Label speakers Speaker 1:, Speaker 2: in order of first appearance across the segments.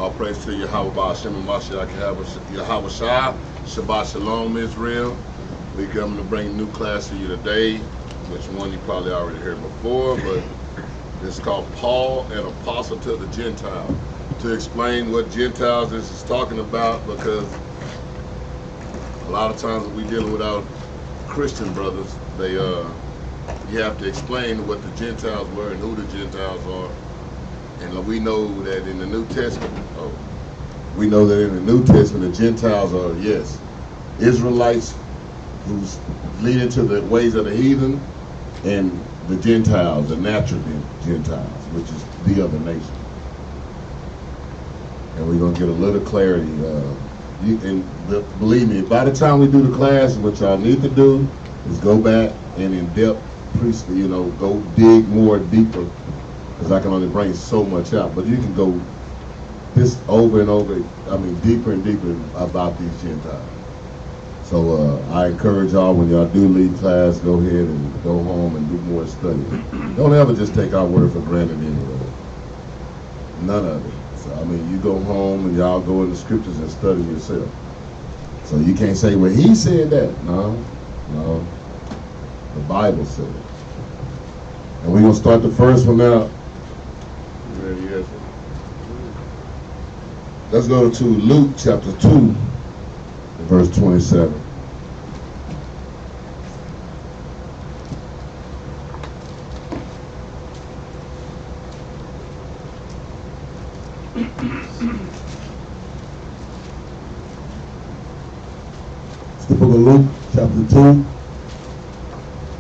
Speaker 1: All praise to Yahweh Hashem and Mashiach Yahweh Shah. Shabbat Shalom, Israel. We're coming to bring a new class to you today, which one you probably already heard before, but it's called Paul, an Apostle to the Gentiles. To explain what Gentiles this is talking about, because a lot of times when we're dealing with our Christian brothers, they you have to explain what the Gentiles were and who the Gentiles are. And we know that in the New Testament, the Gentiles are, yes, Israelites who's leading to the ways of the heathen, and the Gentiles, the natural Gentiles, which is the other nation. And we're going to get a little clarity. Believe me, by the time we do the class, what y'all need to do is go back and in-depth, go dig more deeper, because I can only bring so much out. But you can go this over and over, deeper and deeper about these Gentiles. So I encourage y'all, when y'all do leave class, go ahead and go home and do more study. Don't ever just take our word for granted anyway. None of it. So, you go home and y'all go in the scriptures and study yourself. So you can't say, well, he said that. No. The Bible said it. And we're going to start the first one out. You ready? Yes. Let's go to Luke chapter 2, verse 27.
Speaker 2: It's the book of Luke, chapter 2,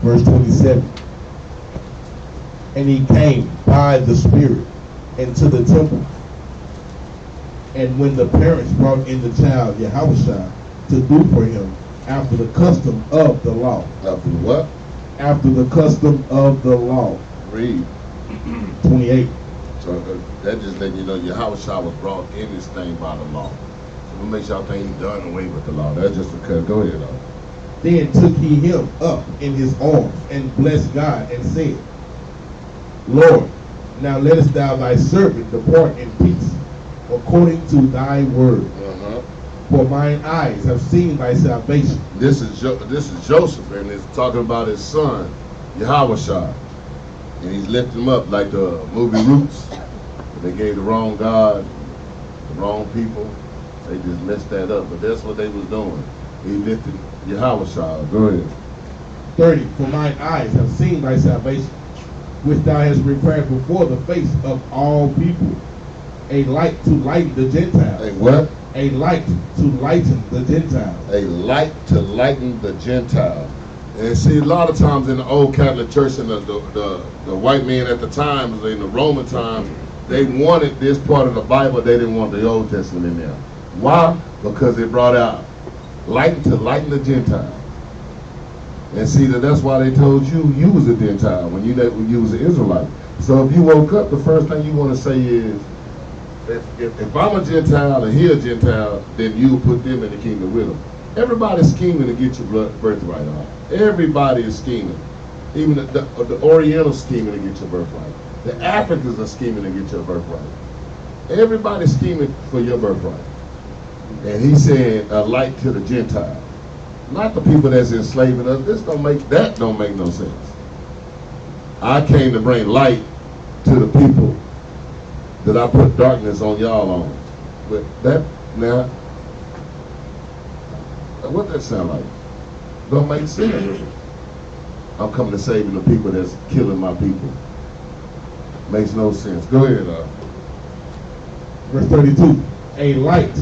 Speaker 2: verse 27. And he came by the Spirit into the temple. And when the parents brought in the child Yahushua to do for him after the custom of the law.
Speaker 1: After what?
Speaker 2: After the custom of the law.
Speaker 1: Read.
Speaker 2: 28.
Speaker 1: So that just let you know Yahushua was brought in this thing by the law. So what makes y'all think he done away with the law? That's just because, go ahead, though.
Speaker 2: Then took he him up in his arms and blessed God and said, Lord, now lettest thou thy servant depart in peace, according to thy word. For mine eyes have seen thy salvation.
Speaker 1: This is Joseph, and it's talking about his son, Yahushua. And he's lifting him up like the movie Roots. They gave the wrong God, the wrong people. They just messed that up. But that's what they was doing. He lifted Yahushua. Go ahead.
Speaker 2: 30. For mine eyes have seen thy salvation, which thou hast prepared before the face of all people, a light to lighten the Gentiles.
Speaker 1: A what?
Speaker 2: A light to lighten the Gentiles.
Speaker 1: A light to lighten the Gentiles. And see, a lot of times in the old Catholic Church and the white men at the time, in the Roman times, they wanted this part of the Bible. They didn't want the Old Testament in there. Why? Because it brought out light to lighten the Gentiles. And see, that's why they told you was a Gentile when you was an Israelite. So if you woke up, the first thing you want to say is, if I'm a Gentile and he a Gentile, then you put them in the kingdom with them. Everybody's scheming to get your birthright on. Everybody is scheming. Even the Orientals scheming to get your birthright. The Africans are scheming to get your birthright. Everybody's scheming for your birthright. And he said, a light to the Gentiles. Not the people that's enslaving us. That don't make no sense. I came to bring light to the people that I put darkness on y'all on. But that, now, what that sound like? Don't make sense. I'm coming to saving the people that's killing my people. Makes no sense. Go ahead.
Speaker 2: Verse 32. A light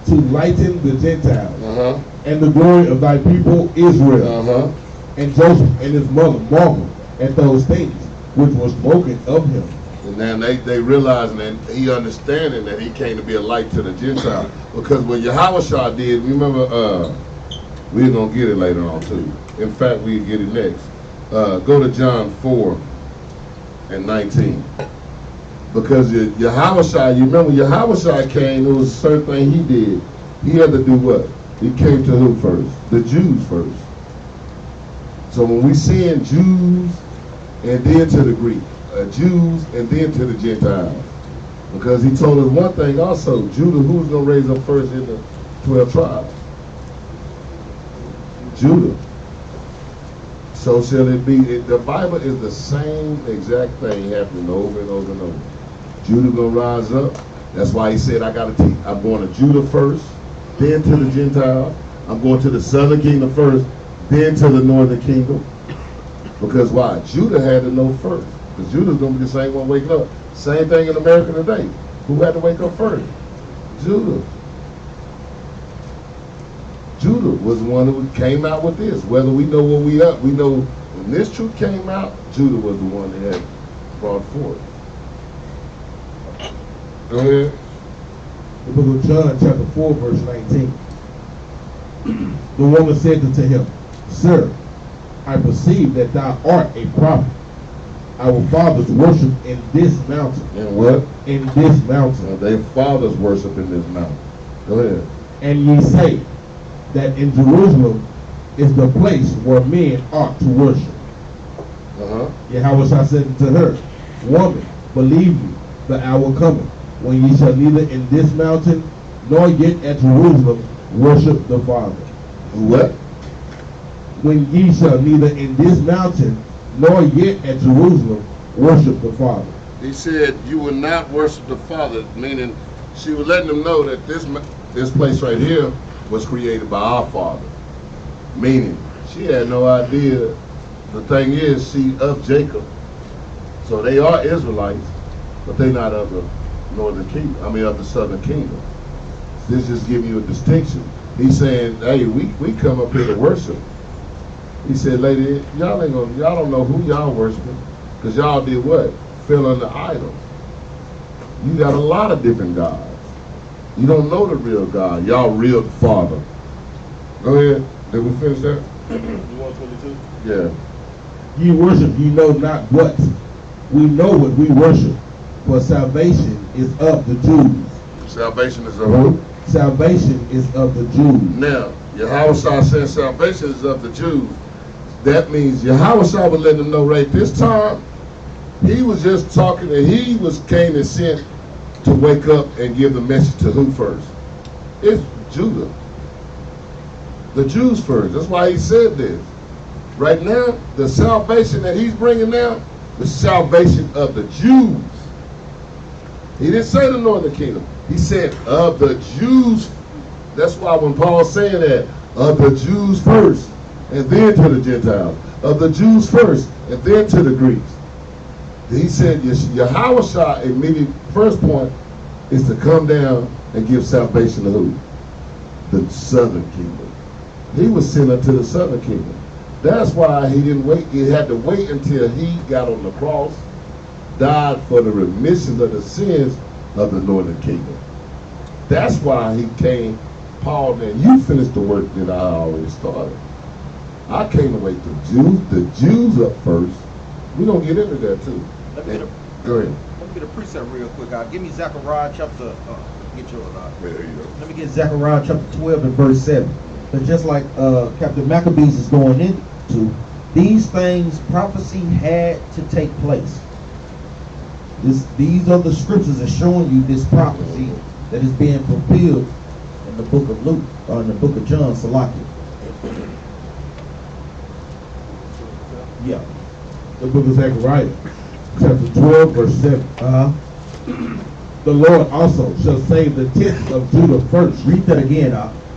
Speaker 2: to lighten the Gentiles, and the glory of thy people Israel. And Joseph and his mother marveled at those things which were spoken of him.
Speaker 1: And then they realizing and he understanding that he came to be a light to the Gentile. Because what Yahushua did, remember, we're going to get it later on too. In fact, we'll get it next. Go to John 4 and 19. Because Yahushua, you remember Yahushua came, it was a certain thing he did. He had to do what? He came to who first? The Jews first. So when we send Jews and then to the Greek, Jews and then to the Gentiles, Because he told us one thing also, Judah, who's going to raise up first in the 12 tribes? Judah. So shall it be. The Bible is the same exact thing happening over and over and over. Judah going to rise up. That's why he said, I got to teach. I'm going to Judah first, then to the Gentiles. I'm going to the southern kingdom first, then to the northern kingdom. Because why? Judah had to know first. Because Judah's going to be the same one waking up. Same thing in America today. Who had to wake up first? Judah. Judah was the one who came out with this. Whether we know what we up, we know when this truth came out, Judah was the one that had brought forth. Go ahead.
Speaker 2: The book of John, chapter 4, verse 19. The woman said unto him, Sir, I perceive that thou art a prophet. Our fathers worship in this mountain.
Speaker 1: In what?
Speaker 2: In this mountain.
Speaker 1: Their fathers worship in this mountain. Go ahead.
Speaker 2: And ye say that in Jerusalem is the place where men ought to worship. Yahweh said unto her, Woman, believe me, the hour cometh, when ye shall neither in this mountain nor yet at Jerusalem worship the Father.
Speaker 1: What?
Speaker 2: When ye shall neither in this mountain nor yet at Jerusalem worship the Father.
Speaker 1: He said, you will not worship the Father, meaning she was letting them know that this place right here was created by our Father. Meaning, she had no idea. The thing is, she of Jacob. So they are Israelites, but they're not of the northern kingdom, of the southern kingdom. This just giving you a distinction. He's saying, hey, we come up here to worship. He said, lady, y'all don't know who y'all worshiping, because y'all did what? Fell under idols. You got a lot of different gods. You don't know the real God. Y'all real Father. Go ahead. Did we finish that?
Speaker 2: 122?
Speaker 1: Yeah.
Speaker 2: Ye worship, ye know not what. We know what we worship, for salvation is of the Jews.
Speaker 1: Salvation is of who?
Speaker 2: Salvation is of the Jews.
Speaker 1: Now, Yahweh said salvation is of the Jews. That means Yahweh was letting them know right this time, he was just talking, and he came and sent to wake up and give the message to who first? It's Judah. The Jews first. That's why he said this. Right now, the salvation that he's bringing now, the salvation of the Jews. He didn't say the northern kingdom. He said of the Jews. That's why when Paul's saying that, of the Jews first, and then to the Gentiles. Of the Jews first, and then to the Greeks. He said, Yahweh immediate first point is to come down and give salvation to who? The southern kingdom. He was sent unto the southern kingdom. That's why he didn't wait. He had to wait until he got on the cross, died for the remission of the sins of the northern kingdom. That's why he came, Paul, and you finished the work that I already started. I came to wait the Jews up first. We're going to get into that too. Go ahead.
Speaker 3: Let me get a precept real quick. Give me Zechariah chapter, get yours out.
Speaker 1: There you go.
Speaker 3: Let me get Zechariah chapter 12 and verse 7. But just like Captain Maccabees is going into, these things prophecy had to take place. These are the scriptures that showing you this prophecy that is being fulfilled in the book of Luke, or in the book of John, Salaki. Yeah.
Speaker 2: The book of Zechariah, chapter 12, verse 7. The Lord also shall save the tents of Judah first.
Speaker 3: Read that again.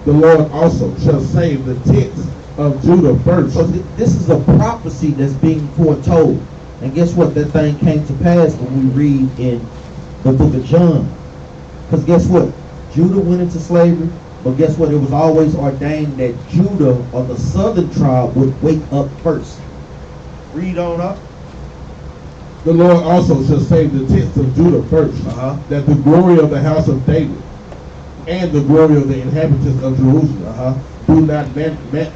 Speaker 2: The Lord also shall save the tents of Judah first.
Speaker 3: So this is a prophecy that's being foretold. And guess what? That thing came to pass when we read in the book of John. Because guess what? Judah went into slavery. But guess what? It was always ordained that Judah, or the southern tribe, would wake up first. Read on up.
Speaker 2: The Lord also shall save the tents of Judah first, that the glory of the house of David and the glory of the inhabitants of Jerusalem do not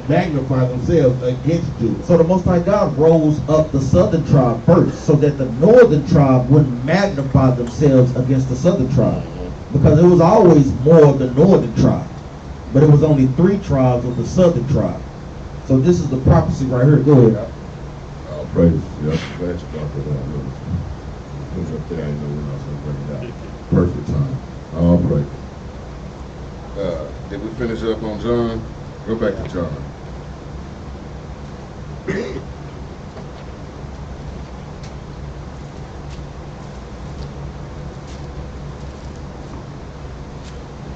Speaker 2: magnify themselves against Judah.
Speaker 3: So the Most High God rose up the southern tribe first, so that the northern tribe wouldn't magnify themselves against the southern tribe. Because it was always more of the northern tribe. But it was only 3 tribes of the southern tribe. So this is the prophecy right here. Go ahead.
Speaker 1: Praise. Yes, glad you brought that up. was up there. I didn't know when I was going to bring it out. Perfect time. All praise. Did we finish up on John? Go back to John.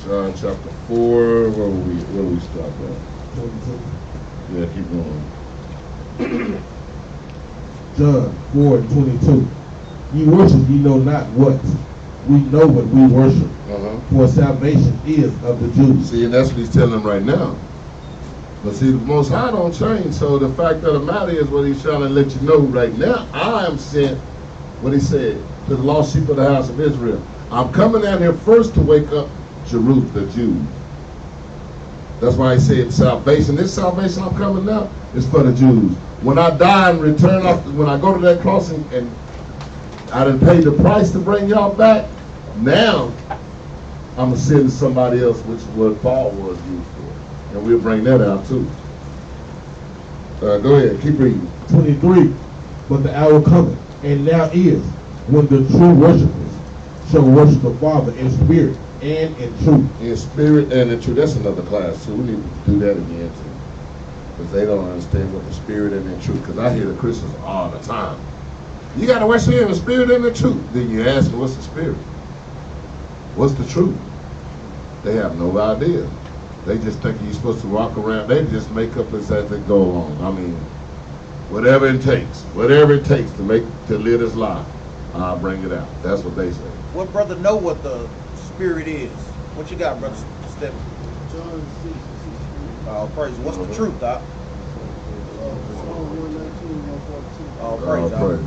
Speaker 1: John chapter 4. Where we stop at? 22. Yeah, keep going.
Speaker 2: John 4:22. Ye worship, ye know not what. We know what we worship. For salvation is of the Jews.
Speaker 1: See, and that's what he's telling them right now. But see, the Most High don't change. So the fact of the matter is what he's trying to let you know right now. I am sent, what he said, to the lost sheep of the house of Israel. I'm coming down here first to wake up Jerusalem, the Jews. That's why he said salvation. This salvation I'm coming now is for the Jews. When I die and return off, when I go to that cross and I done paid the price to bring y'all back, now I'm going to send somebody else, which is what Paul was used for. And we'll bring that out too. Go ahead, keep reading.
Speaker 2: 23. But the hour cometh, and now is, when the true worshipers shall worship the Father in spirit and in truth.
Speaker 1: In spirit and in truth. That's another class too. We need to do that again too. Because they don't understand what the spirit and in truth. Because I hear the Christians all the time. You got to worship him in spirit and in truth. Then you ask them, what's the spirit? What's the truth? They have no idea. They just think you're supposed to walk around. They just make up as they go along. I mean, whatever it takes to live this life, I'll bring it out. That's what they say.
Speaker 4: What brother know what the spirit is? What you got, brother Stephen?
Speaker 5: John 6.
Speaker 4: Oh, praise. What's the truth, Doc?
Speaker 5: Psalm 119, 142.
Speaker 4: Oh, praise, Doc.
Speaker 1: Praise.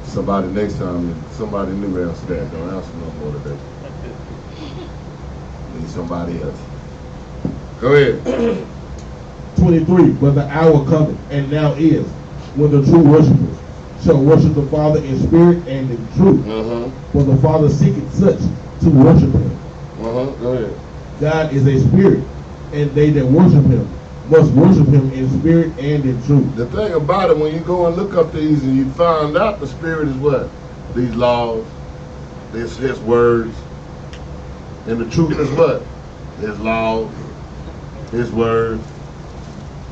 Speaker 1: Somebody next time, somebody new answer that. Don't answer no more today. Need somebody else. Go ahead.
Speaker 2: 23. But the hour cometh, and now is, when the true worshipers shall worship the Father in spirit and in truth. For the Father seeketh such to worship him.
Speaker 1: Go ahead.
Speaker 2: God is a spirit, and they that worship him must worship him in spirit and in truth.
Speaker 1: The thing about it, when you go and look up these and you find out the spirit is what? These laws, his words. And the truth is what? His laws, his words.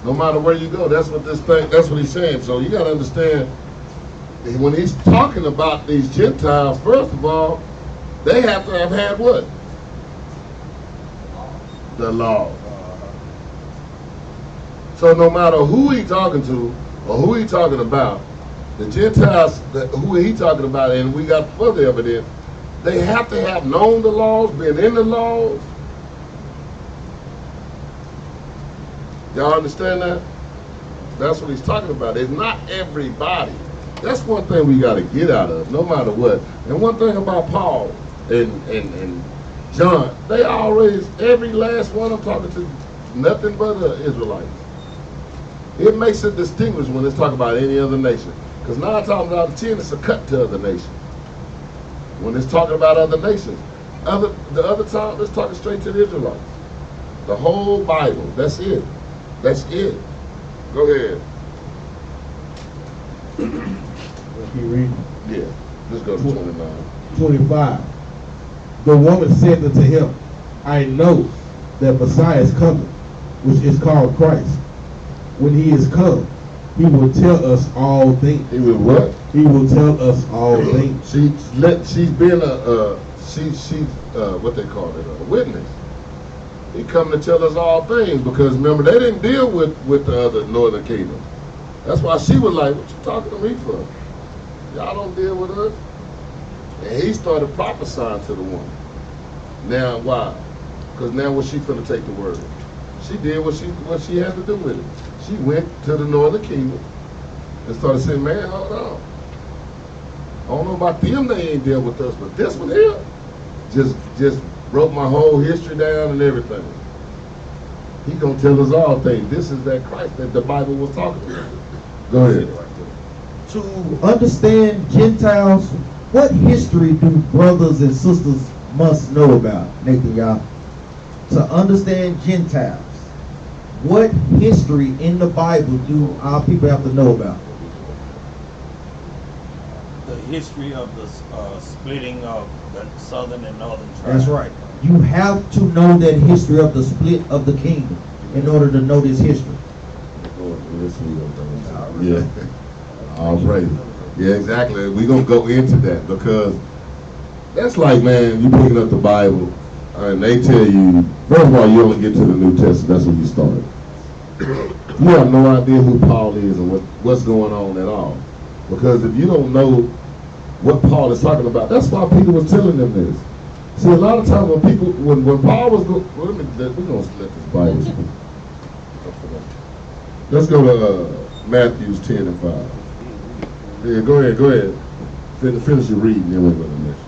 Speaker 1: No matter where you go, that's what he's saying. So you got to understand, when he's talking about these Gentiles, first of all, they have to have had what? The law. So no matter who he's talking to or who he's talking about, the Gentiles, who he's talking about, and we got further evidence, they have to have known the laws, been in the laws. Y'all understand that? That's what he's talking about. It's not everybody. That's one thing we got to get out of, no matter what. And one thing about Paul and John, they always, every last one I'm talking to, nothing but the Israelites. It makes it distinguished when it's talking about any other nation. Because 9 times out of 10, it's a cut to other nations. When it's talking about other nations. The other time, it's talking straight to the Israelites. The whole Bible, that's it. That's it. Go ahead.
Speaker 2: Keep reading.
Speaker 1: Yeah, let's go to 29.
Speaker 2: 25. The woman said unto him, I know that Messiah is coming, which is called Christ. When he is come, he will tell us all things.
Speaker 1: He will what?
Speaker 2: He will tell us all things.
Speaker 1: She's been what they call it, a witness. He come to tell us all things, because remember, they didn't deal with the other northern kingdom. That's why she was like, what you talking to me for? Y'all don't deal with us. And he started prophesying to the woman. Now why? Because now was she finna take the word? She did what she had to do with it. She went to the northern kingdom and started saying, man, hold on. I don't know about them, they ain't dealt with us, but this one here just broke my whole history down and everything. He gonna tell us all things. This is that Christ that the Bible was talking about. Go ahead.
Speaker 3: To understand Gentiles, what history do brothers and sisters must know about, Nathan, y'all? To understand Gentiles, what history in the Bible do our people have to know about?
Speaker 6: the history of the splitting of the southern and northern tribes.
Speaker 3: That's right. You have to know that history of the split of the kingdom in order to know this history.
Speaker 1: Yeah. All praise. Yeah, exactly. We're going to go into that because that's like, man, you picking up the Bible and they tell you, first of all, you only get to the New Testament. That's when you start. You have no idea who Paul is and what's going on at all. Because if you don't know what Paul is talking about, that's why Peter was telling them this. See, a lot of times when people, when Paul was going, we're going to let this Bible speak. Let's go to Matthew 10 and 5. Yeah, go ahead. Finish your reading, then we'll go to the next.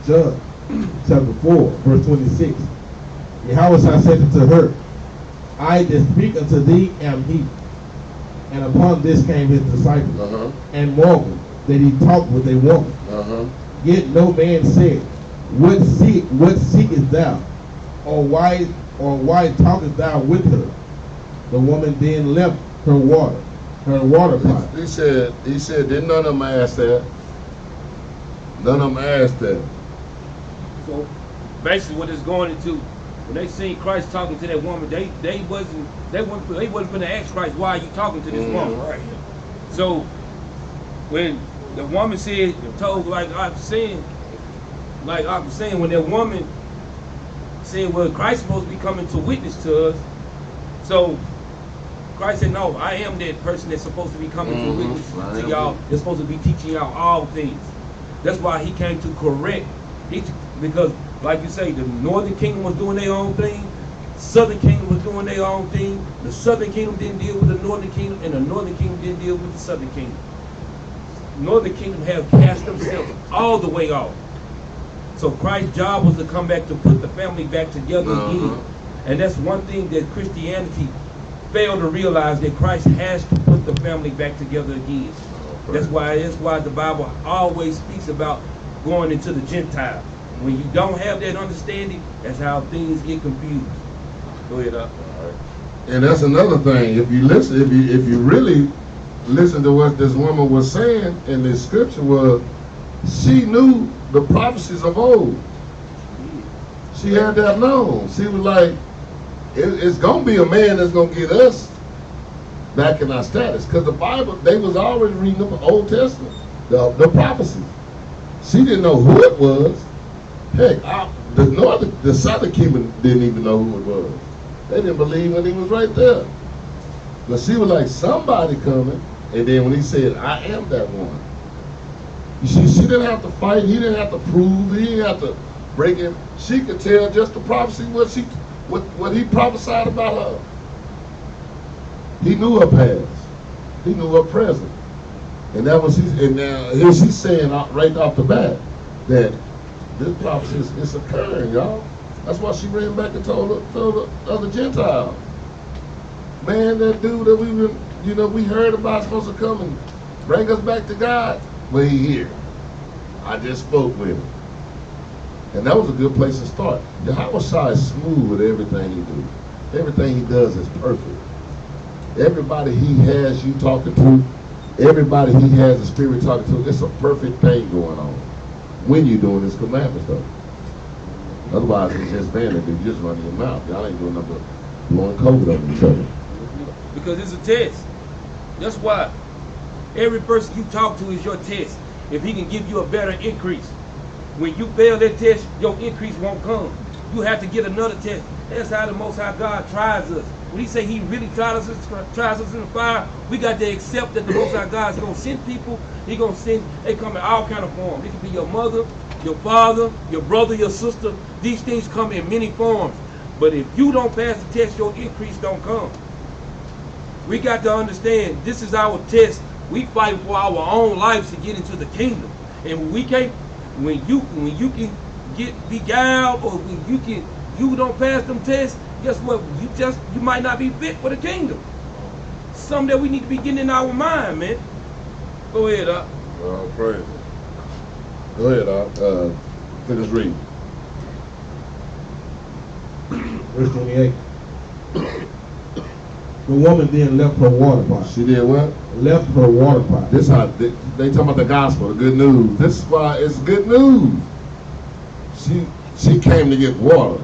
Speaker 2: John chapter 4, verse 26. Yahweh said unto her, I that speak unto thee am he. And upon this came his disciples, and marveled that he talked with a woman. Yet no man said, What seekest thou? Or why talkest thou with her? The woman then left her water pot.
Speaker 1: He said, didn't none of them ask that? None of them asked that.
Speaker 7: So basically what it's going into, when they seen Christ talking to that woman, they wasn't gonna ask Christ, why are you talking to this woman?
Speaker 6: Right.
Speaker 7: So when the woman said, told like I'm saying, when that woman said, well, Christ supposed to be coming to witness to us. So Christ said, no, I am that person that's supposed to be coming to witness to y'all. That's supposed to be teaching y'all all things. That's why he came to correct. Because, like you say, the northern kingdom was doing their own thing. Southern kingdom was doing their own thing. The southern kingdom didn't deal with the northern kingdom, and the northern kingdom didn't deal with the southern kingdom. Northern kingdom have cast themselves all the way off. So Christ's job was to come back to put the family back together again. And that's one thing that Christianity failed to realize, that Christ has to put the family back together again. That's why the Bible always speaks about going into the Gentiles. When you don't have that understanding, that's how things get confused. Go ahead, up.
Speaker 1: And that's another thing. If you listen, if you really listen to what this woman was saying in this scripture, was she knew the prophecies of old. She had that known. She was like, it's gonna be a man that's gonna get us back in our status. Because the Bible, they was already reading the Old Testament, the prophecies. She didn't know who it was. Heck, the southern kingdom didn't even know who it was. They didn't believe when he was right there. But she was like, somebody coming. And then when he said, I am that one. She didn't have to fight. He didn't have to prove. He didn't have to break him. She could tell just the prophecy, what he prophesied about her. He knew her past. He knew her present. And that was and now here she's saying right off the bat that this prophecy is occurring, y'all. That's why she ran back and told the other Gentiles. Man, that dude that we heard about supposed to come and bring us back to God, well, he here. I just spoke with him. And that was a good place to start. Yahweh Shai is smooth with everything he do. Everything he does is perfect. Everybody he has you talking to, everybody he has the spirit talking to, it's a perfect thing going on when you're doing his commandments, though. Otherwise, it's just vanity. You just running your mouth. Y'all ain't doing nothing but blowing COVID on each other.
Speaker 7: Because it's a test. That's why every person you talk to is your test. If he can give you a better increase. When you fail that test, your increase won't come. You have to get another test. That's how the Most High God tries us. When he say he really tries us in the fire, we got to accept that the Most High God is going to send people. He going to send, they come in all kind of forms. It can be your mother, your father, your brother, your sister. These things come in many forms. But if you don't pass the test, your increase don't come. We got to understand this is our test. We fight for our own lives to get into the kingdom. And we can't, when you can get beguiled, or when you don't pass them tests, guess what? You might not be fit for the kingdom. Something that we need to be getting in our mind, man. Go ahead, Doc.
Speaker 1: Praise it. Go ahead, Doc. Finish reading.
Speaker 2: Verse 28. The woman then left her water pot.
Speaker 1: She did what?
Speaker 2: Left her water pot.
Speaker 1: This how they talking about the gospel, the good news. This is why it's good news. She came to get water.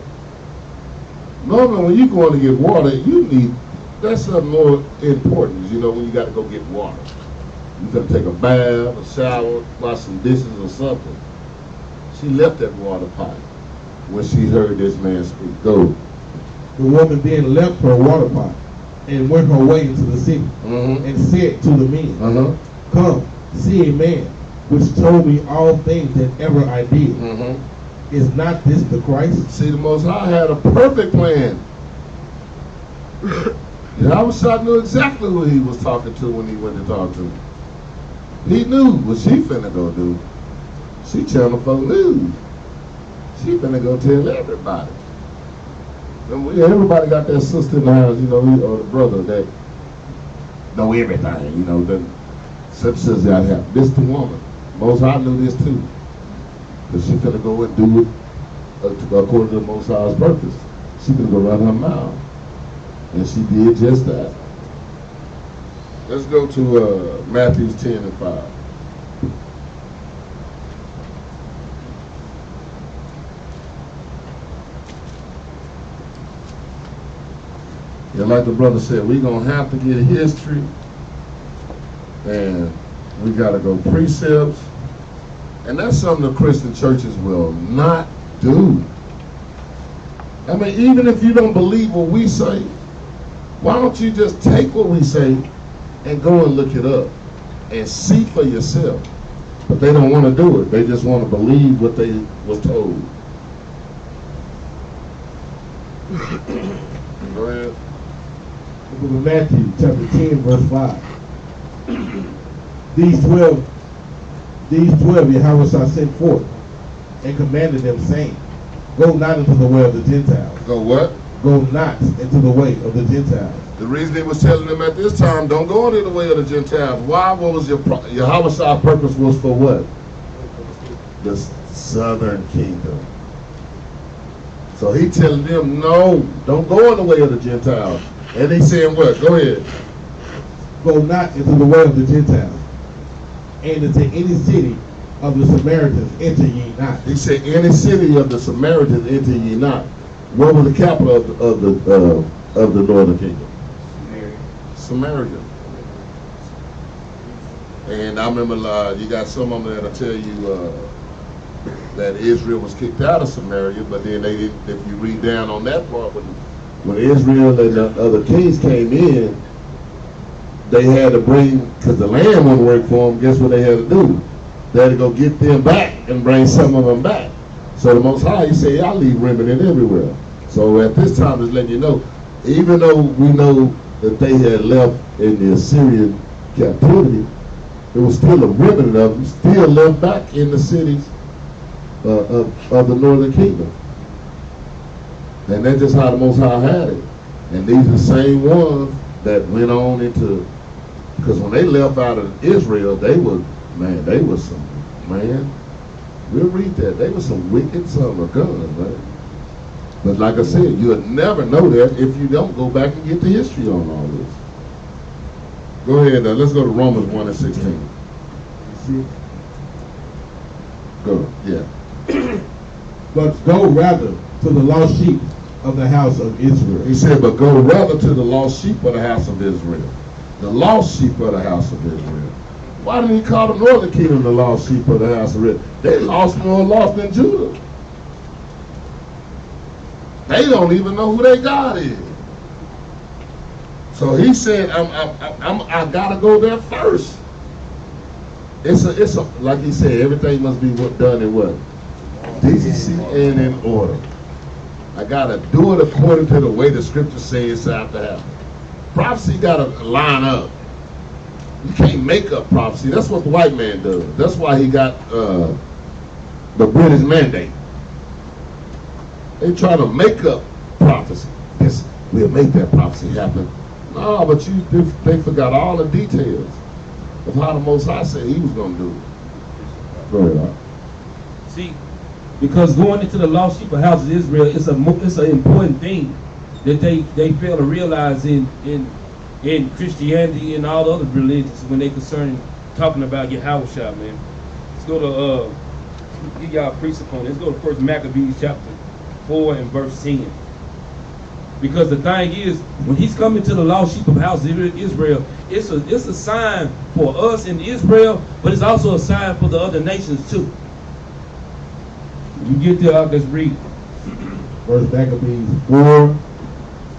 Speaker 1: Normally, when you going to get water, you need that's something more important. You know, when you got to go get water, you got to take a bath, a shower, wash some dishes or something. She left that water pot when she heard this man speak. Go.
Speaker 2: The woman then left her water pot and went her way into the city and said to the men, "Come, see a man which told me all things that ever I did. Is not this the Christ?"
Speaker 1: See, the Most High had a perfect plan. Yahweh knew exactly who he was talking to when he went to talk to him. He knew what she finna go do. She Channel 4 News. She finna go tell everybody. Everybody got their sister in the house, you know, or the brother that know everything, you know. Such as that happen. This the woman. Most High knew this too. Because she finna go and do it according to the Most High's purpose. She finna go run her mouth. And she did just that. Let's go to Matthew 10 and 5. Yeah, like the brother said, we're going to have to get history. And we got to go precepts. And that's something the Christian churches will not do. I mean, even if you don't believe what we say, why don't you just take what we say and go and look it up and see for yourself? But they don't want to do it. They just want to believe what they was told. Go ahead.
Speaker 2: The book of Matthew, chapter 10, verse 5. These 12 Yahweh sent forth and commanded them, saying, "Go not into the way of the Gentiles."
Speaker 1: Go what?
Speaker 2: Go not into the way of the Gentiles.
Speaker 1: The reason he was telling them at this time, don't go into the way of the Gentiles. Why? What was your Yahweh's purpose was for what? The southern kingdom. So he telling them, no, don't go in the way of the Gentiles. And they saying what? Go ahead.
Speaker 2: Go not into the way of the Gentiles, and into any city of the Samaritans enter ye not.
Speaker 1: He said, any city of the Samaritans enter ye not. What was the capital of the northern kingdom? Samaria. And I remember you got some of them that'll tell you that Israel was kicked out of Samaria, but then they didn't. If you read down on that part, when Israel and the other kings came in, they had to bring, because the land wouldn't work for them. Guess what they had to do? They had to go get them back and bring some of them back. So the Most High, he said, y'all leave remnant everywhere. So at this time, it's letting you know, even though we know that they had left in the Assyrian captivity, there was still a remnant of them still left back in the cities of the northern kingdom. And that's just how the Most High had it. And these are the same ones that went on into, because when they left out of Israel, they was some, we'll read that. They were some wicked son of guns, man. But like I said, you'll never know that if you don't go back and get the history on all this. Go ahead, let's go to Romans 1 and 16.
Speaker 2: See?
Speaker 1: Go, yeah.
Speaker 2: But go rather to the lost sheep of the house of Israel.
Speaker 1: He said, but go rather to the lost sheep of the house of Israel. The lost sheep of the house of Israel. Why didn't he call the northern kingdom the lost sheep of the house of Israel? They lost more lost than Judah. They don't even know who their God is. So he said, I gotta go there first. It's a like he said, everything must be done in what? Decency and in order. I gotta do it according to the way the scripture says it have to happen. Prophecy gotta line up. You can't make up prophecy. That's what the white man does. That's why he got the British mandate. They try to make up prophecy. Yes, we'll make that prophecy happen. No, but they forgot all the details of how the Most High said he was going to do it. Go ahead.
Speaker 7: See, because going into the lost sheep of house of Israel, it's an important thing that they fail to realize in in Christianity and all the other religions when they concerning talking about Yahweh, man. Let's go to give y'all a precept on it. Let's go to 1 Maccabees chapter 4 and verse 10. Because the thing is, when he's coming to the lost sheep of the house of Israel, it's a sign for us in Israel, but it's also a sign for the other nations too. You get there, let's read.
Speaker 2: 1 Maccabees 4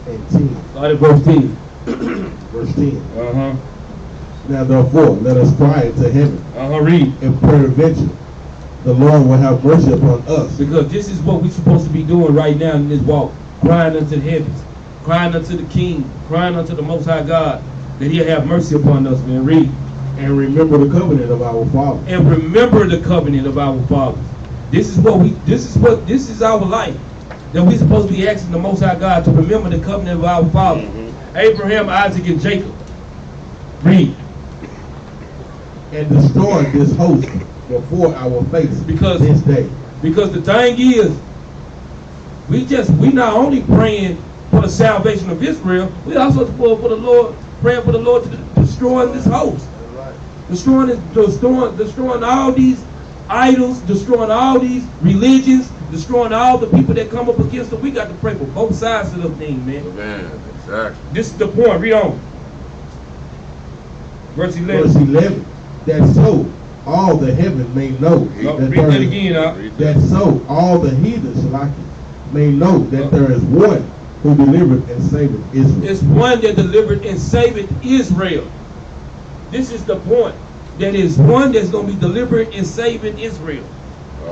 Speaker 2: and 10.
Speaker 7: Start at verse 10.
Speaker 2: Verse 10.
Speaker 7: Uh-huh.
Speaker 2: Now therefore, let us cry unto heaven
Speaker 7: Read.
Speaker 2: in peradventure the Lord will have mercy upon us.
Speaker 7: Because this is what we're supposed to be doing right now in this walk. Crying unto the heavens, crying unto the King, crying unto the Most High God, that He'll have mercy upon us, man. Read.
Speaker 2: And remember the covenant of our fathers.
Speaker 7: And remember the covenant of our fathers. This is our life. That we're supposed to be asking the Most High God to remember the covenant of our fathers. Abraham, Isaac, and Jacob. Read.
Speaker 2: And destroy this host before our face this day.
Speaker 7: Because the thing is, we not only praying for the salvation of Israel, we also for the Lord, praying for the Lord to destroy this host. Destroying all these idols, destroying all these religions, destroying all the people that come up against them. We got to pray for both sides of the thing, man.
Speaker 1: Man, exactly.
Speaker 7: This is the point. Read on. Verse 11.
Speaker 2: Verse 11. That so all the heaven may know
Speaker 7: Read that again,
Speaker 2: that so all the heathens like it may know that there is one who delivered and saved Israel.
Speaker 7: It's one that delivered and saved Israel. This is the point. That is one that's going to be delivering and saving Israel.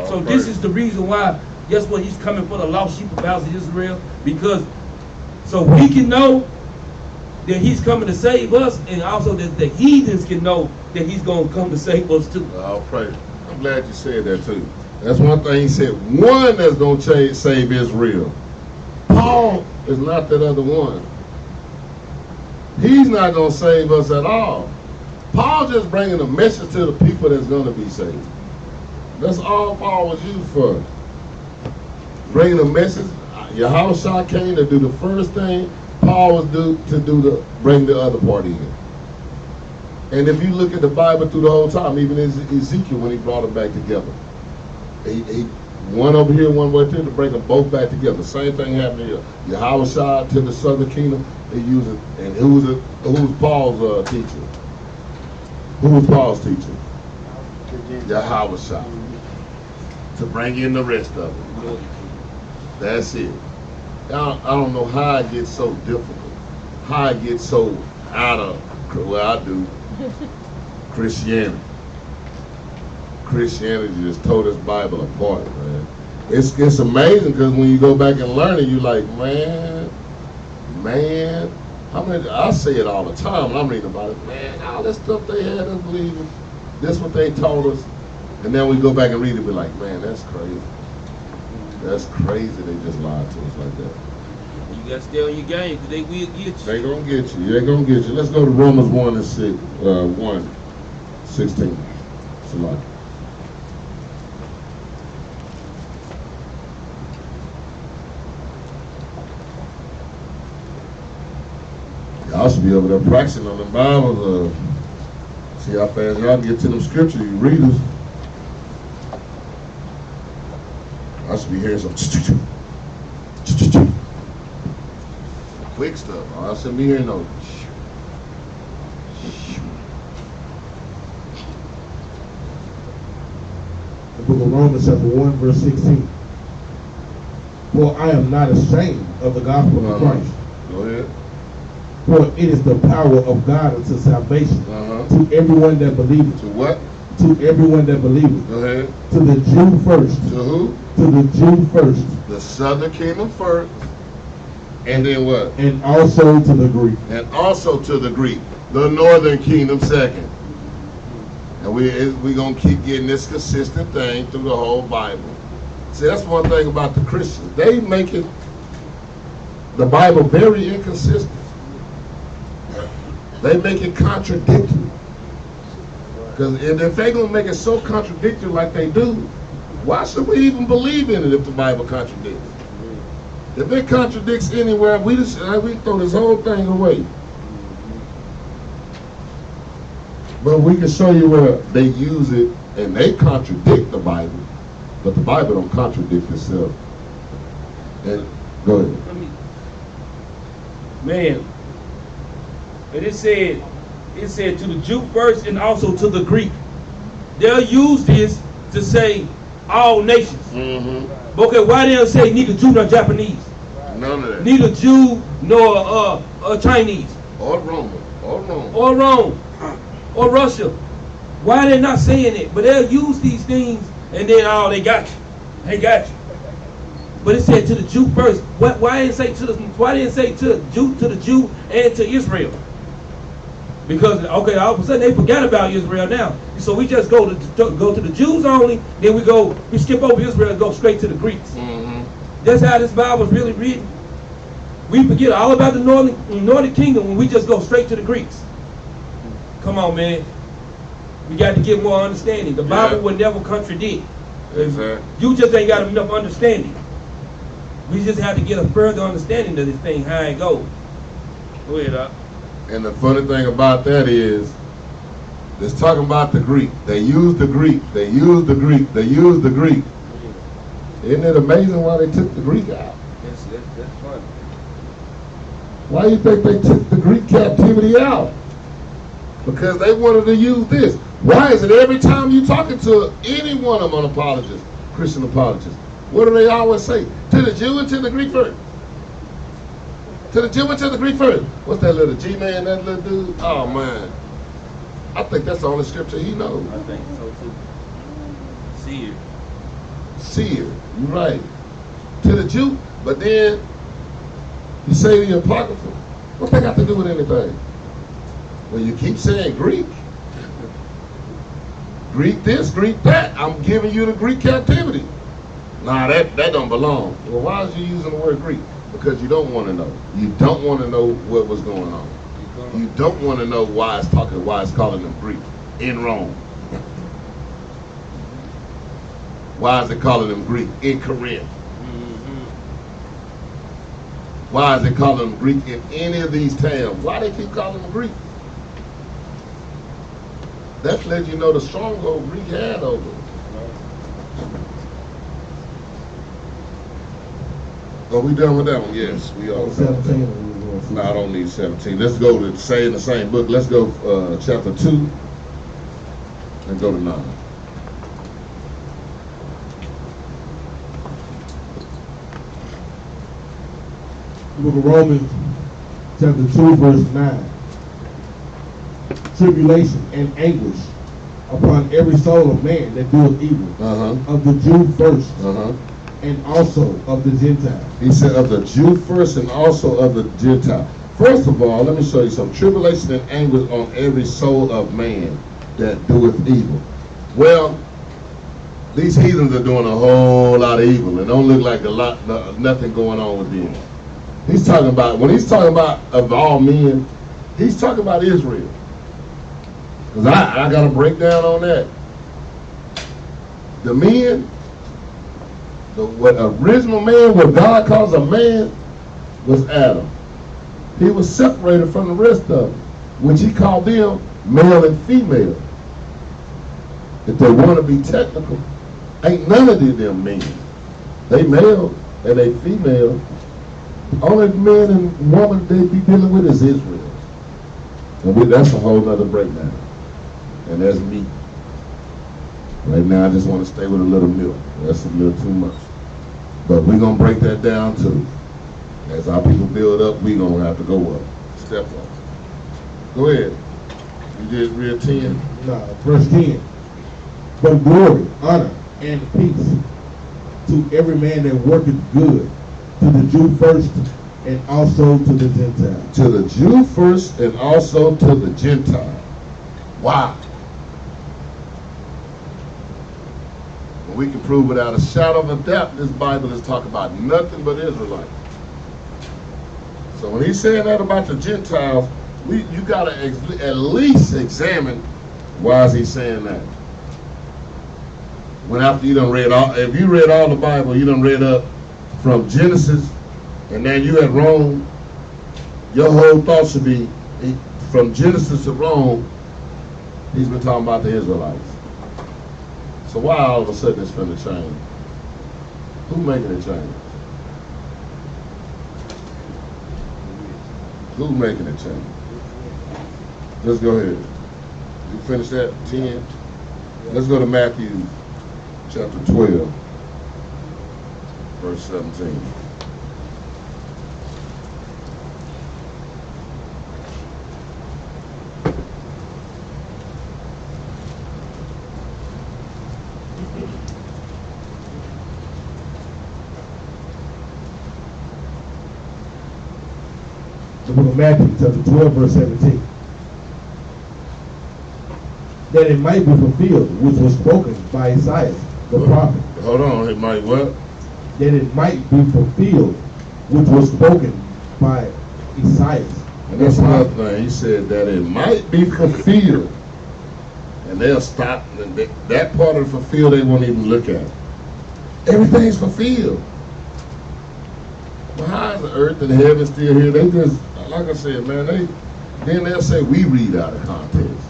Speaker 7: So this is the reason why, guess what, he's coming for the lost sheep of the house of Israel. Because so we can know that he's coming to save us, and also that the heathens can know that he's going to come to save us too.
Speaker 1: I'll pray. I'm glad you said that too. That's one thing he said. One that's going to save Israel. Paul is not that other one. He's not going to save us at all. Paul just bringing a message to the people that's going to be saved. That's all Paul was used for. Bringing a message. Yahweh came to do the first thing. Paul was to bring the other party in. And if you look at the Bible through the whole time, even Ezekiel when he brought them back together, he one over here, one over here to bring them both back together. Same thing happened here. Yahweh to the southern kingdom, he used it. And who was Paul's teacher? Who was Paul's teacher? Yahweh to bring in the rest of it. That's it. I don't know how it gets so difficult, how it gets so out of, well, I do, Christianity. Christianity just tore this Bible apart, man. It's amazing because when you go back and learn it, you're like, man, I say it all the time when I'm reading about it, man, all this stuff they had us believing, this what they told us, and then we go back and read it, we're like, man, that's crazy. That's crazy they just lied to us like that.
Speaker 7: You got to stay on your game because they will get you.
Speaker 1: They gonna get you. They gonna get you. Let's go to Romans 1 and 6, 1:16. Salaki. Y'all should be over there practicing on the Bibles. See how fast y'all get to them scriptures, you readers. I should be hearing some quick stuff. I shouldn't be hearing no.
Speaker 2: The book of Romans chapter 1 verse 16. For I am not ashamed of the gospel of Christ.
Speaker 1: Go ahead.
Speaker 2: For it is the power of God unto salvation to everyone that believeth.
Speaker 1: To what?
Speaker 2: To everyone that believeth.
Speaker 1: Go ahead.
Speaker 2: To the Jew first.
Speaker 1: To who?
Speaker 2: To the Jew first.
Speaker 1: The southern kingdom first. And then what?
Speaker 2: And also to the Greek.
Speaker 1: And also to the Greek. The northern kingdom second. And we going to keep getting this consistent thing through the whole Bible. See, that's one thing about the Christians. They make it, the Bible, very inconsistent. They make it contradictory. Because if they're going to make it so contradictory like they do, why should we even believe in it if the Bible contradicts? If it contradicts anywhere, we throw this whole thing away. But we can show you where they use it and they contradict the Bible, but the Bible don't contradict itself. And go ahead.
Speaker 7: Man, but it said to the Jew first and also to the Greek. They'll use this to say all nations.
Speaker 1: Mm-hmm.
Speaker 7: Okay, why they don't say neither Jew nor Japanese?
Speaker 1: None of that.
Speaker 7: Neither Jew nor Chinese.
Speaker 1: Or Roman. Or Rome.
Speaker 7: Or Rome. Or Russia. Why they not saying it? But they'll use these things and then they got you. They got you. But it said to the Jew first. Why didn't it say to the Jew and to Israel? Because all of a sudden they forgot about Israel now. So we just go to the Jews only, then we skip over Israel and go straight to the Greeks.
Speaker 1: Mm-hmm.
Speaker 7: That's how this Bible is really written. We forget all about the northern kingdom when we just go straight to the Greeks. Come on, man. We got to get more understanding. The Bible will never contradict.
Speaker 1: Exactly.
Speaker 7: You just ain't got enough understanding. We just have to get a further understanding of this thing, how it goes. Go ahead, Doc.
Speaker 1: And the funny thing about that is, it's talking about the Greek. They use the Greek. They use the Greek. They use the Greek. Isn't it amazing why they took the Greek out?
Speaker 7: That's funny.
Speaker 1: Why do you think they took the Greek captivity out? Because they wanted to use this. Why is it every time you're talking to any one of them apologists, Christian apologists, what do they always say? To the Jew and to the Greek first. To the Jew and to the Greek first. What's that little G-man, that little dude? Oh, man. I think that's the only scripture he knows.
Speaker 7: I think so, too. See it.
Speaker 1: Seer, you're right. To the Jew, but then you say the Apocrypha. What they got to do with anything? Well, you keep saying Greek. Greek this, Greek that. I'm giving you the Greek captivity. Nah, that don't belong. Well, why is you using the word Greek? Because you don't want to know. You don't want to know what was going on. You don't want to know why it's calling them Greek in Rome. Why is it calling them Greek in Corinth?
Speaker 7: Mm-hmm.
Speaker 1: Why is it calling them Greek in any of these towns? Why they keep calling them Greek? That lets you know the stronghold Greek had over them. Are we done with that one? Yes, we are.
Speaker 3: 17.
Speaker 1: No, I don't need 17. Let's go to say in the same book. Let's go chapter 2 and go to 9.
Speaker 2: The book of Romans, chapter 2, verse 9. Tribulation and anguish upon every soul of man that doeth evil, of the Jew first, and also of the Gentile.
Speaker 1: He said of the Jew first and also of the Gentile. First of all, let me show you some tribulation and anguish on every soul of man that doeth evil. Well, these heathens are doing a whole lot of evil and don't look like nothing going on with them. He's talking about, when he's talking about of all men, he's talking about Israel. Because I got a breakdown on that. The men, what original man, what God calls a man, was Adam. He was separated from the rest of them, which he called them male and female. If they want to be technical, ain't none of them men. They male and they female. Only man and woman they be dealing with is Israel. And that's a whole other breakdown. And that's me. Right now I just want to stay with a little milk. That's a little too much. But we're going to break that down too. As our people build up, we're going to have to go up. Step up. Go ahead. You did read 10?
Speaker 2: No, verse 10. But glory, honor, and peace to every man that worketh good, to the Jew first, and also to the Gentile.
Speaker 1: To the Jew first, and also to the Gentile. Wow. Well, we can prove without a shadow of a doubt this Bible is talking about nothing but Israelites. So when he's saying that about the Gentiles, you got to at least examine why is he saying that. When after you done read all, if you read all the Bible, you done read up from Genesis, and then you at Rome, your whole thought should be from Genesis to Rome, He's been talking about the Israelites. So why all of a sudden it's finna change? Who making it change? Who making it change? Let's go ahead. You finish that? 10? Let's go to Matthew chapter 12, verse 17.
Speaker 2: The book of Matthew, chapter 12, verse 17. That it might be fulfilled, which was spoken by Isaiah, the prophet.
Speaker 1: Hold on, it might what?
Speaker 2: That it might be fulfilled, which was spoken by Isaiah.
Speaker 1: And that's another thing. He said that it might be fulfilled. And they'll stop. And that part of the fulfilled they won't even look at. Everything's fulfilled. Well, how is the earth and heaven still here? They just, like I said, man, then they'll say we read out of context.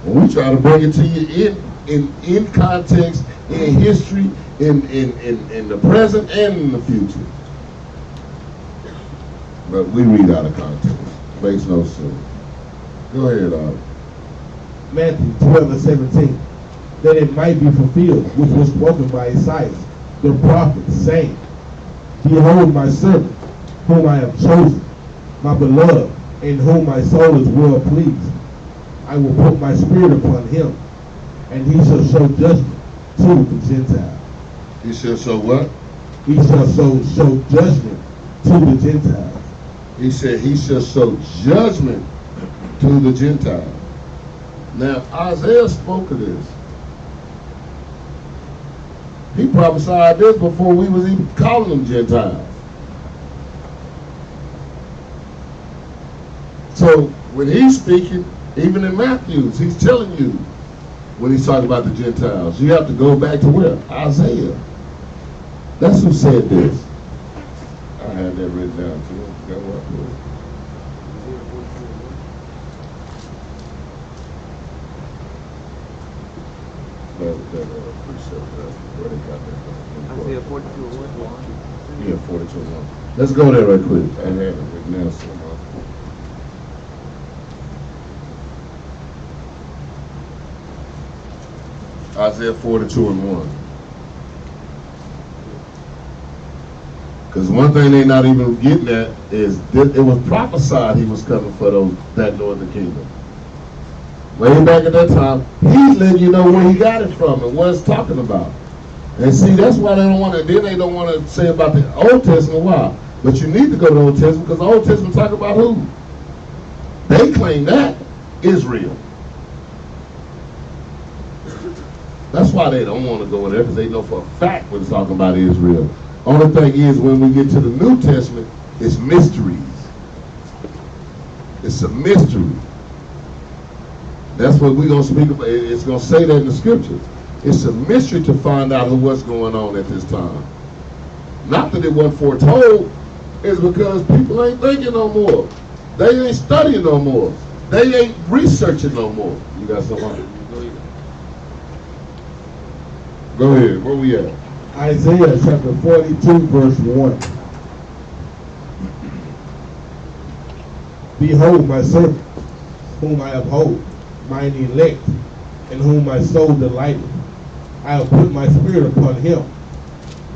Speaker 1: When we try to bring it to you in context, in history, in the present and in the future. But we read out of context. Makes no sense. Go ahead, Art.
Speaker 2: Matthew 12 and 17. That it might be fulfilled, which was spoken by Isaiah, the prophet, saying, Behold my servant, whom I have chosen, my beloved, in whom my soul is well pleased. I will put my spirit upon him, and he shall show judgment to the Gentiles.
Speaker 1: He shall show what?
Speaker 2: He shall show judgment to the Gentiles.
Speaker 1: He said he shall show judgment to the Gentiles. Now, Isaiah spoke of this. He prophesied this before we was even calling them Gentiles. So, when he's speaking, even in Matthew's, he's telling you, when he's talking about the Gentiles, you have to go back to where? Isaiah. That's who said this. I had that written down too. Got what? That precept, where they got that from.
Speaker 8: Isaiah 42 and 1.
Speaker 1: Yeah, 42 and 1. Let's go there right quick. I had it written down somewhere. Isaiah 42 and 1. Because one thing they're not even getting at is it was prophesied he was coming for that northern kingdom. Way back at that time, he's letting you know where he got it from and what it's talking about. And see, that's why they don't want to. Then they don't want to say about the Old Testament. Why? But you need to go to the Old Testament because the Old Testament talk about who? They claim that Israel. That's why they don't want to go in there, because they know for a fact what it's talking about Israel. Only thing is, when we get to the New Testament, it's mysteries. It's a mystery. That's what we're going to speak about. It's going to say that in the scriptures. It's a mystery to find out what's going on at this time. Not that it wasn't foretold, it's because people ain't thinking no more. They ain't studying no more. They ain't researching no more. You got something? Go ahead. Where we at?
Speaker 2: Isaiah chapter 42, verse 1. Behold my servant, whom I uphold, mine elect, in whom my soul delighteth. I have put my spirit upon him.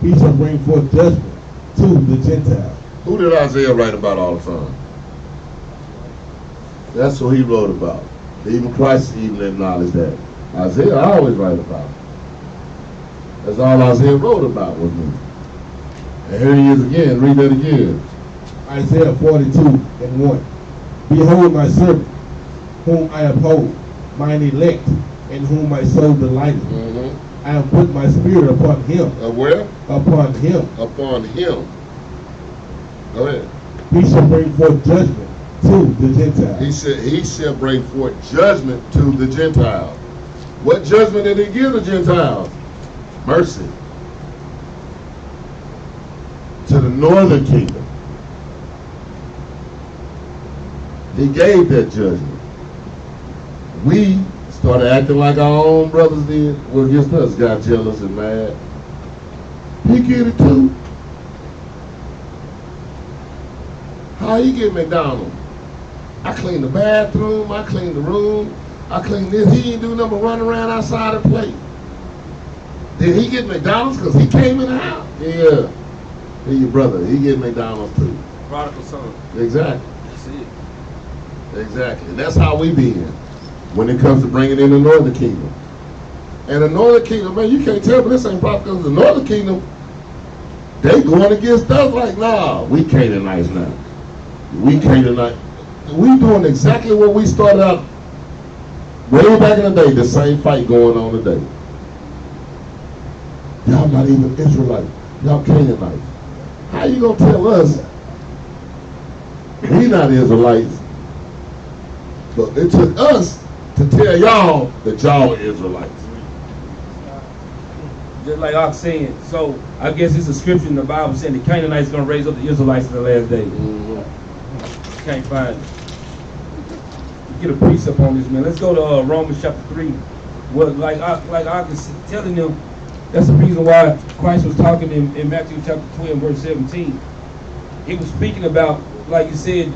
Speaker 2: He shall bring forth judgment to the Gentiles.
Speaker 1: Who did Isaiah write about all the time? That's what he wrote about. Even Christ even acknowledged that. Isaiah always write about it. That's all Isaiah wrote about with me. And here he is again. Read that again.
Speaker 2: Isaiah 42 and 1. Behold my servant, whom I uphold, mine elect, in whom my soul delighteth.
Speaker 1: Mm-hmm.
Speaker 2: I have put my spirit upon him.
Speaker 1: Where?
Speaker 2: Upon him.
Speaker 1: Upon him. Go ahead.
Speaker 2: He shall bring forth judgment to the Gentiles.
Speaker 1: He said he shall bring forth judgment to the Gentiles. What judgment did he give the Gentiles? Mercy. To the northern kingdom. He gave that judgment. We Started acting like our own brothers did. Well, against us, got jealous and mad. He get it too. How he get McDonald's? I clean the bathroom, I clean the room, I clean this. He ain't do nothing but run around outside and play. Did he get McDonald's because he came in the house? Yeah. He your brother. He get McDonald's too.
Speaker 7: Prodigal son.
Speaker 1: Exactly.
Speaker 7: That's it.
Speaker 1: Exactly. That's how we be in when it comes to bringing in the northern kingdom. And the northern kingdom, man, you can't tell, but this ain't probably because the northern kingdom, they going against us like, nah, we Canaanites now. We Canaanites. We doing exactly what we started out way back in the day, the same fight going on today. Y'all not even Israelites. Y'all Canaanites. How you gonna tell us we not Israelites? But it took us to tell y'all that y'all are Israelites.
Speaker 7: Just like I was saying, so I guess it's a scripture in the Bible saying the Canaanites are going to raise up the Israelites in the last days.
Speaker 1: Mm-hmm.
Speaker 7: Can't find it. Get a precept on this, man. Let's go to Romans chapter 3. What, like I was telling them, that's the reason why Christ was talking in Matthew chapter 12, verse 17. He was speaking about, like you said,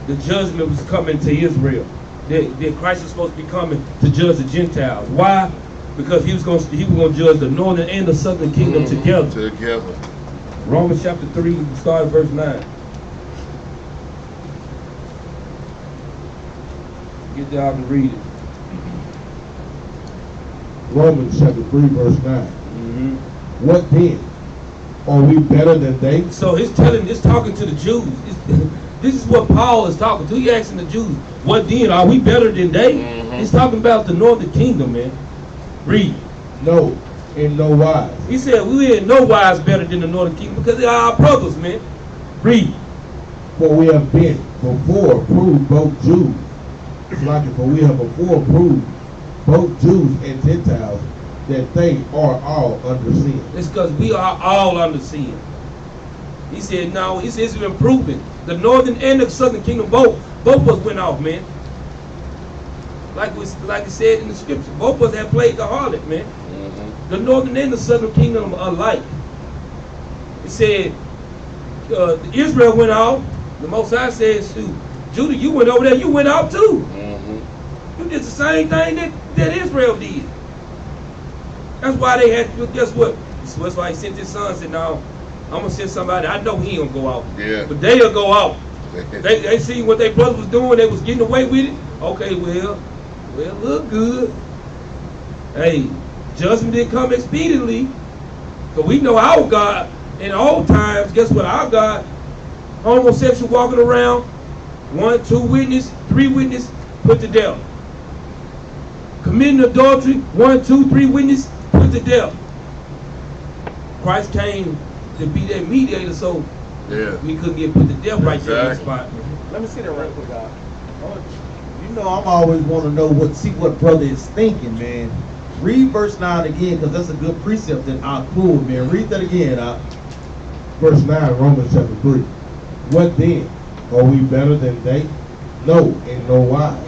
Speaker 7: the judgment was coming to Israel. That Christ was supposed to be coming to judge the Gentiles. Why? Because he was going to judge the northern and the southern kingdom together. Romans chapter 3, start at verse 9. Get there, I can read it.
Speaker 2: Romans chapter 3, verse 9.
Speaker 7: Mm-hmm.
Speaker 2: What then? Are we better than they?
Speaker 7: So it's talking to the Jews. This is what Paul is talking to. He asking the Jews, what then? Are we better than they? Mm-hmm. He's talking about the northern kingdom, man. Read.
Speaker 2: No, in no wise.
Speaker 7: He said we ain't no wise better than the northern kingdom because they are our brothers, man. Read.
Speaker 2: For we have been before proved both Jews. For we have before proved both Jews and Gentiles that they are all under sin.
Speaker 7: It's because we are all under sin. He said no. He says it's been proven. The northern and the southern kingdom both of us went off, man. Like it said in the scripture, both of us have played the harlot, man. Mm-hmm. The northern and the southern kingdom are alike. It said Israel went off. The Most High says, Judah, you went over there, you went out too. Mm-hmm. You did the same thing that Israel did. That's why they had to, guess what? That's why he sent his son and said, no, I'm going to send somebody. I know he ain't going to go out. Yeah. But they'll go out. they see what their brother was doing. They was getting away with it. Okay, well, look good. Hey, judgment didn't come expediently. So we know our God in old times, guess what? Our God, homosexual walking around, 1, 2 witness, 3 witness, put to death. Committing adultery, 1, 2, 3 witness, put to death. Christ came to be that mediator, so we couldn't get put to death right there in that spot.
Speaker 4: Let me see that right quick, God.
Speaker 3: You know, I'm always want to know what brother is thinking, man. Read verse 9 again, because that's a good precept that I pulled, man. Read that again,
Speaker 2: Verse 9, Romans chapter 3. What then? Are we better than they? No, in no wise.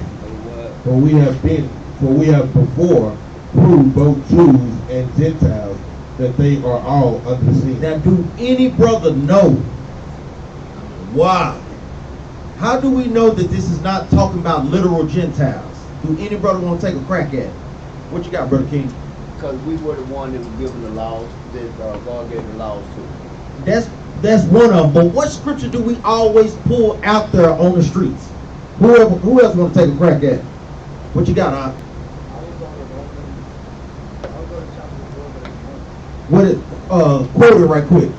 Speaker 2: For we have before proved both Jews and Gentiles that they are all under sin.
Speaker 3: Now, do any brother know why? How do we know that this is not talking about literal Gentiles? Do any brother want to take a crack at it? What you got, Brother King?
Speaker 8: Because we were the one that was given the laws, that God gave the laws to.
Speaker 3: That's one of them. But what scripture do we always pull out there on the streets? Who else want to take a crack at it? What you got,
Speaker 5: I was going to chapter 4,
Speaker 3: What it, quote it right quick.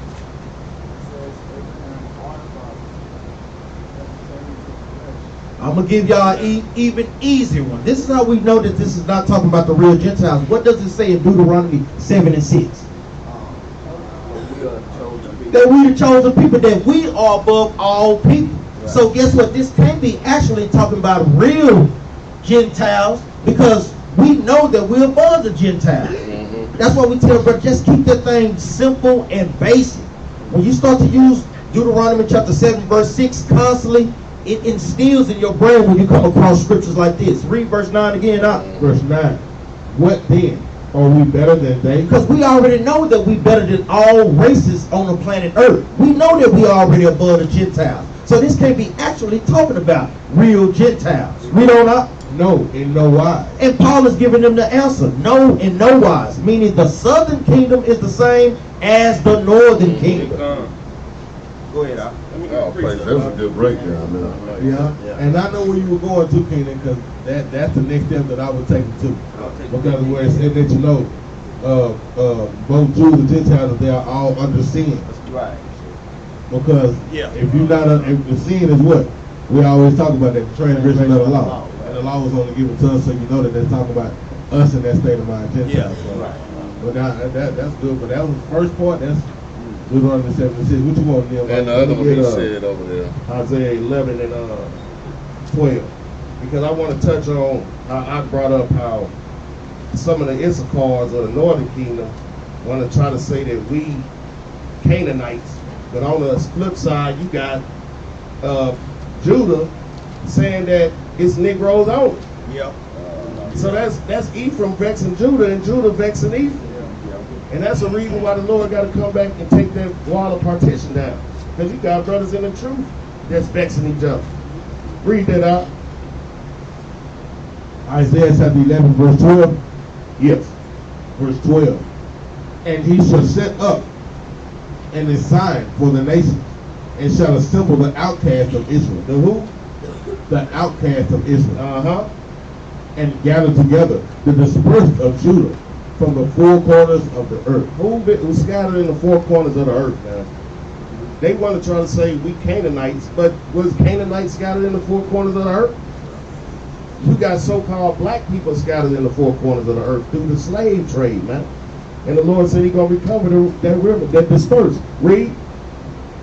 Speaker 3: I'm going to give y'all even easier one. This is how we know that this is not talking about the real Gentiles. What does it say in Deuteronomy 7 and 6? That we the chosen people, that we are above all people. Right. So guess what? This can be actually talking about real Gentiles, because we know that we're above the Gentiles. Mm-hmm. That's why we tell brother, just keep that thing simple and basic. When you start to use Deuteronomy chapter 7 verse 6 constantly, it instills in your brain when you come across scriptures like this. Read verse 9 again, Doc.
Speaker 2: Verse 9. What then? Are we better than they?
Speaker 3: Because we already know that we better than all races on the planet Earth. We know that we are already above the Gentiles. So this can't be actually talking about real Gentiles. Read on up.
Speaker 2: No, in no wise.
Speaker 3: And Paul is giving them the answer. No, in no wise. Meaning the southern kingdom is the same as the northern kingdom.
Speaker 4: Go ahead, Al.
Speaker 1: Oh, praise, that was a good breakdown, man.
Speaker 2: Yeah. And I know where you were going to, Keenan, because that's the next step that I would take you to. Because where it said that, you know, both Jews and Gentiles, they are all under sin.
Speaker 4: Right.
Speaker 2: Because
Speaker 4: Yeah.
Speaker 2: if you're not, if the sin is what? We always talk about that, the transgression of the law. And the law was only given to us, so you know that they're talking about us in that state of mind, Gentiles.
Speaker 4: Yeah.
Speaker 2: So,
Speaker 4: Right.
Speaker 2: but that's good. But that was the first part. That's Deuteronomy 76. What you want, Neil?
Speaker 1: And the other one he said over there.
Speaker 9: Isaiah 11 and 12. Because I want to touch on how I brought up how some of the Issachars of the northern kingdom want to try to say that we Canaanites, but on the flip side, you got Judah saying that it's Negroes only.
Speaker 4: Yep.
Speaker 9: So that's Ephraim vexing Judah and Judah vexing Ephraim. And that's the reason why the Lord got to come back and take that wall of partition down. Because you got brothers in the truth that's vexing each other. Read that out.
Speaker 2: Isaiah chapter 11, verse 12.
Speaker 9: Yes.
Speaker 2: Verse 12. And he shall set up and a sign for the nations, and shall assemble the outcasts of Israel.
Speaker 9: The who?
Speaker 2: The outcasts of Israel.
Speaker 9: Uh-huh.
Speaker 2: And gather together the dispersed of Judah from the four corners of the earth.
Speaker 9: Who scattered in the four corners of the earth, man? They want to try to say we Canaanites, but was Canaanites scattered in the four corners of the earth? You got so-called black people scattered in the four corners of the earth through the slave trade, man. And the Lord said He's going to recover that river, that dispersed. Read.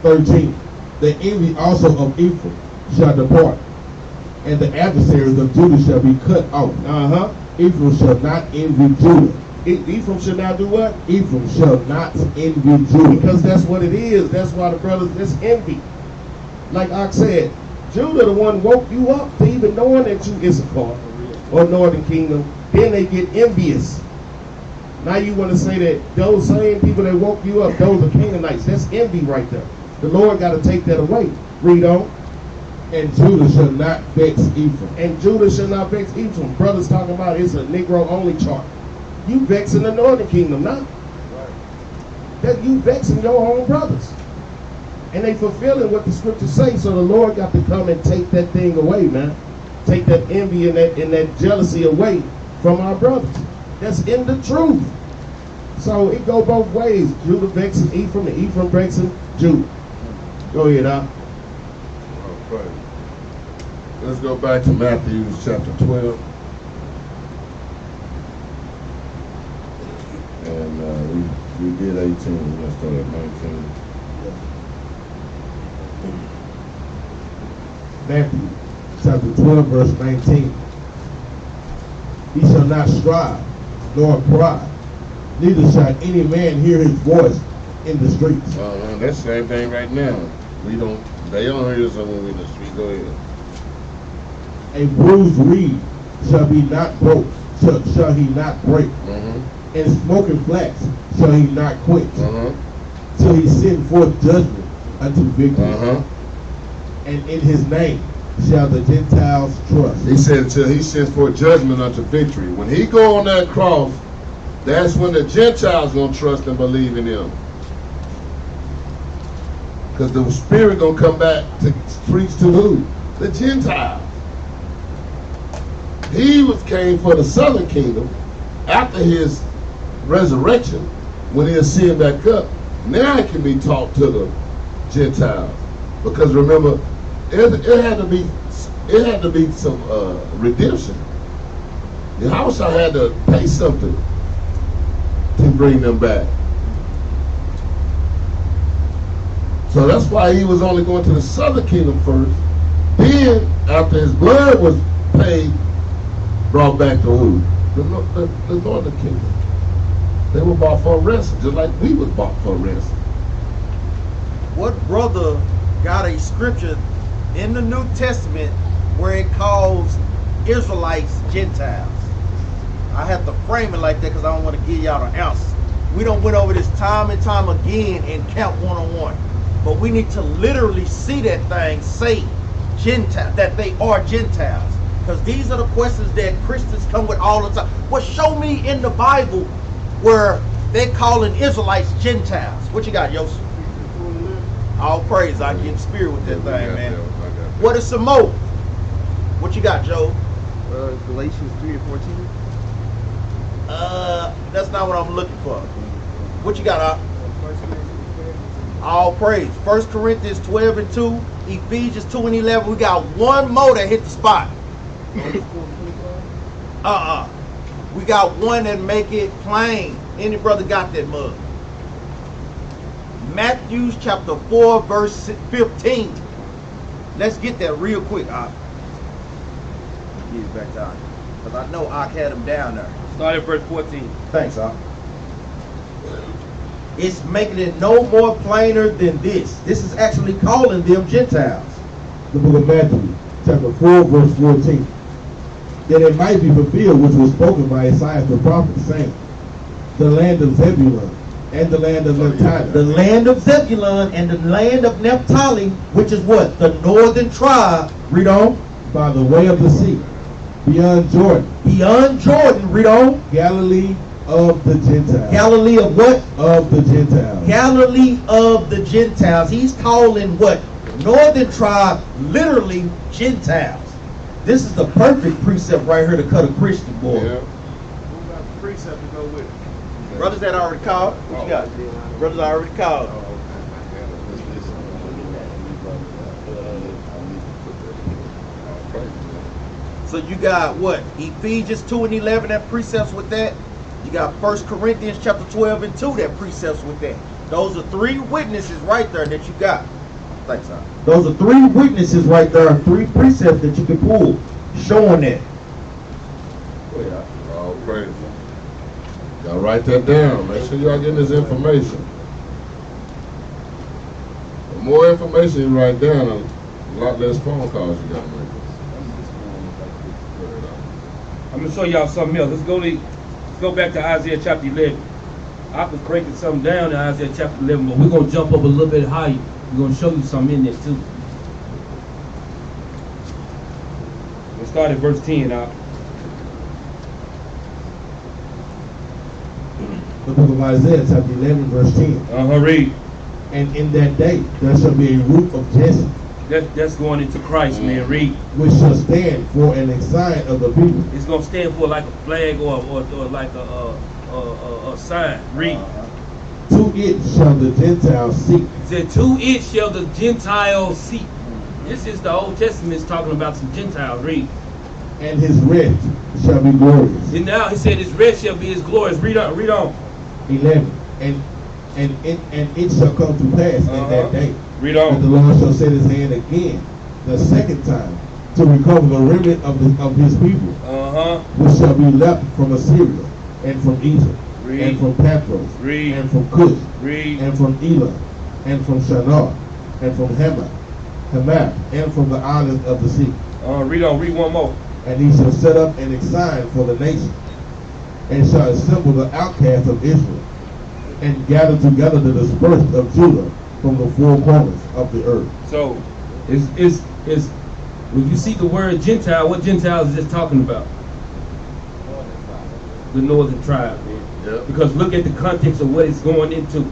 Speaker 2: 13. The envy also of Ephraim shall depart, and the adversaries of Judah shall be cut off.
Speaker 9: Uh-huh.
Speaker 2: Ephraim shall not envy Judah.
Speaker 9: Ephraim should not do what?
Speaker 2: Ephraim shall not envy Judah.
Speaker 9: Because that's what it is. That's why the brothers, it's envy. Like I said, Judah the one woke you up to even knowing that you Issachar or Northern Kingdom. Then they get envious. Now you want to say that those same people that woke you up, those are Canaanites. That's envy right there. The Lord got to take that away. Read on.
Speaker 2: And Judah shall not vex Ephraim.
Speaker 9: And Judah shall not vex Ephraim. Brothers talking about it's a Negro only chart. You vexing the Northern Kingdom now. Right. That you vexing your own brothers. And they fulfilling what the scriptures say. So the Lord got to come and take that thing away, man. Take that envy and that jealousy away from our brothers. That's in the truth. So it go both ways. Judah vexing Ephraim and Ephraim vexing Judah. Go ahead, Al.
Speaker 1: Okay. Let's go back to Matthew chapter 12. And we did 18. We're going to start at 19.
Speaker 2: Matthew chapter 12, verse 19. He shall not strive, nor cry, neither shall any man hear his voice in the streets.
Speaker 1: That's the same thing right now. They don't hear us when we're in the street. Go ahead.
Speaker 2: A bruised reed shall be not broke, shall he not break.
Speaker 1: Mm-hmm.
Speaker 2: And smoking flax shall he not quench,
Speaker 1: Mm-hmm.
Speaker 2: till he send forth judgment unto victory.
Speaker 1: Mm-hmm.
Speaker 2: And in his name shall the Gentiles trust.
Speaker 1: He said until he sends forth judgment unto victory. When he go on that cross, that's when the Gentiles going to trust and believe in him. Because the Spirit going to come back to preach to who? The Gentiles. He came for the southern kingdom after his resurrection when he ascended back up. Now it can be taught to the Gentiles. Because remember, it had to be some redemption. Yahushua had to pay something to bring them back. So that's why he was only going to the southern kingdom first. Then, after his blood was paid, brought back to who? The northern kingdom. They were bought for a ransom, just like we was bought for a ransom.
Speaker 4: What brother got a scripture in the New Testament where it calls Israelites Gentiles? I have to frame it like that because I don't want to give y'all the answer. We don't went over this time and time again in Camp 101. But we need to literally see that thing say Gentile, that they are Gentiles. Because these are the questions that Christians come with all the time. Well, show me in the Bible where they're calling Israelites Gentiles. What you got, Yosef? All praise. I get in spirit with that thing, man. What is some more? What you got, Joe?
Speaker 8: Galatians 3 and 14.
Speaker 4: That's not what I'm looking for. What you got, Op? All praise. 1 Corinthians 12 and 2, Ephesians 2 and 11. We got one more that hit the spot. We got one that make it plain. Any brother got that mug? Matthew chapter 4 verse 15. Let's get that real quick, Op. Get it back down. Because I know Ak had him down there.
Speaker 7: Start at verse 14.
Speaker 4: Thanks, Ak. It's making it no more plainer than this. This is actually calling them Gentiles.
Speaker 2: The book of Matthew, chapter 4, verse 14. That it might be fulfilled which was spoken by Isaiah the prophet, saying, the land of Zebulun and the land of Naphtali.
Speaker 4: The land of Zebulun and the land of Naphtali, which is what? The northern tribe. Read on.
Speaker 2: By the way of the sea, beyond Jordan.
Speaker 4: Beyond Jordan. Read on.
Speaker 2: Galilee of the Gentiles.
Speaker 4: Galilee of what?
Speaker 2: Of the Gentiles.
Speaker 4: Galilee of the Gentiles. He's calling what? Northern tribe literally Gentiles. This is the perfect precept right here to cut a Christian, boy.
Speaker 1: Yeah.
Speaker 8: What about the precept to go with it?
Speaker 4: Brothers that already called. What you got? Brothers already called. So you got what? Ephesians 2 and 11 that precepts with that. You got 1 Corinthians chapter 12 and 2 that precepts with that. Those are three witnesses right there that you got. Thanks, son. Those are three witnesses right there, three precepts that you can pull showing that.
Speaker 1: All praise. Y'all write that down. Make sure y'all getting this information. The more information you write down, a lot less phone calls you gotta make.
Speaker 7: I'm gonna show y'all something else. Let's go back to Isaiah chapter 11. I was breaking something down in Isaiah chapter 11, but we're gonna jump up a little bit higher. We're gonna show you something in there too. We'll start at verse 10 out.
Speaker 2: The book of Isaiah, chapter 11, verse 10.
Speaker 7: Read.
Speaker 2: And in that day there shall be a root of Jesse,
Speaker 7: That's going into Christ, man. Read.
Speaker 2: which shall stand for an sign of the people.
Speaker 7: It's gonna stand for like a flag or like a sign. Read.
Speaker 2: To it shall the Gentiles seek.
Speaker 7: It said, to it shall the Gentiles seek. This is the Old Testament talking about some Gentiles. Read.
Speaker 2: And his rest shall be glorious.
Speaker 7: And now he said his rest shall be his glorious. Read on. Read on.
Speaker 2: 11. And it shall come to pass in that day
Speaker 7: Read
Speaker 2: that the
Speaker 7: on.
Speaker 2: Lord shall set his hand again the second time to recover the remnant of his people, which shall be left from Assyria and from Egypt
Speaker 7: Read.
Speaker 2: and from Pathros
Speaker 7: Read.
Speaker 2: and from Cush
Speaker 7: Read.
Speaker 2: and from Elam and from Shinar and from Hamath and from the islands of the sea.
Speaker 7: Read on. Read one more.
Speaker 2: And he shall set up an sign for the nation, and shall assemble the outcasts of Israel, and gather together the dispersed of Judah from the four corners of the earth.
Speaker 7: So, is when you see the word Gentile, what Gentile is this talking about? The northern tribe, man.
Speaker 1: Yep.
Speaker 7: Because look at the context of what it's going into.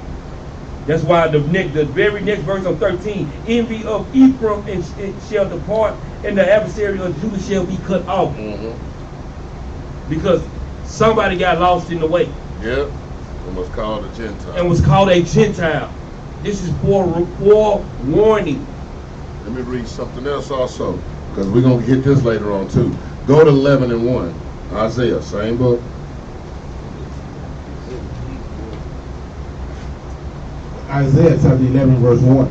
Speaker 7: That's why the very next verse on 13, envy of Ephraim and shall depart, and the adversary of Judah shall be cut off. Because somebody got lost in the way.
Speaker 1: Yep. It was called a Gentile.
Speaker 7: And was called a Gentile. This is for warning.
Speaker 1: Let me read something else also, because we're going to get this later on too. Go to 11 and 1. Isaiah, same book.
Speaker 2: Isaiah chapter 11 verse 1.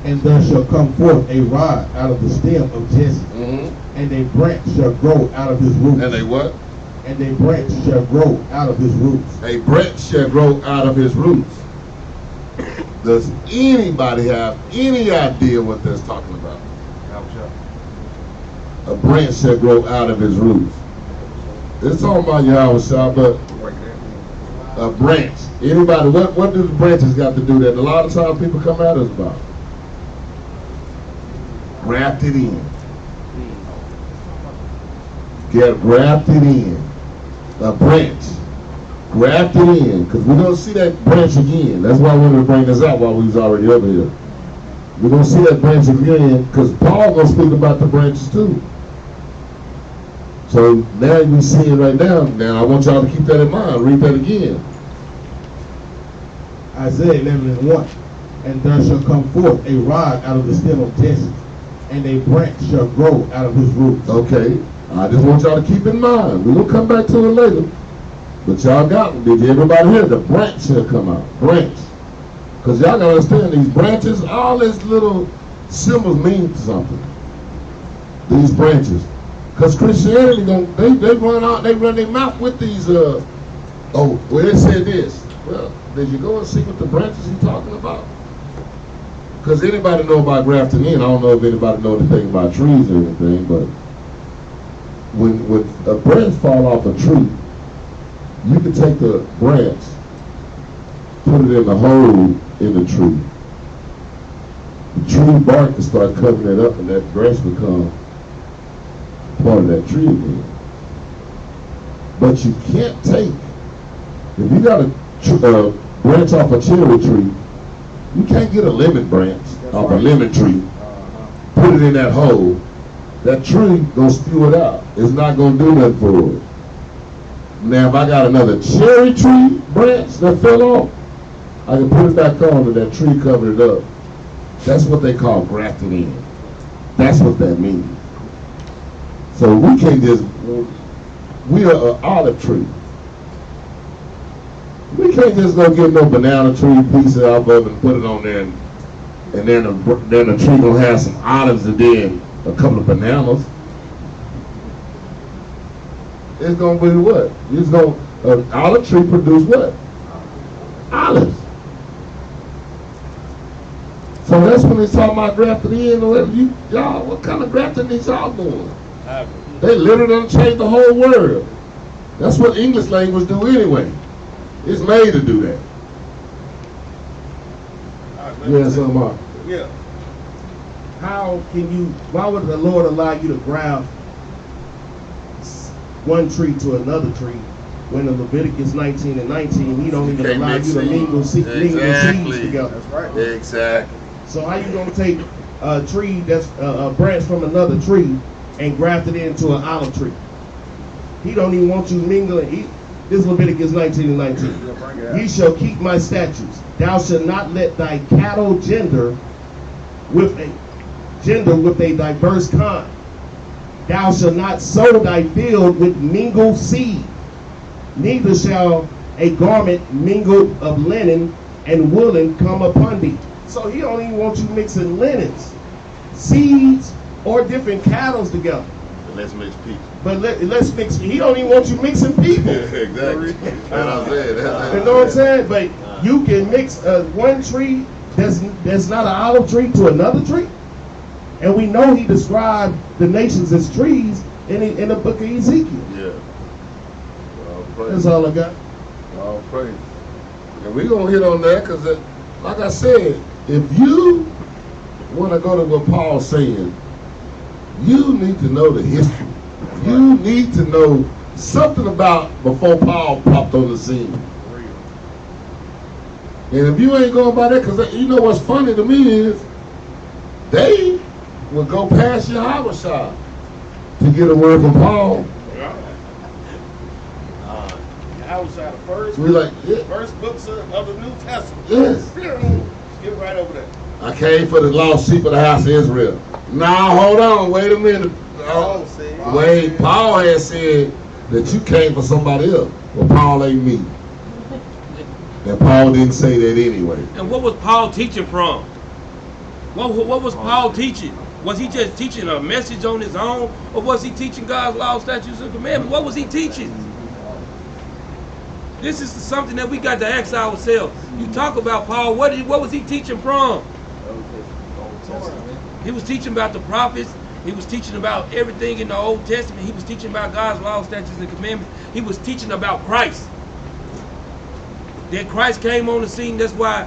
Speaker 2: And there shall come forth a rod out of the stem of Jesse, and a branch shall grow out of his roots.
Speaker 1: And a what?
Speaker 2: And a branch shall grow out of his roots.
Speaker 1: A branch shall grow out of his roots. Does anybody have any idea what that's talking about? A branch shall grow out of his roots. It's talking about Yahweh, but a branch. Anybody, what do the branches got to do that? A lot of times people come at us about. Grafted in. Get grafted in. A branch. Grafted in. Because we're going to see that branch again. That's why I wanted to bring this out while we was already over here. We're going to see that branch again because Paul going to speak about the branches too. So now we see it right now. Now I want y'all to keep that in mind. Read that again.
Speaker 2: Isaiah 11:1. And there shall come forth a rod out of the stem of Jesse, and a branch shall grow out of his roots.
Speaker 1: Okay. I just want y'all to keep in mind. We're going to come back to it later. But y'all got it. Did everybody hear? The branch shall come out. Branch. Because y'all got to understand these branches, all these little symbols mean something. These branches. Because Christianity, they run out, they run their mouth with these, it said this. Well, did you go and see what the branches he's talking about? Because anybody know about grafting in? I don't know if anybody know anything about trees or anything, but when a branch fall off a tree, you can take the branch, put it in the hole in the tree. The tree bark can start covering it up, and that branch become part of that tree again. But you can't take, if you got a branch off a cherry tree, you can't get a lemon branch off a lemon tree, put it in that hole. That tree gonna spew it out. It's not gonna do nothing for it. Now if I got another cherry tree branch that fell off, I can put it back on and that tree covered it up. That's what they call grafting in. That's what that means. So we can't just, we are an olive tree. We can't just go get no banana tree piece off of it and put it on there and then the tree gonna have some olives and then a couple of bananas. It's gonna be what? It's gonna, an olive tree produce what? Olives. So that's when they talking about grafting in. Y'all, what kind of grafting is y'all doing? They literally done changed the whole world. That's what English language do anyway. It's made to do that. Yeah, so
Speaker 9: yeah. How can you, why would the Lord allow you to graft one tree to another tree when in Leviticus 19:19, he don't even allow you to mingle seeds together?
Speaker 1: That's right. Exactly.
Speaker 9: So how you gonna take a tree that's a branch from another tree and graft it into an olive tree? He don't even want you mingling. This is Leviticus 19:19. Ye shall keep my statutes. Thou shalt not let thy cattle gender with a diverse kind. Thou shalt not sow thy field with mingled seed. Neither shall a garment mingled of linen and woolen come upon thee. So he don't even want you mixing linens, seeds, or different cattle together.
Speaker 1: Let's mix people.
Speaker 9: But let's mix. He don't even want you mixing people.
Speaker 1: Yeah, exactly. That's what I'm saying.
Speaker 9: You know what I'm saying? But you can mix one tree that's not an olive tree to another tree. And we know he described the nations as trees in the book of Ezekiel.
Speaker 1: Yeah.
Speaker 9: That's all I got.
Speaker 1: All praise. And we're going to hit on that because, like I said, if you want to go to what Paul's saying, you need to know the history. You need to know something about before Paul popped on the scene. And if you ain't going by that, because you know what's funny to me is they would go past Yahweh to get a word from Paul.
Speaker 9: Outside the first, first books of the New Testament.
Speaker 1: Yes.
Speaker 9: Get right over there.
Speaker 1: I came for the lost sheep of the house of Israel. Now, hold on, wait a minute. Paul had said that you came for somebody else. Well, Paul ain't me. And Paul didn't say that anyway.
Speaker 7: And what was Paul teaching from? What was Paul teaching? Was he just teaching a message on his own? Or was he teaching God's law, statutes, and commandments? What was he teaching? This is something that we got to ask ourselves. You talk about Paul, what was he teaching from? He was teaching about the prophets. He was teaching about everything in the Old Testament. He was teaching about God's laws, statutes, and commandments. He was teaching about Christ. Then Christ came on the scene. That's why.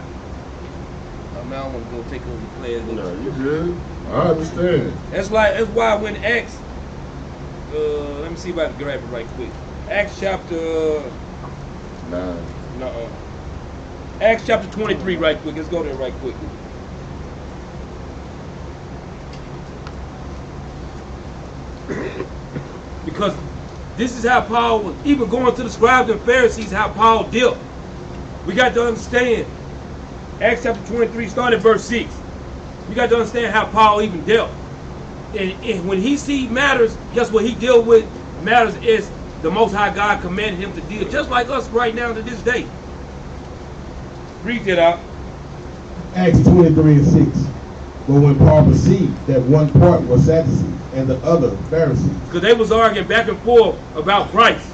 Speaker 7: I don't want to go take over the class.
Speaker 1: No, you good. I understand.
Speaker 7: That's why when Acts, let me see if I can grab it right quick. Acts chapter
Speaker 1: 9.
Speaker 7: no, Acts chapter 23 right quick. Let's go there right quick. Because this is how Paul was, even going to the scribes and Pharisees, how Paul dealt. We got to understand. Acts chapter 23, start at verse 6. We got to understand how Paul even dealt. And when he sees matters, guess what he dealt with? Matters is the Most High God commanded him to deal. Just like us right now to this day. Read that out.
Speaker 2: Acts 23 and 6. But when Paul perceived that one part was Sadducees and the other Pharisees,
Speaker 7: Because they was arguing back and forth about Christ.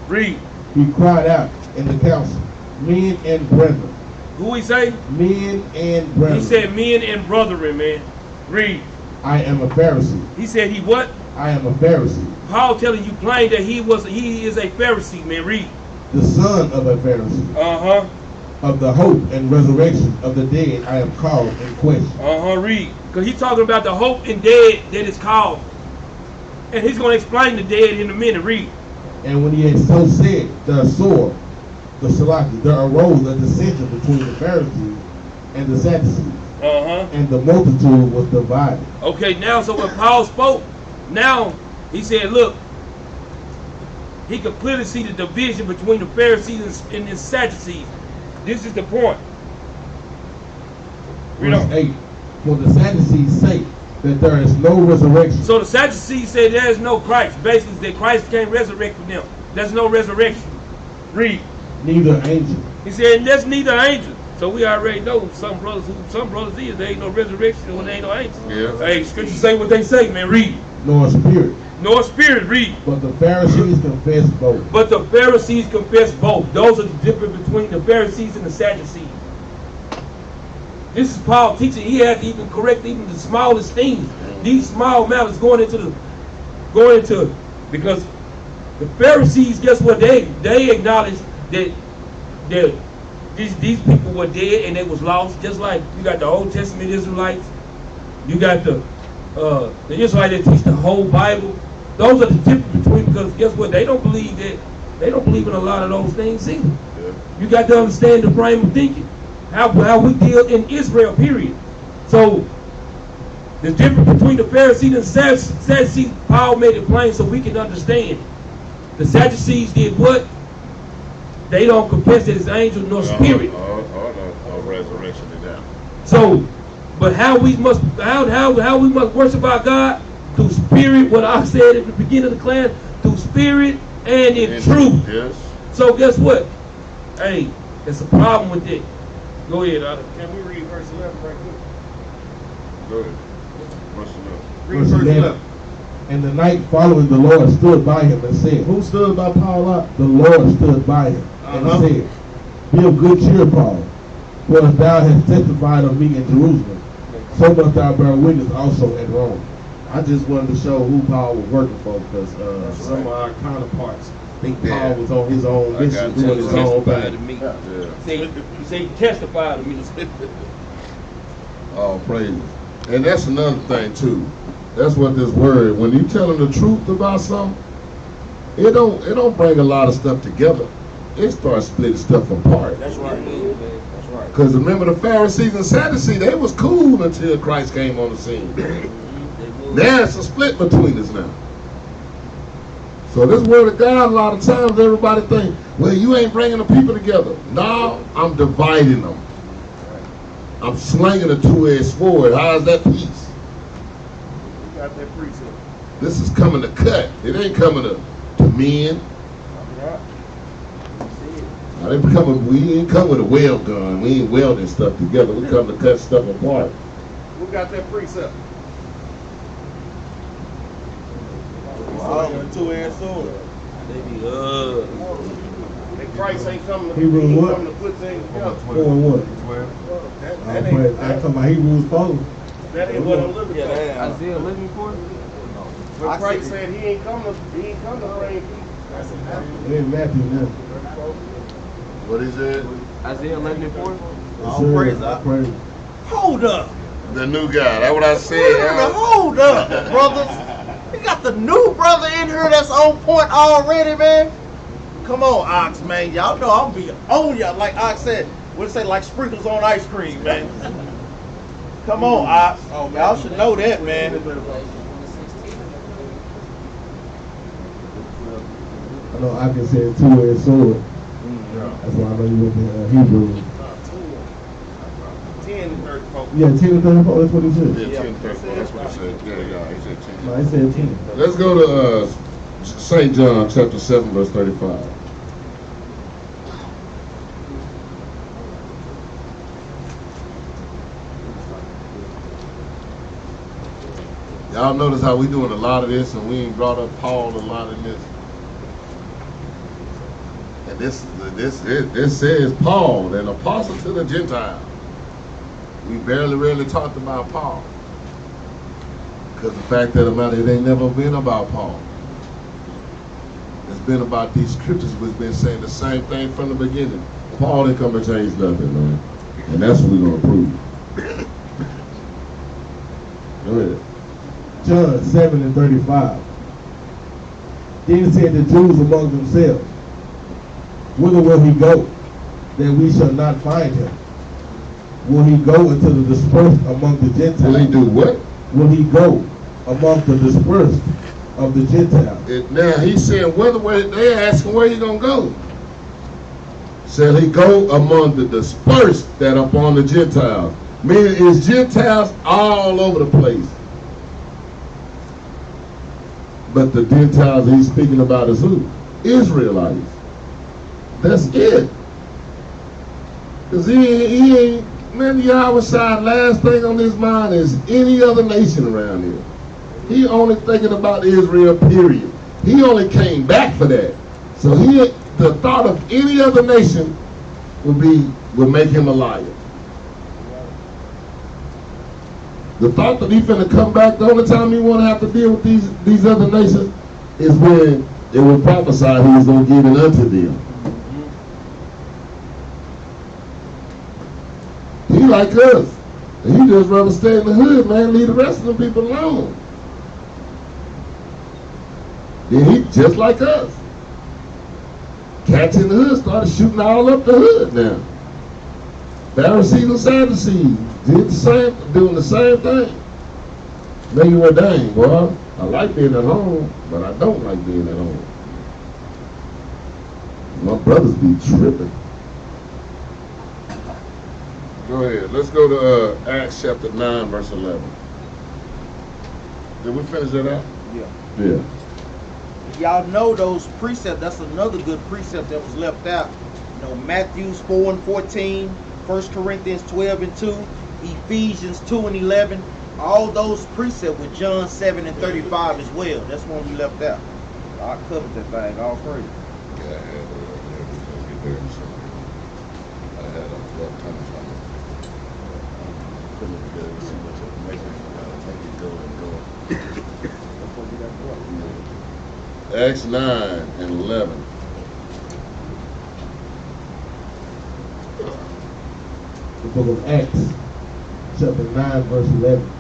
Speaker 7: Read.
Speaker 2: he cried out in the council, men and brethren.
Speaker 7: Who he say?
Speaker 2: Men and brethren.
Speaker 7: He said men and brethren, man. Read.
Speaker 2: I am a Pharisee.
Speaker 7: He said he what?
Speaker 2: I am a Pharisee,
Speaker 7: Paul telling you plain that he is a Pharisee, man. Read.
Speaker 2: the son of a Pharisee.
Speaker 7: Uh-huh.
Speaker 2: Of the hope and resurrection of the dead I am called in question.
Speaker 7: Read. Because he's talking about the hope and dead that is called. And he's going to explain the dead in a minute. Read.
Speaker 2: And when he had so said, there arose a dissension between the Pharisees and the Sadducees. And the multitude was divided.
Speaker 7: Okay, now, so when Paul spoke, now he said, look, he could clearly see the division between the Pharisees and the Sadducees. This is the point.
Speaker 2: Verse 8. For the Sadducees say that there is no resurrection.
Speaker 7: So the Sadducees say there is no Christ. Basically, that Christ can't resurrect from them. There's no resurrection. Read.
Speaker 2: Neither angel.
Speaker 7: He said, that's neither angel. So we already know some brothers is there ain't no resurrection when there ain't no angel.
Speaker 1: Yeah.
Speaker 7: Hey, scripture say what they say, man. Read.
Speaker 2: Nor spirit.
Speaker 7: Nor spirit. Read.
Speaker 2: But the Pharisees confess both.
Speaker 7: But the Pharisees confess both. Those are the difference between the Pharisees and the Sadducees. This is Paul teaching. He has to even correct even the smallest things. These small matters going into because the Pharisees, guess what? They acknowledge that these people were dead and they was lost. Just like you got the Old Testament Israelites, you got the Israelites that teach the whole Bible. Those are the difference between, because guess what? They don't believe in a lot of those things either. Yeah. You got to understand the frame of thinking. How we deal in Israel, period. So the difference between the Pharisees and the Sadducees, Paul made it plain so we can understand. The Sadducees did what? They don't confess that it's angel nor spirit.
Speaker 1: Or resurrection in that.
Speaker 7: So, but how we must worship our God? Through spirit, what I said at the beginning of the class, through spirit and in truth.
Speaker 1: Yes.
Speaker 7: So guess what? Hey, there's a problem with it. Go ahead, Otto. Can we read verse 11 right quick?
Speaker 1: Go ahead. Verse 11.
Speaker 9: Read verse 11.
Speaker 2: And the night following, the Lord stood by him and said,
Speaker 9: Who stood by Paul up?
Speaker 2: The Lord stood by him and said, Be of good cheer, Paul, for as thou hast testified of me in Jerusalem, so must thou bear witness also at Rome.
Speaker 9: I just wanted to show who Paul was working for, because some of our counterparts think Paul was on his own mission, doing his own thing.
Speaker 7: You say testify to me.
Speaker 1: Oh, praise. And that's another thing too. That's what this word, when you telling the truth about something, it don't bring a lot of stuff together. It starts splitting stuff apart.
Speaker 7: That's right, man. That's right.
Speaker 1: Because remember, the Pharisees and Sadducees, they was cool until Christ came on the scene. Now it's a split between us now. So this word of God, a lot of times everybody think, well, you ain't bringing the people together. No, I'm dividing them. I'm slinging a two-edged sword. How's that peace?
Speaker 9: You got that precept.
Speaker 1: This is coming to cut. It ain't coming to mend. We ain't come with a weld gun. We ain't welding stuff together. We come to cut stuff apart.
Speaker 9: Who got that precept?
Speaker 4: Wow. Two-edged sword.
Speaker 9: That Christ ain't coming to,
Speaker 2: Hebrews what?
Speaker 9: coming to put things together.
Speaker 2: 4 and what?
Speaker 9: That ain't,
Speaker 2: I'm talking about Hebrews 4.
Speaker 9: That ain't what I'm looking for.
Speaker 7: Isaiah 11:4.
Speaker 9: But Christ said he ain't come to bring peace.
Speaker 2: In Matthew now.
Speaker 1: What he said?
Speaker 7: Isaiah 11:4.
Speaker 4: All praise God. Hold up.
Speaker 1: The new guy. That's what I
Speaker 4: Wait a
Speaker 1: said.
Speaker 4: minute, hold up, brothers. We got the new brother in here that's on point already, man. Come on, Ox, man. Y'all know I'm be on y'all. Like Ox said, what it say, like sprinkles on ice cream, man. Come on, Ox. Y'all should know that, man.
Speaker 2: I know I can say a two-edged sword. That's why I know you went to Hebrew.
Speaker 9: 10:34.
Speaker 2: Yeah, 10 to 34, that's what he said.
Speaker 1: Yeah, 10 34. That's what he said. Yeah, he said 10.
Speaker 2: No, he said 10.
Speaker 1: Let's go to St. John chapter 7, verse 35. Y'all notice how we doing a lot of this and we ain't brought up Paul a lot in this. And this says Paul, an apostle to the Gentiles. We barely really talked about Paul. Because the fact of the matter, it ain't never been about Paul. It's been about these scriptures which been saying the same thing from the beginning. Paul didn't come and change nothing, man. And that's what we're going to prove. Go ahead.
Speaker 2: John 7 and 35. Then said the Jews among themselves, whither will he go, that we shall not find him? Will he go into the dispersed among the Gentiles?
Speaker 1: Will he do what?
Speaker 2: Will he go among the dispersed of the Gentiles?
Speaker 1: Now he's saying they're asking where he gonna go. Shall he go among the dispersed that upon the Gentiles? Meaning is Gentiles all over the place. But the Gentiles he's speaking about is who? Israelites. That's it. Because he ain't, man, Yahweh's side, last thing on his mind is any other nation around here. He only thinking about Israel, period. He only came back for that. So the thought of any other nation would make him a liar. The thought that he's finna come back, the only time he want to have to deal with these other nations is when it was prophesied he was going to give it unto them. He like us. And he just rather stay in the hood, man, leave the rest of the people alone. Then he just like us. Cats in the hood started shooting all up the hood now. Pharisees and Sadducees doing the same thing. Maybe well, dang, boy, I like being at home, but I don't like being at home. My brothers be tripping. Go ahead. Let's go to Acts chapter 9, verse 11. Did we finish that out? Yeah.
Speaker 4: Y'all know those precepts. That's another good precept that was left out. You know, Matthew 4 and 14, 1 Corinthians 12 and 2, Ephesians 2 and 11. All those precepts with John 7 and 35 as well. That's one we left out. I covered that thing all praise.
Speaker 1: Yeah, I had I had a rough time from it. Putting it together with so much information. Take it, go. Acts 9 and 11.
Speaker 2: The book of Acts, chapter 9, verse 11.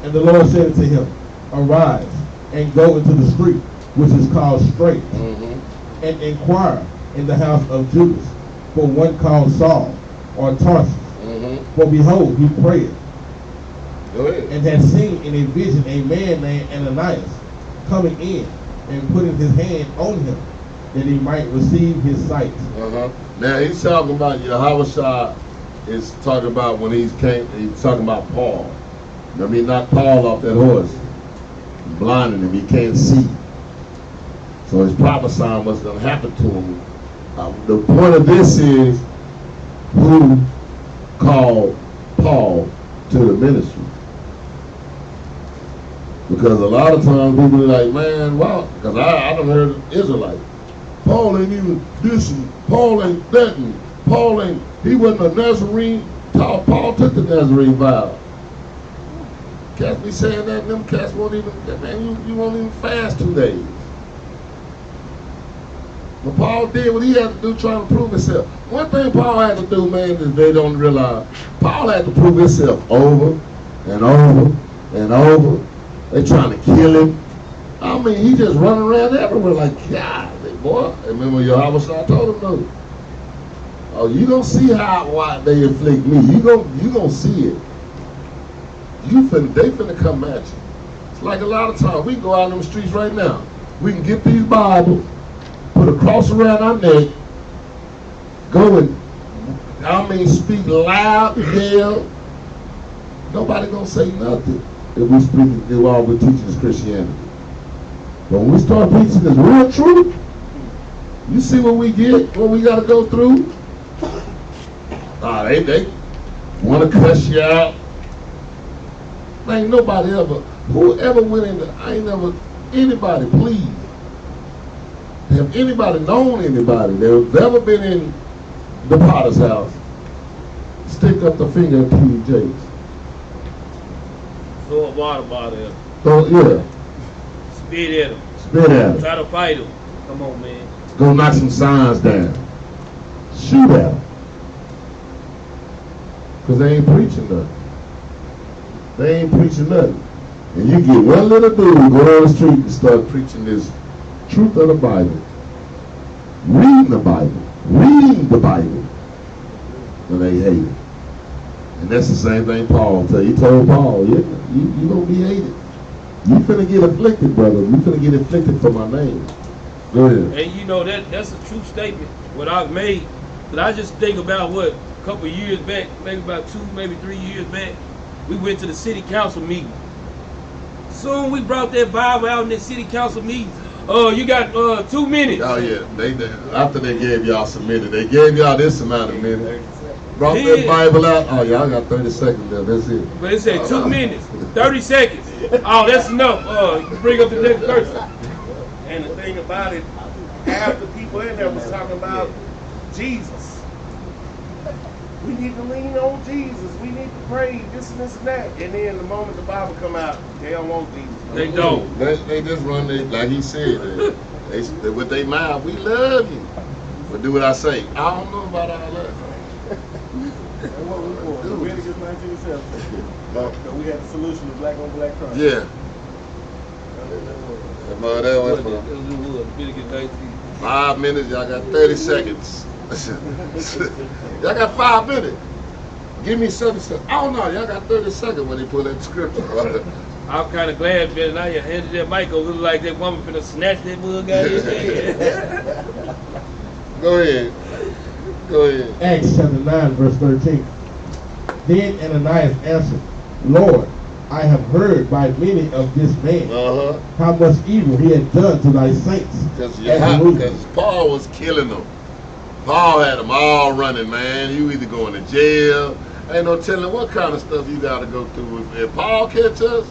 Speaker 2: And the Lord said unto him, arise, and go into the street, which is called Straight, and inquire in the house of Judas for one called Saul, or Tarsus. For behold, he prayed, and had seen in a vision a man named Ananias coming in and putting his hand on him, that he might receive his sight.
Speaker 1: Now he's talking about Yahweh is talking about when he's talking about Paul. I mean, not Paul off that horse, blinding him, he can't see. So he's prophesying what's going to happen to him. The point of this is who called Paul to the ministry. Because a lot of times people are like, man, wow, because I done heard Israelite. Paul ain't even this, and Paul ain't that, and Paul ain't, he wasn't a Nazarene. Paul took the Nazarene vow. Cats be saying that, and them cats won't even, man, you won't even fast 2 days. But Paul did what he had to do trying to prove himself. One thing Paul had to do, man, is they don't realize, Paul had to prove himself over and over and over. They trying to kill him. I mean, he just running around everywhere like, God, boy. Remember your house I told him, no. Oh, you gonna see why they inflict me. You gonna see it. They finna come at you. It's like a lot of times we can go out in the streets right now. We can get these Bibles, put a cross around our neck, go and speak loud, yell. Nobody gonna say nothing if all we're teaching is Christianity. But when we start preaching this real truth, you see what we get, what we gotta go through. They wanna cuss you out. Ain't nobody whoever went in anybody, please. Have anybody known anybody that have ever been in the Potter's house? Stick up the finger at PJ's.
Speaker 7: Throw a water bottle at him.
Speaker 1: Yeah.
Speaker 7: Spit at him.
Speaker 1: Spit at him.
Speaker 7: Try to fight him. Come on, man.
Speaker 1: Go knock some signs down. Shoot at them. Because they ain't preaching nothing. They ain't preaching nothing. And you get one little dude go on the street and start preaching this truth of the Bible. Reading the Bible. And they hate it. And that's the same thing Paul told. He told Paul, yeah, you gonna be hated. You finna get afflicted, brother. You finna get afflicted for my name. Go ahead.
Speaker 7: And you know that's a true statement. What I've made. But I just think about a couple years back, maybe about 2, maybe 3 years back, we went to the city council meeting. Soon we brought that Bible out in the city council meeting. You got 2 minutes.
Speaker 1: Oh yeah, after they gave y'all some minutes, they gave y'all this amount of minutes. Brought that Bible out. Oh, y'all got 30 seconds there. That's it.
Speaker 7: But it said 2 minutes, 30 seconds. Oh, that's enough. Bring up the next person.
Speaker 9: And the thing about it, half the people in there was talking about Jesus. We need to lean on Jesus. We need to pray this and that. And then the moment the Bible come out, they don't want Jesus.
Speaker 7: They don't.
Speaker 1: They just run like he said. They with their mouth, we love you. But do what I say. I don't know about all that.
Speaker 9: And what we for? Leviticus 19:7. We had the solution to black on black crime.
Speaker 1: Yeah. That was
Speaker 7: for
Speaker 1: 5 minutes. Y'all got 30 seconds. Y'all got 5 minutes. Give me 7 seconds. I don't know. Y'all got 30 seconds when they pull that scripture.
Speaker 7: I'm kind of glad Benaniyah handed that mic over. Look like that woman finna snatch that mug out of his hand.
Speaker 1: Go ahead.
Speaker 3: Acts chapter 9, verse 13. Then Ananias answered, Lord, I have heard by many of this man how much evil he had done to thy saints.
Speaker 1: Because Paul was killing them. Paul had them all running, man. You either going to jail. Ain't no telling what kind of stuff you got to go through. If Paul catch us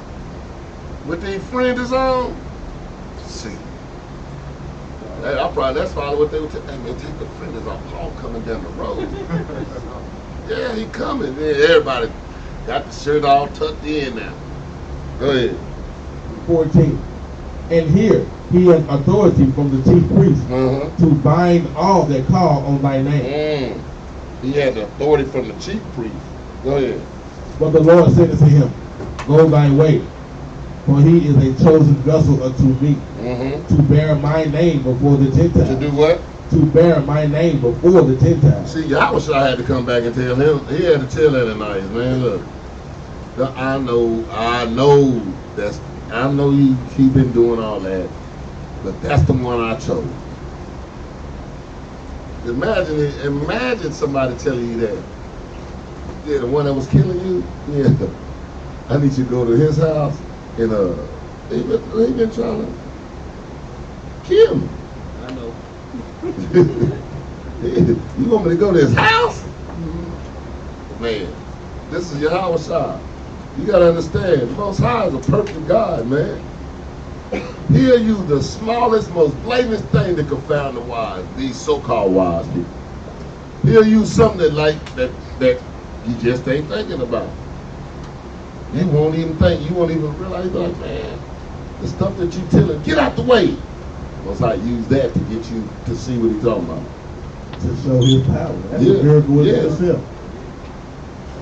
Speaker 1: with these friends on, see. That's probably what they would take. Hey, man, take the friends off. Paul coming down the road. Yeah, he coming. Then everybody got the shirt all tucked in now. Go ahead.
Speaker 3: 14. And here he has authority from the chief priest to bind all that call on thy name.
Speaker 1: He had the authority from the chief priest. Go ahead.
Speaker 3: But the Lord said unto him, Go thy way, for he is a chosen vessel unto me, to bear my name before the Gentiles.
Speaker 1: To do what?
Speaker 3: To bear my name before the Gentiles.
Speaker 1: See, Yahushua had to come back and tell him. He had to tell Ananias, man, look, I know he been doing all that, but that's the one I chose. Imagine somebody telling you that. Yeah, the one that was killing you. Yeah, I need you to go to his house and he been trying to kill me.
Speaker 7: I know.
Speaker 1: You want me to go to his house? Man, this is Yahushua. You gotta understand, the Most High is a perfect God, man. He'll use the smallest, most blatant thing to confound the wise, these so-called wise people. He'll use something that you just ain't thinking about. You won't even think, you won't even realize, like, man, the stuff that you telling, get out the way. Once I use that to get you to see what he's talking about.
Speaker 2: To show his power. That's
Speaker 1: Yeah,
Speaker 2: a miracle within
Speaker 1: yeah.
Speaker 2: itself.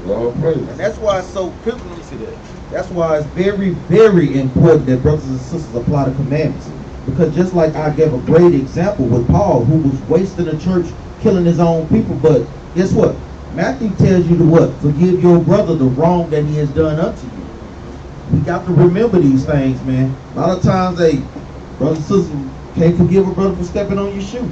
Speaker 1: Lord praise.
Speaker 4: And that's why it's so pivotal. Let me see that.
Speaker 3: That's why it's very, very important that brothers and sisters apply the commandments. Because just like I gave a great example with Paul, who was wasting the church, killing his own people, but guess what? Matthew tells you to what? Forgive your brother the wrong that he has done unto you. We got to remember these things, man. A lot of times, brothers and sisters can't forgive a brother for stepping on your shoe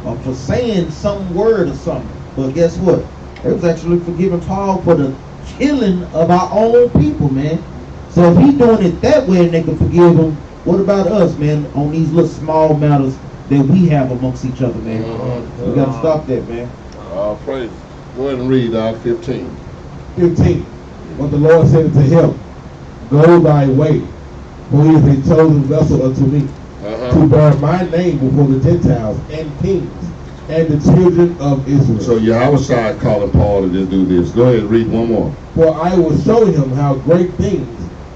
Speaker 3: or for saying some word or something. But guess what? They was actually forgiving Paul for the killing of our own people, man. So if he doing it that way and they can forgive him, what about us, man, on these little small matters that we have amongst each other, man? We got to stop that, man.
Speaker 1: Praise. Go ahead and read 15.
Speaker 2: 15. But the Lord said unto him, Go thy way, for he is a chosen vessel unto me, to bear my name before the Gentiles and kings and the children of Israel.
Speaker 1: So Yahweh calling Paul to just do this. Go ahead and read one more.
Speaker 2: For I will show him how great things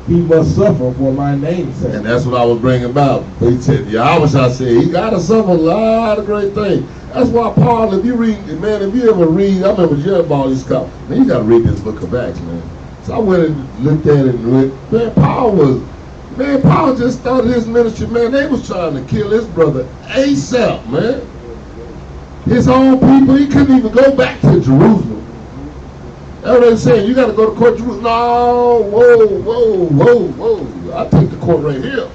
Speaker 2: he must suffer for my name's sake.
Speaker 1: And that's what I was bringing about. He said, Yahweh said he got to suffer a lot of great things. That's why Paul, if you read, man, if you ever read, I remember Jerubbaal used to come, man, you got to read this book of Acts, man. So I went and looked at it and went, man, Paul just started his ministry, man. They was trying to kill his brother ASAP, man. His own people, he couldn't even go back to Jerusalem. That's what they're saying. You got to go to court, Jerusalem. No, whoa. I take the court right here.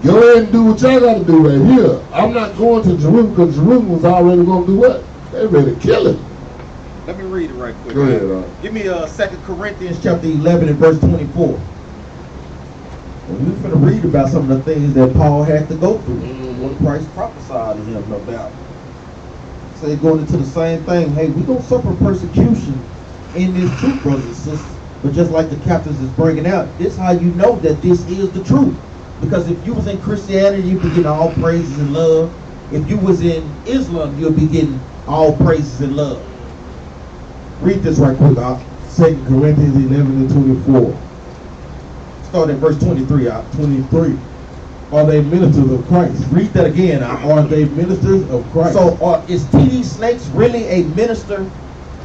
Speaker 1: Go ahead and do what y'all got to do right here. I'm not going to Jerusalem because Jerusalem was already going to do what? They ready to kill him.
Speaker 4: Let me read it right quick.
Speaker 1: Go ahead.
Speaker 4: Give me 2 Corinthians
Speaker 3: Chapter 11 and verse 24. And we're going to read about some of the things that Paul had to go through. What Christ prophesied to him about. So they're going into the same thing. Hey, we're going to suffer persecution in this truth, brothers and sisters. But just like the captains is bringing out, this is how you know that this is the truth. Because if you was in Christianity, you'd be getting all praises and love. If you was in Islam, you'll be getting all praises and love.
Speaker 2: Read this right quick, 2 Corinthians 11 and 24.
Speaker 3: Start at verse 23,
Speaker 2: 23. Are they ministers of Christ?
Speaker 3: Read that again.
Speaker 2: Are they ministers of Christ?
Speaker 3: So is T.D. Snakes really a minister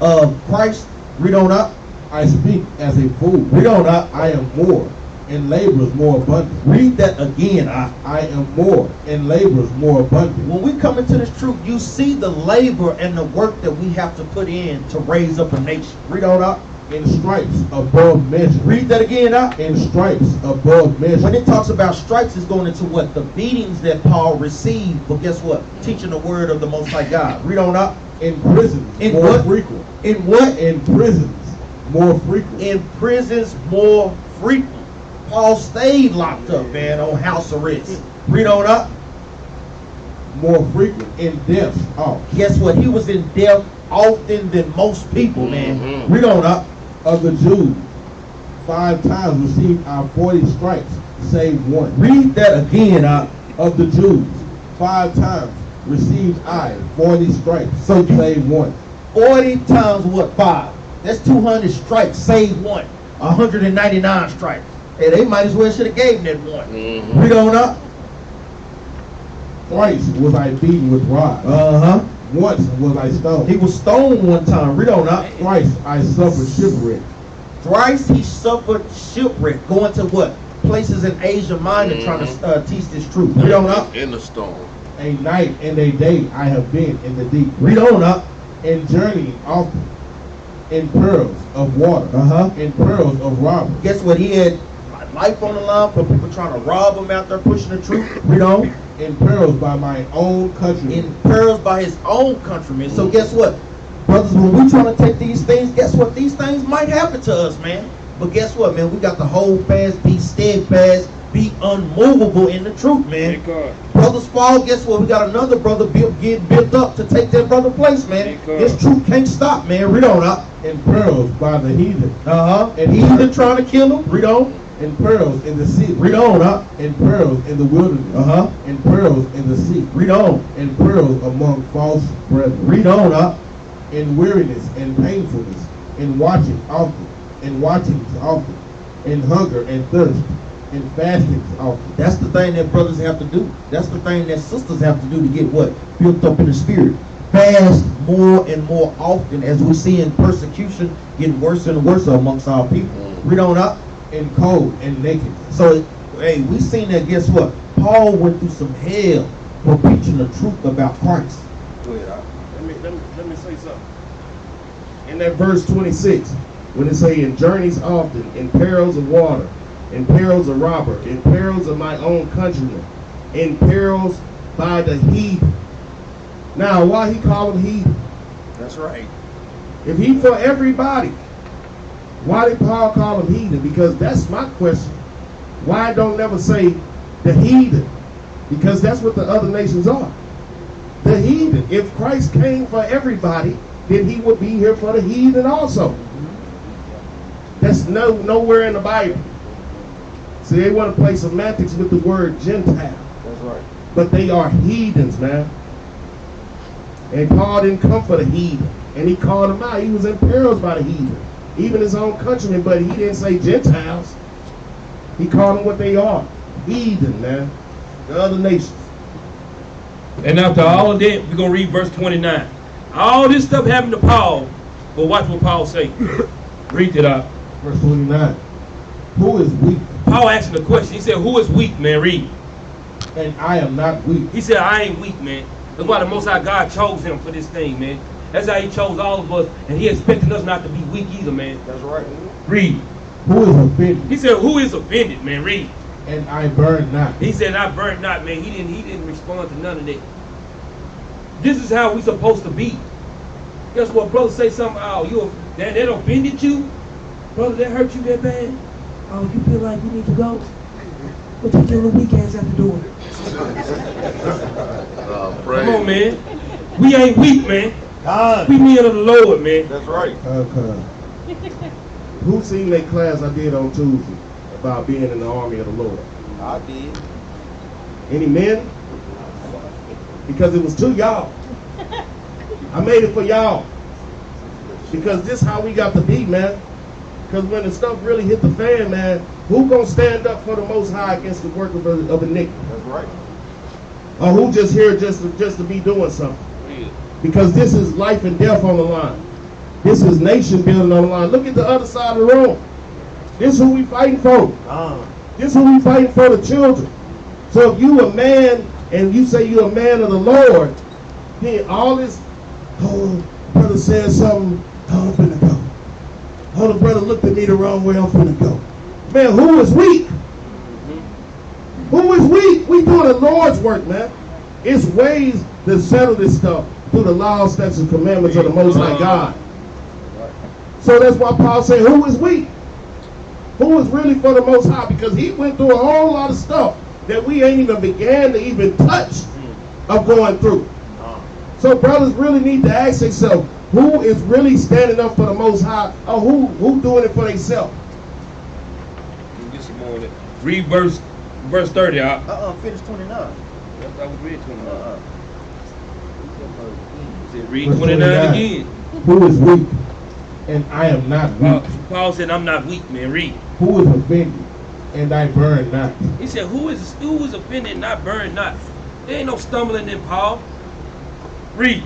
Speaker 3: of Christ? Read on up.
Speaker 2: I speak as a fool.
Speaker 3: Read on up.
Speaker 2: I am more, and labors more abundant.
Speaker 3: Read that again.
Speaker 2: I am more, and labors more abundant.
Speaker 3: When we come into this truth, you see the labor and the work that we have to put in to raise up a nation. Read on up.
Speaker 2: In stripes above measure.
Speaker 3: Read that again up.
Speaker 2: In stripes above measure.
Speaker 3: When it talks about stripes, it's going into what? The beatings that Paul received. But guess what? Teaching the word of the Most High God. Read on up.
Speaker 2: In prisons
Speaker 3: in
Speaker 2: more
Speaker 3: what?
Speaker 2: frequent.
Speaker 3: In what?
Speaker 2: In prisons more frequent.
Speaker 3: In prisons more frequent. Paul stayed locked up, man, on house arrest. Read on up.
Speaker 2: More frequent. In deaths. Oh.
Speaker 3: Guess what? He was in death often than most people, man. Read on up.
Speaker 2: Of the Jews, 5 times received our 40 stripes, save one.
Speaker 3: Read that again up.
Speaker 2: Of the Jews, 5 times received I 40 stripes, save one.
Speaker 3: 40 times what? 5. That's 200 stripes, save one. 199 stripes. Hey, they might as well should have gave him that one. Read on up.
Speaker 2: Thrice was I beaten with rods. Once was I stoned.
Speaker 3: He was stoned one time. Read on up.
Speaker 2: Thrice I suffered shipwreck.
Speaker 3: Thrice he suffered shipwreck. Going to what? Places in Asia Minor trying to teach this truth. Read on up.
Speaker 1: In the storm.
Speaker 2: A night and a day I have been in the deep.
Speaker 3: Read on up.
Speaker 2: In journeying often. In perils of water. In perils of robbers.
Speaker 3: Guess what? He had life on the line for people trying to rob him out there pushing the truth. Read on.
Speaker 2: In perils by my own countrymen.
Speaker 3: In perils by his own countrymen. So guess what? Brothers, when we trying to take these things, guess what? These things might happen to us, man. But guess what, man? We got to hold fast, be steadfast, be unmovable in the truth, man. Brothers fall, guess what? We got another brother getting built up to take that brother place, man. This truth can't stop, man. Read on up.
Speaker 2: In perils by the heathen.
Speaker 3: And heathen trying to kill him. Read on.
Speaker 2: In perils in the sea.
Speaker 3: Read on up.
Speaker 2: In perils in the wilderness. In perils in the sea.
Speaker 3: Read on.
Speaker 2: In perils among false brethren.
Speaker 3: Read on up.
Speaker 2: In weariness and painfulness. In watching often. and watchings often, and hunger and thirst, and fastings often.
Speaker 3: That's the thing that brothers have to do. That's the thing that sisters have to do to get what? Built up in the spirit. Fast more and more often as we see in persecution getting worse and worse amongst our people. Read on up.
Speaker 2: And cold and naked.
Speaker 3: So, hey, we seen that, guess what? Paul went through some hell for preaching the truth about Christ.
Speaker 9: Go ahead. Let me say something. In that verse 26, when it say, in journeys often, in perils of water, in perils of robber, in perils of my own countrymen, in perils by the heathen. Now, why he call them heathen?
Speaker 4: That's right.
Speaker 9: If he for everybody, why did Paul call them heathen? Because that's my question. Why don't never say the heathen? Because that's what the other nations are. The heathen. If Christ came for everybody, then he would be here for the heathen also. That's nowhere in the Bible. See, they want to play semantics with the word Gentile.
Speaker 4: That's right.
Speaker 9: But they are heathens, man. And Paul didn't come for the heathen. And he called them out. He was in perils by the heathen. Even his own countrymen, but he didn't say Gentiles. He called them what they are. Heathen, man. The other nations.
Speaker 7: And after all of that, we're going to read verse 29. All this stuff happened to Paul, but watch what Paul say. Read it out.
Speaker 2: Verse 29. Who is weak?
Speaker 7: Paul asked him a question. He said, who is weak, man? Read.
Speaker 2: And I am not weak.
Speaker 7: He said, I ain't weak, man. That's why the Most High God chose him for this thing, man. That's how he chose all of us, and he expecting us not to be weak either, man.
Speaker 4: That's right.
Speaker 7: Read.
Speaker 2: Who is offended?
Speaker 7: He said, who is offended, man? Read.
Speaker 2: And I burn not.
Speaker 7: He said, I burnt not, man. He didn't respond to none of that. This is how we supposed to be. Guess what, brother? Say something. Oh, that offended you, brother? That hurt you that bad? Oh, you feel like you need to go? What you doing the weekends after doing? Come on, man. We ain't weak, man.
Speaker 4: God.
Speaker 7: We men of the Lord, man.
Speaker 4: That's right.
Speaker 9: Who seen that class I did on Tuesday about being in the army of the Lord?
Speaker 4: I did.
Speaker 9: Any men? Because it was to y'all. I made it for y'all. Because this how we got to be, man. Because when the stuff really hit the fan, man, who gonna stand up for the Most High against the work of iniquity?
Speaker 4: That's right.
Speaker 9: Or who just here just to be doing something? Because this is life and death on the line. This is nation building on the line. Look at the other side of the room. This is who we fighting for. This is who we fighting for, the children. So if you a man and you say you're a man of the Lord, then all this, oh, brother said something, oh, I'm finna go. Oh, the brother looked at me the wrong way, I'm finna go. Man, who is weak? Who is weak? We doing the Lord's work, man. It's ways to settle this stuff through the laws, statutes, and commandments of the Most High God. So that's why Paul said, who is weak? Who is really for the Most High? Because he went through a whole lot of stuff that we ain't even began to even touch of going through. So brothers really need to ask themselves, who is really standing up for the Most High, or who doing it for themselves?
Speaker 7: Get some more of that. Read verse 30 out.
Speaker 4: Finish 29.
Speaker 7: I was reading 29. Read
Speaker 2: Verse
Speaker 7: 29 again.
Speaker 2: Who is weak? And I am not weak.
Speaker 7: Paul said, I'm not weak, man. Read.
Speaker 2: Who is offended? And I burn not.
Speaker 7: He said, who is offended and not burned not? There ain't no stumbling in Paul. Read.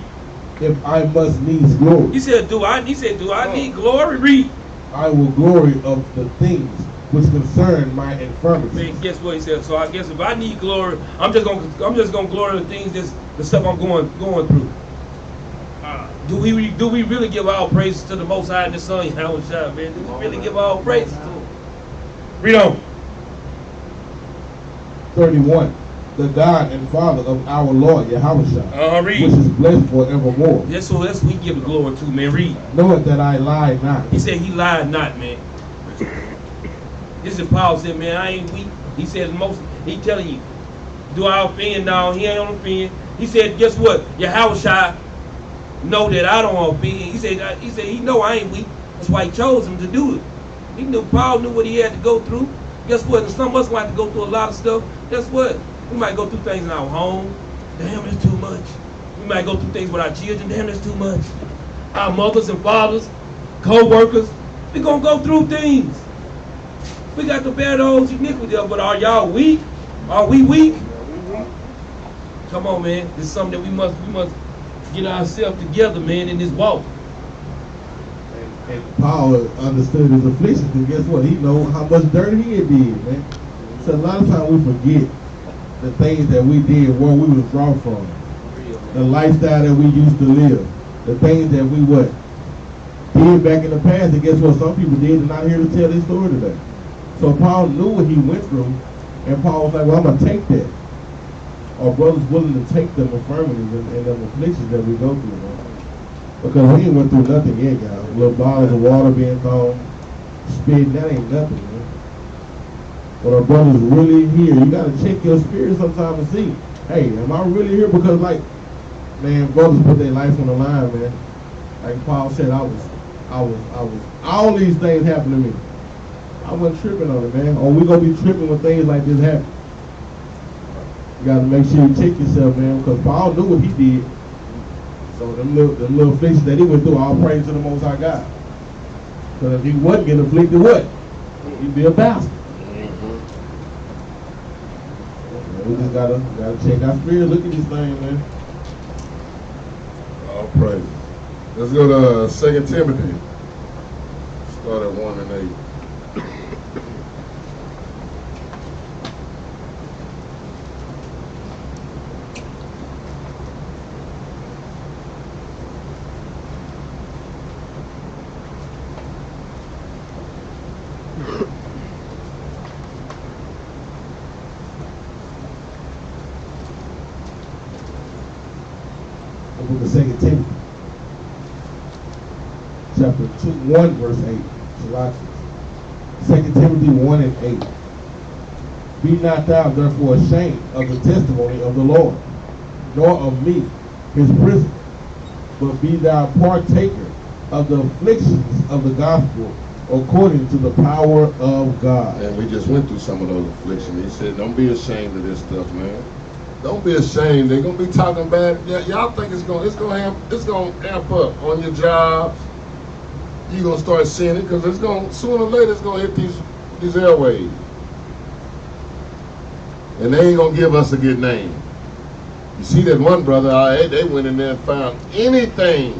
Speaker 2: If I must needs glory.
Speaker 7: He said, do I need glory? Read.
Speaker 2: I will glory of the things which concern my infirmities.
Speaker 7: Man, guess what he said? So I guess if I need glory, I'm just gonna glory the things the stuff I'm going through. Do we really give all praises to the Most High and the Son, Yahushua, man? Do we really give all praises to him? Read on.
Speaker 2: 31. The God and Father of our Lord Yahushua,
Speaker 7: Read.
Speaker 2: which is blessed forevermore.
Speaker 7: That's what we give the glory to, man. Read.
Speaker 2: Knowing that I lie not.
Speaker 7: He said he lied not, man. This is Paul said, man, I ain't weak. He said he telling you, do I offend? No, he ain't on offend. He said, guess what? Yahushua know that I don't offend. He said he know I ain't weak. That's why he chose him to do it. He knew Paul knew what he had to go through. Guess what? And some of us might have to go through a lot of stuff. Guess what? We might go through things in our home. Damn, it's too much. We might go through things with our children. Damn, that's too much. Our mothers and fathers, co-workers, We gonna go through things. We got to bear those iniquities, but are y'all weak? Are we weak? Come on, man. This is something that we must get ourselves together, man, in this walk.
Speaker 2: And Paul understood his afflictions, and guess what? He know how much dirt he had did, man. So a lot of times we forget the things that we did, where we was drawn from, the lifestyle that we used to live, the things that we did back in the past, and guess what? Some people did and not here to tell their story today. So Paul knew what he went through, and Paul was like, well, I'm going to take that. Our brothers willing to take them infirmities and them afflictions that we go through, man. Because we ain't went through nothing yet, guys. Little bottles of water being thrown, spitting, that ain't nothing, man. But our brothers really here. You got to check your spirit sometimes and see, hey, am I really here? Because, like, man, brothers put their life on the line, man. Like Paul said, I was, all these things happened to me. I wasn't tripping on it, man. Or we gonna be tripping when things like this happen. You gotta make sure you check yourself, man, because Paul knew what he did. So them little afflictions that he went through, all praise to the Most High God. Because if he wasn't getting afflicted, what? He'd be a bastard. We just gotta check our spirit, look at this thing, man.
Speaker 1: All praise. Let's go to 2 Timothy. Start at 1 and 8.
Speaker 2: The book of 2 Timothy, chapter 1, verse 8. 2 Timothy 1 and 8. Be not thou therefore ashamed of the testimony of the Lord, nor of me, his prisoner, but be thou partaker of the afflictions of the gospel according to the power of God.
Speaker 1: And we just went through some of those afflictions. He said, don't be ashamed of this stuff, man. Don't be ashamed. They're gonna be talking bad. Y'all think it's gonna amp up on your jobs. You're gonna start seeing it because sooner or later it's gonna hit these airways. And they ain't gonna give us a good name. You see that one brother, they went in there and found anything.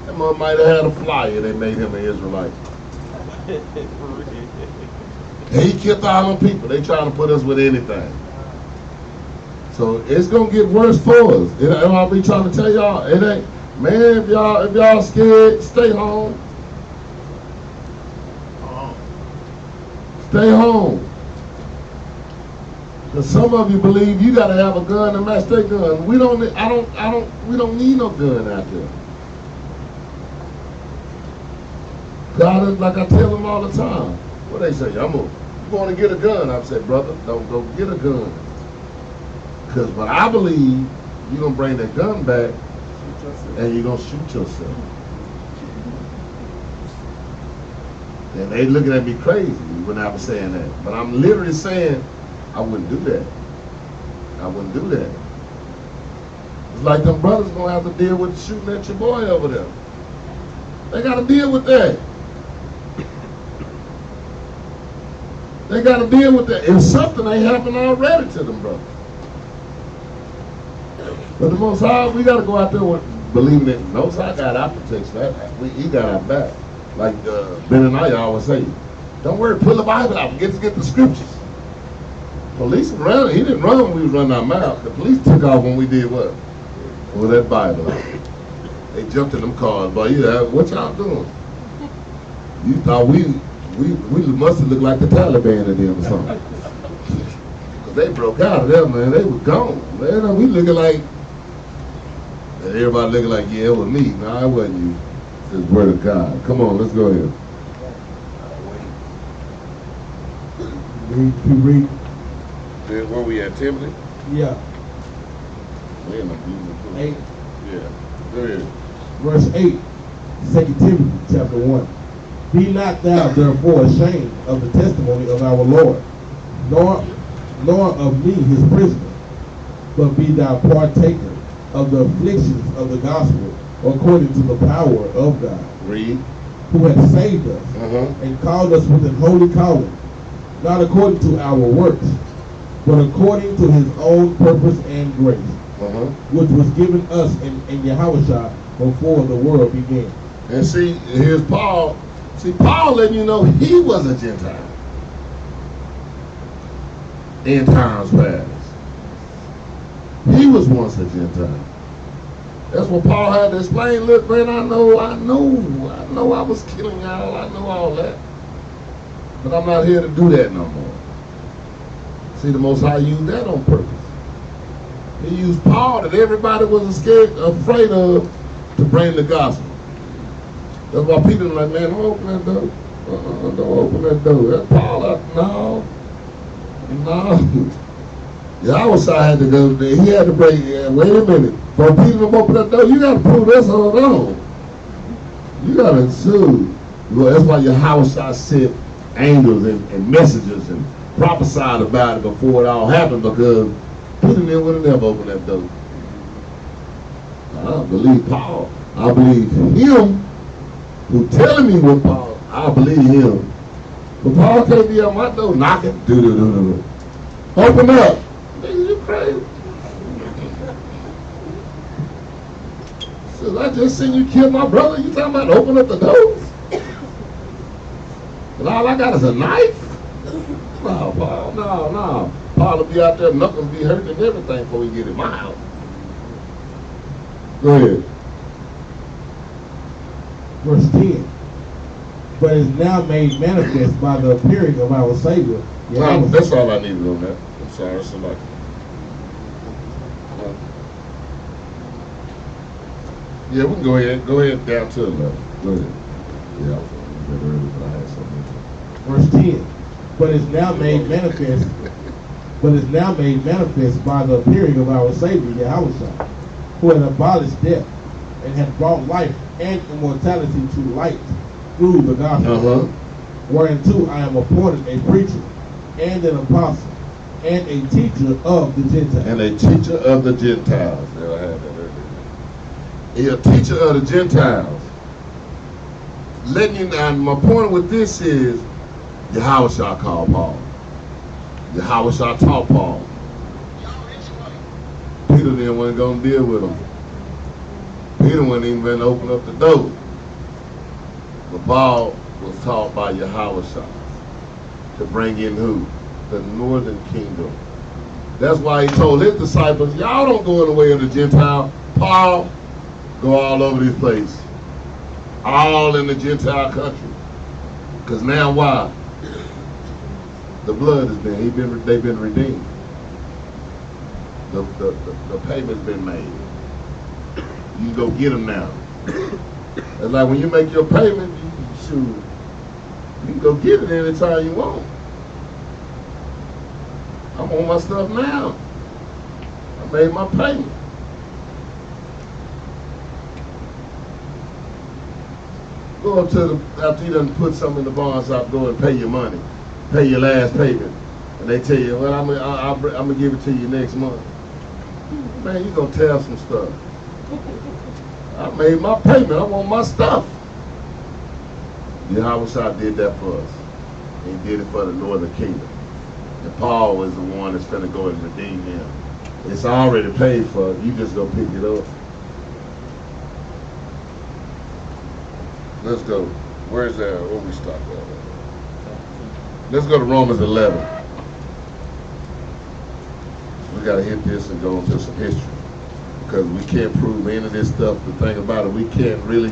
Speaker 1: That mother might have had a flyer. They made him an Israelite. He killed all them people. They trying to put us with anything. So it's gonna get worse for us. And I'll be trying to tell y'all, it ain't, man, if y'all scared, stay home. Stay home. Cause some of you believe you gotta have a gun to match their gun. We don't need no gun out there. God is, like I tell them all the time. What they say, you going to get a gun. I said, brother, don't go get a gun. Because what I believe, you're going to bring that gun back and you're going to shoot yourself. And they looking at me crazy when I was saying that. But I'm literally saying, I wouldn't do that. I wouldn't do that. It's like them brothers going to have to deal with shooting at your boy over there. They got to deal with that. They got to deal with that. If something ain't happened already to them brothers. But the Most High, we got to go out there with believing that the Most High got our protection. He got our back. Like Benaniyah always say, don't worry, pull the Bible out and get the scriptures. Police ran, he didn't run when we was running our mouth. The police took off when we did what? With that Bible. They jumped in them cars, boy, what y'all doing? You thought we must have looked like the Taliban to them or something. Cause they broke out of there, man. They were gone. Man, we looking like, and everybody looking like, yeah, it was me. No, it wasn't you. It's the word of God. Come on, let's go ahead.
Speaker 2: Read.
Speaker 1: Where we at, Timothy?
Speaker 2: Yeah.
Speaker 1: Man, I'm
Speaker 2: 8.
Speaker 1: Yeah. Go ahead.
Speaker 2: Verse 8, 2 Timothy chapter 1. Be not thou therefore ashamed of the testimony of our Lord, nor of me his prisoner, but be thou partaker of the afflictions of the gospel according to the power of God.
Speaker 1: Read.
Speaker 2: who hath saved us, and called us with an holy calling, not according to our works, but according to his own purpose and grace, which was given us in Yahushua before the world began.
Speaker 1: And see, here's Paul. See, Paul letting you know he was a Gentile in times past. He was once a Gentile. That's what Paul had to explain. Look, man, I know I was killing y'all. I know all that. But I'm not here to do that no more. See, the Most High used that on purpose. He used Paul that everybody was afraid of to bring the gospel. That's why Peter was like, man, don't open that door. Don't open that door. That's Paul. No. Yahushua had to go there. He had to break. Wait a minute. For Peter to open that door, you got to prove this on his own. You got to sue. Well, that's why Yahushua sent angels and messengers and prophesied about it before it all happened, because Peter would have never opened that door. I don't believe Paul. I believe him who telling me what Paul. I believe him. But Paul can't be on my door knocking. Do. Open up. Nigga, you crazy. So I just seen you kill my brother. You talking about open up the doors? And all I got is a knife? No, Paul. No. Paul will be out there, knuckles be hurting and everything before we get in my house. Go ahead.
Speaker 2: Verse 10. But is now made manifest by the appearing of our Savior.
Speaker 1: No, that's all I needed on that. I'm sorry, somebody. Yeah, we can go ahead. Go ahead down to 11. Go ahead. Yeah, I was a bit early, but I had something.
Speaker 2: Verse 10. But is now made manifest. But is now made manifest by the appearing of our Savior Yahushua, who had abolished death and had brought life and immortality to light through the gospel. Whereunto I am appointed a preacher and an apostle and a teacher of the Gentiles.
Speaker 1: And a teacher of the Gentiles. There I had that earlier. He's a teacher of the Gentiles. Letting you know, my point with this is Yahushua called Paul. Yahushua taught Paul. Peter then wasn't going to deal with him. Peter wasn't even going to open up the door. But Paul was taught by Yahushua to bring in who? The northern kingdom. That's why he told his disciples, y'all don't go in the way of the Gentile. Paul, go all over this place. All in the Gentile country. Because now why? The blood has been, they've been redeemed. The payment's been made. You can go get them now. It's like when you make your payment, you can go get it anytime you want. I'm on my stuff now. I made my payment. Go up to after you done put something in the bond shop, go and pay your money. Pay your last payment. And they tell you, well, I'm gonna give it to you next month. Man, you gonna tell some stuff. I made my payment. I want my stuff. Yahushua did that for us. He did it for the northern kingdom. And Paul is the one that's going to go and redeem them. It's already paid for. You just go pick it up. Let's go. Where's that? Where we stop at? Let's go to Romans 11. We got to hit this and go into some history. Because we can't prove any of this stuff. The thing about it, we can't really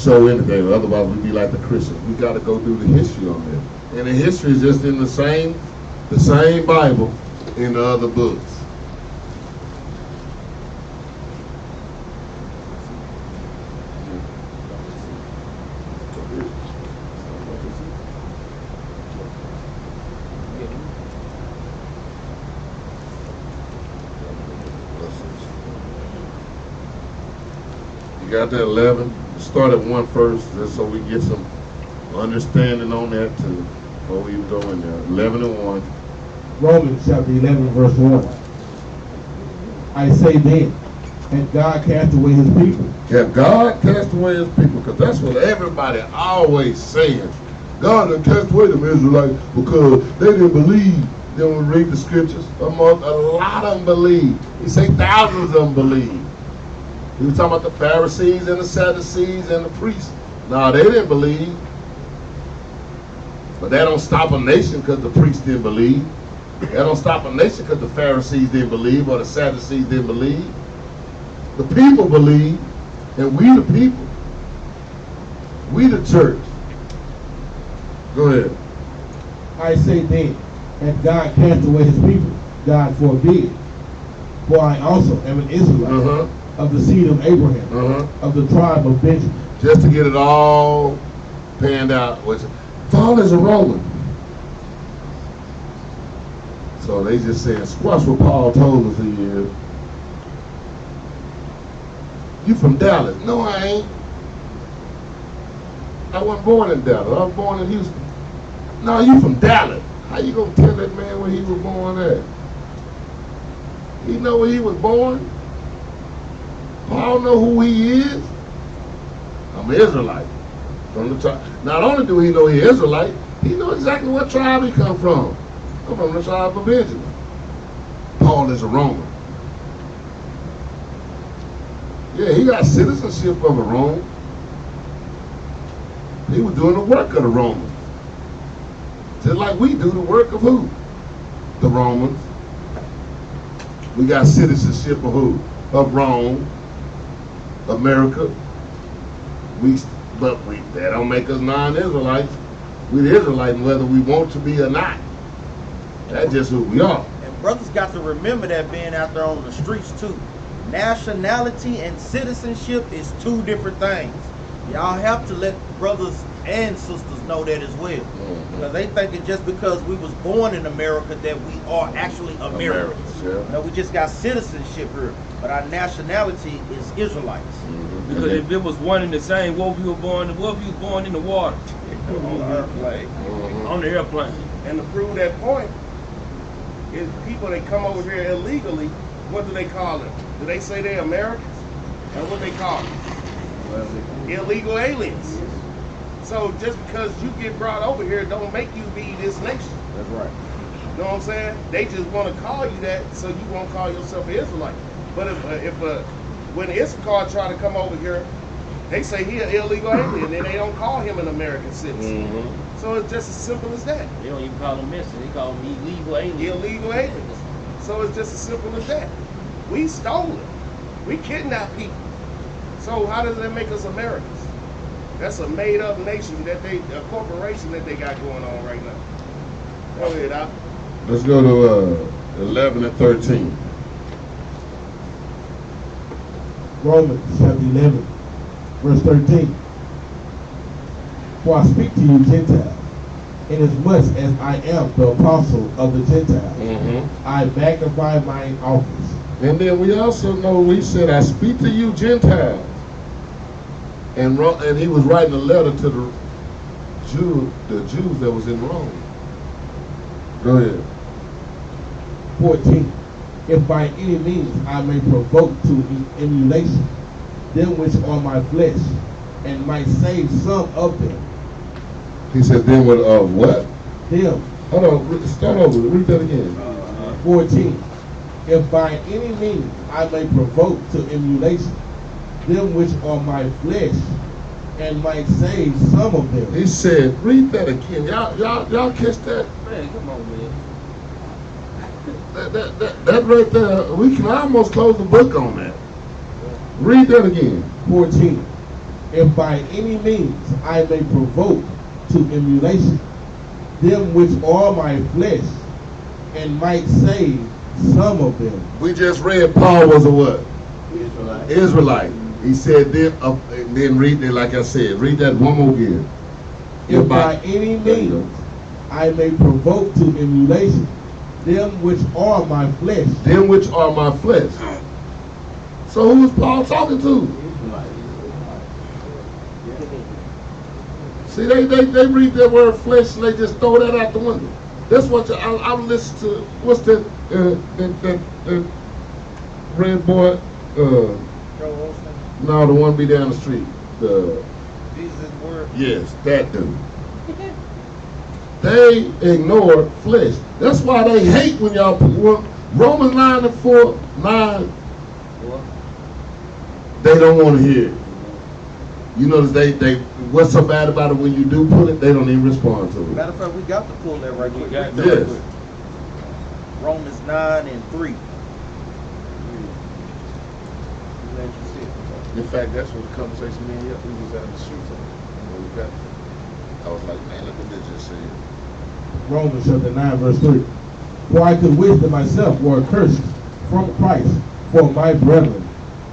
Speaker 1: show anything. Otherwise, we'd be like the Christians. We got to go do the history on this. And the history is just in the same Bible in the other books. You got that 11? Start at 1 first, just so we get some understanding on that too. Before we go in there. 11 and 1.
Speaker 2: Romans chapter 11 verse 1. I say then, And God cast away his people.
Speaker 1: Yeah, God cast away his people, because that's what everybody always saying. God done cast away them Israelites because they didn't believe. Then we read the scriptures. A lot of them believe. He say thousands of them believe. He was talking about the Pharisees and the Sadducees and the priests. No, they didn't believe. But that don't stop a nation because the priests didn't believe. That don't stop a nation because the Pharisees didn't believe or the Sadducees didn't believe. The people believe, and we the people. We the church. Go ahead.
Speaker 2: I say then, and God cast away his people, God forbid. For I also am an Israelite of the seed of Abraham, of the tribe of Benjamin.
Speaker 1: Just to get it all panned out. Paul is a Roman. So they just saying, squash what Paul told us he is. You from Dallas? No, I ain't. I wasn't born in Dallas. I was born in Houston. No, you from Dallas. How you gonna tell that man where he was born at? He know where he was born? Paul know who he is? I'm an Israelite. From the tribe. Not only do he know he Israelite, he know exactly what tribe he come from. I'm from the tribe of Benjamin. Paul is a Roman. Yeah, he got citizenship of a Rome. He was doing the work of the Romans. Just like we do the work of who? The Romans. We got citizenship of who? Of Rome, America. But that don't make us non-Israelites. We the Israelites whether we want to be or not. That's just who we are.
Speaker 4: And brothers got to remember that being out there on the streets too. Nationality and citizenship is two different things. Y'all have to let brothers and sisters know that as well. Because they think it just because we was born in America that we are actually Americans. No, we just got citizenship here, but our nationality is Israelites.
Speaker 7: Because if it was one and the same, what if you were born in the water?
Speaker 9: On the airplane.
Speaker 7: On the airplane.
Speaker 9: And to prove that point, is people that come over here illegally, what do they call them? Do they say they're Americans? And what they call them? Illegal aliens. So just because you get brought over here don't make you be this nation.
Speaker 8: That's right.
Speaker 9: You know what I'm saying? They just want to call you that so you won't call yourself an Israelite. But when Issachar try to come over here, they say he an illegal alien and they don't call him an American citizen. So it's just as simple as that.
Speaker 6: They don't even call them Mexicans, they call them illegal aliens.
Speaker 9: Illegal aliens. So it's just as simple as that. We stole it. We kidnapped people. So how does that make us Americans? That's a made-up nation a corporation that they got going on right now. Go ahead, Al.
Speaker 1: Let's go to 11 and 13.
Speaker 2: Romans chapter 11, verse 13. For I speak to you Gentiles, inasmuch as I am the apostle of the Gentiles, I magnify mine office.
Speaker 1: And then we also know we said, I speak to you Gentiles. And he was writing a letter to the Jews that was in Rome. Go ahead.
Speaker 2: 14. If by any means I may provoke to emulation them which are my flesh, and might save some of them.
Speaker 1: He said, them with what?
Speaker 2: Them.
Speaker 1: Hold on, start over, read that again.
Speaker 2: 14. If by any means I may provoke to emulation them which are my flesh, and might save some of them.
Speaker 1: He said, read that again. Y'all catch that?
Speaker 7: Man, come on, man.
Speaker 1: That right there, we can almost close the book on that. Read that again.
Speaker 2: 14. If by any means I may provoke to emulation them which are my flesh, and might save some of them.
Speaker 1: We just read Paul was a what?
Speaker 8: Israelite.
Speaker 1: Israelite. He said then read that, like I said, read that one more again.
Speaker 2: If by any means I may provoke to emulation them which are my flesh.
Speaker 1: Them which are my flesh. So who is Paul talking to? See, they read that word flesh and they just throw that out the window. That's what I'm listening to. What's that red boy Joe
Speaker 4: Osteen?
Speaker 1: No, the one be down the street. The
Speaker 4: Jesus' word?
Speaker 1: Yes, that dude. They ignore flesh. That's why they hate when y'all put Romans 9:9. They don't want to hear it. You notice they what's so bad about it when you do pull it, they don't even respond to it.
Speaker 4: Matter of fact, we got to pull that right quick.
Speaker 1: Yes.
Speaker 4: Romans 9:3.
Speaker 1: In fact, that's what the conversation me and we was out in the streets when we got. I was like, man, look what they just said.
Speaker 2: Romans chapter 9, verse 3. For I could wish that myself were accursed from Christ for my brethren,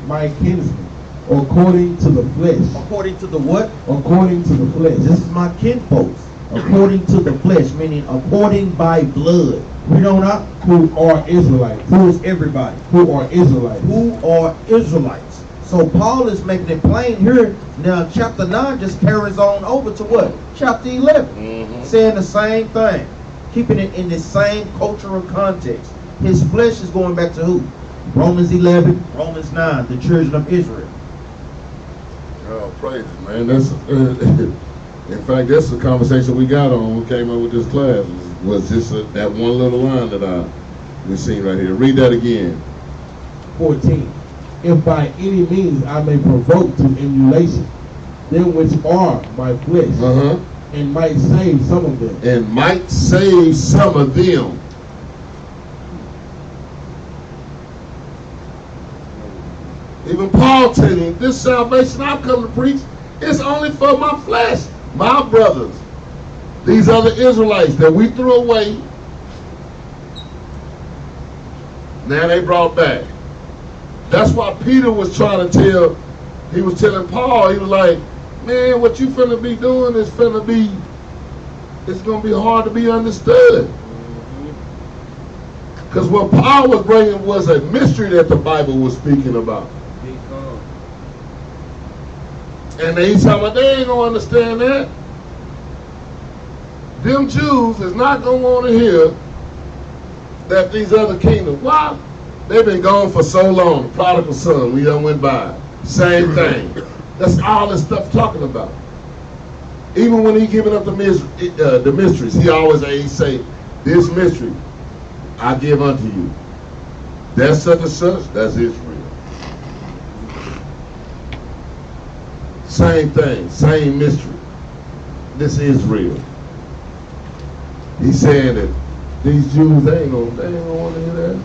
Speaker 2: my kinsmen, according to the flesh.
Speaker 4: According to the what?
Speaker 2: According to the flesh.
Speaker 3: This is my kinfolks. According to the flesh, meaning according by blood. We don't know
Speaker 2: who are Israelites.
Speaker 3: who is everybody.
Speaker 2: Who are Israelites.
Speaker 3: Who are Israelites. So Paul is making it plain here. Now chapter 9 just carries on over to what? Chapter 11. Saying the same thing. Keeping it in the same cultural context. His flesh is going back to who? Romans 11, Romans 9, the children of Israel.
Speaker 1: Oh, praise it, man. That's in fact, that's the conversation we got on when we came up with this class. Was just that one little line that we seen right here. Read that again.
Speaker 2: 14. If by any means I may provoke to emulation them which are my flesh, and might save some of them.
Speaker 1: And might save some of them. Even Paul telling you, this salvation I've come to preach is only for my flesh, my brothers. These other Israelites that we threw away, now they brought back. That's why Peter was trying to tell, he was telling Paul, he was like, man, what you finna be doing is finna be, it's gonna be hard to be understood. Because what Paul was bringing was a mystery that the Bible was speaking about. And he's talking about they ain't gonna understand that. Them Jews is not gonna want to hear that these other kingdoms. Why? They've been gone for so long. The prodigal son, we done went by. Same thing. That's all this stuff talking about. Even when he giving up the mysteries, he always say, this mystery I give unto you. That's such and such, that's Israel. Same thing, same mystery. This is Israel. He's saying that these Jews, they ain't gonna want to hear that.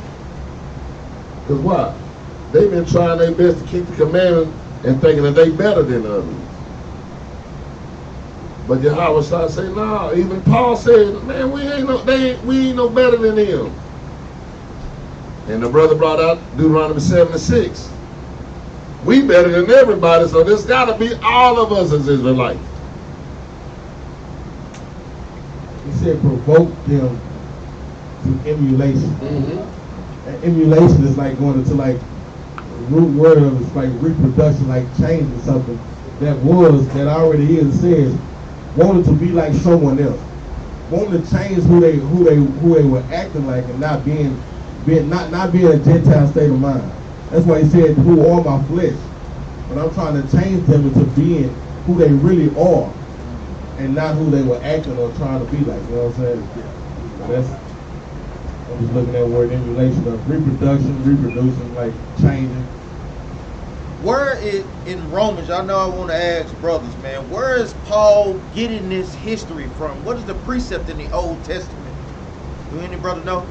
Speaker 1: Because why? They've been trying their best to keep the commandments and thinking that they better than others. But Yahweh say, no, even Paul said, man, we ain't no better than him. And the brother brought out Deuteronomy 7:6. We better than everybody, so there's got to be all of us as Israelites.
Speaker 2: He said provoke them to emulation. And emulation is like going into like the root word of it's like reproduction, like changing something that already is. It says wanted to be like someone else, wanting to change who they were acting like, and not being a Gentile state of mind. That's why he said, who are my flesh? But I'm trying to change them into being who they really are, and not who they were acting or trying to be like. You know what I'm saying? I'm just looking at the word emulation of reproduction, reproducing, like changing.
Speaker 4: Where is in Romans? I know I want to ask brothers, man. Where is Paul getting this history from? What is the precept in the Old Testament? Do any brother know?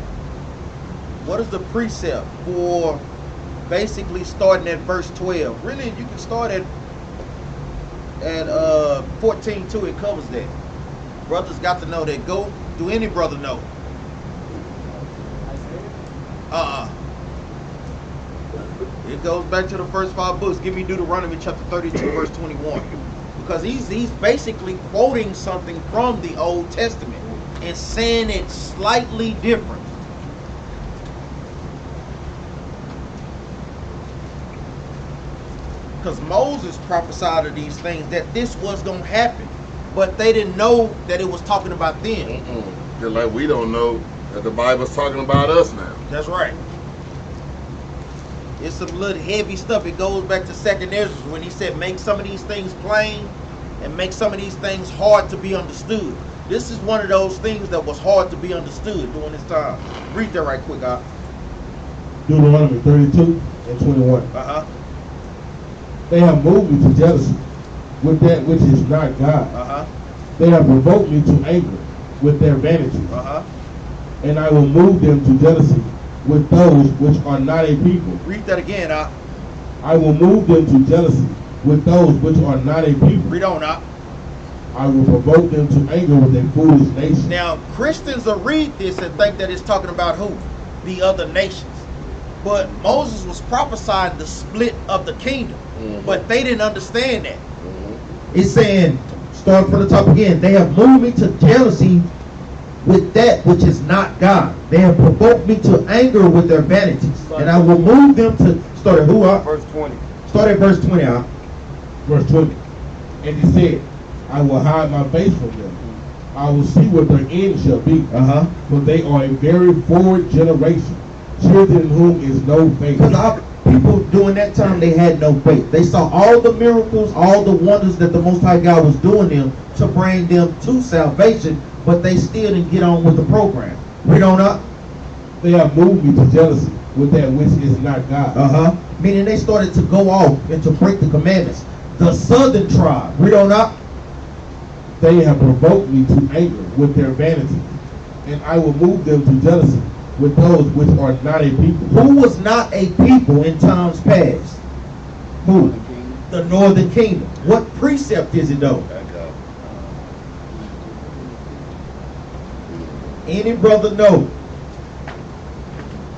Speaker 4: What is the precept for basically starting at verse 12? Really, you can start at 14:2. It covers that. Brothers got to know that. Go. Do any brother know? It goes back to the first 5 books. Give me Deuteronomy chapter 32, verse 21. Because he's basically quoting something from the Old Testament and saying it slightly different. Because Moses prophesied of these things, that this was going to happen. But they didn't know that it was talking about them.
Speaker 1: Just like we don't know that the Bible's talking about us now.
Speaker 4: That's right. It's some little heavy stuff. It goes back to 2nd Ezra when he said, make some of these things plain and make some of these things hard to be understood. This is one of those things that was hard to be understood during this time. Read that right quick, out.
Speaker 2: Deuteronomy 32 and 21.
Speaker 4: Uh-huh.
Speaker 2: They have moved me to jealousy with that which is not God.
Speaker 4: Uh-huh.
Speaker 2: They have provoked me to anger with their vanities.
Speaker 4: Uh-huh.
Speaker 2: And I will move them to jealousy with those which are not a people.
Speaker 4: Read that again, out.
Speaker 2: I will move them to jealousy with those which are not a people.
Speaker 4: Read on, out.
Speaker 2: I will provoke them to anger with a foolish nation.
Speaker 4: Now, Christians will read this and think that it's talking about who? The other nations. But Moses was prophesying the split of the kingdom. But they didn't understand that.
Speaker 3: It's saying, start from the top again. They have moved me to jealousy with that which is not God. They have provoked me to anger with their vanities. And I will move them to, start at who up?
Speaker 7: Verse 20.
Speaker 3: Start at verse 20 out.
Speaker 2: Verse 20. And he said, I will hide my face from them. I will see what their end shall be. For they are a very forward generation, children in whom is no faith.
Speaker 3: Because people during that time, they had no faith. They saw all the miracles, all the wonders that the Most High God was doing them to bring them to salvation, but they still didn't get on with the program. Read on up.
Speaker 2: They have moved me to jealousy with that which is not God.
Speaker 3: Meaning they started to go off and to break the commandments. The southern tribe. Read on up.
Speaker 2: They have provoked me to anger with their vanity, and I will move them to jealousy with those which are not a people.
Speaker 3: Who was not a people in times past? Who? The northern kingdom. What precept is it though? Any brother know?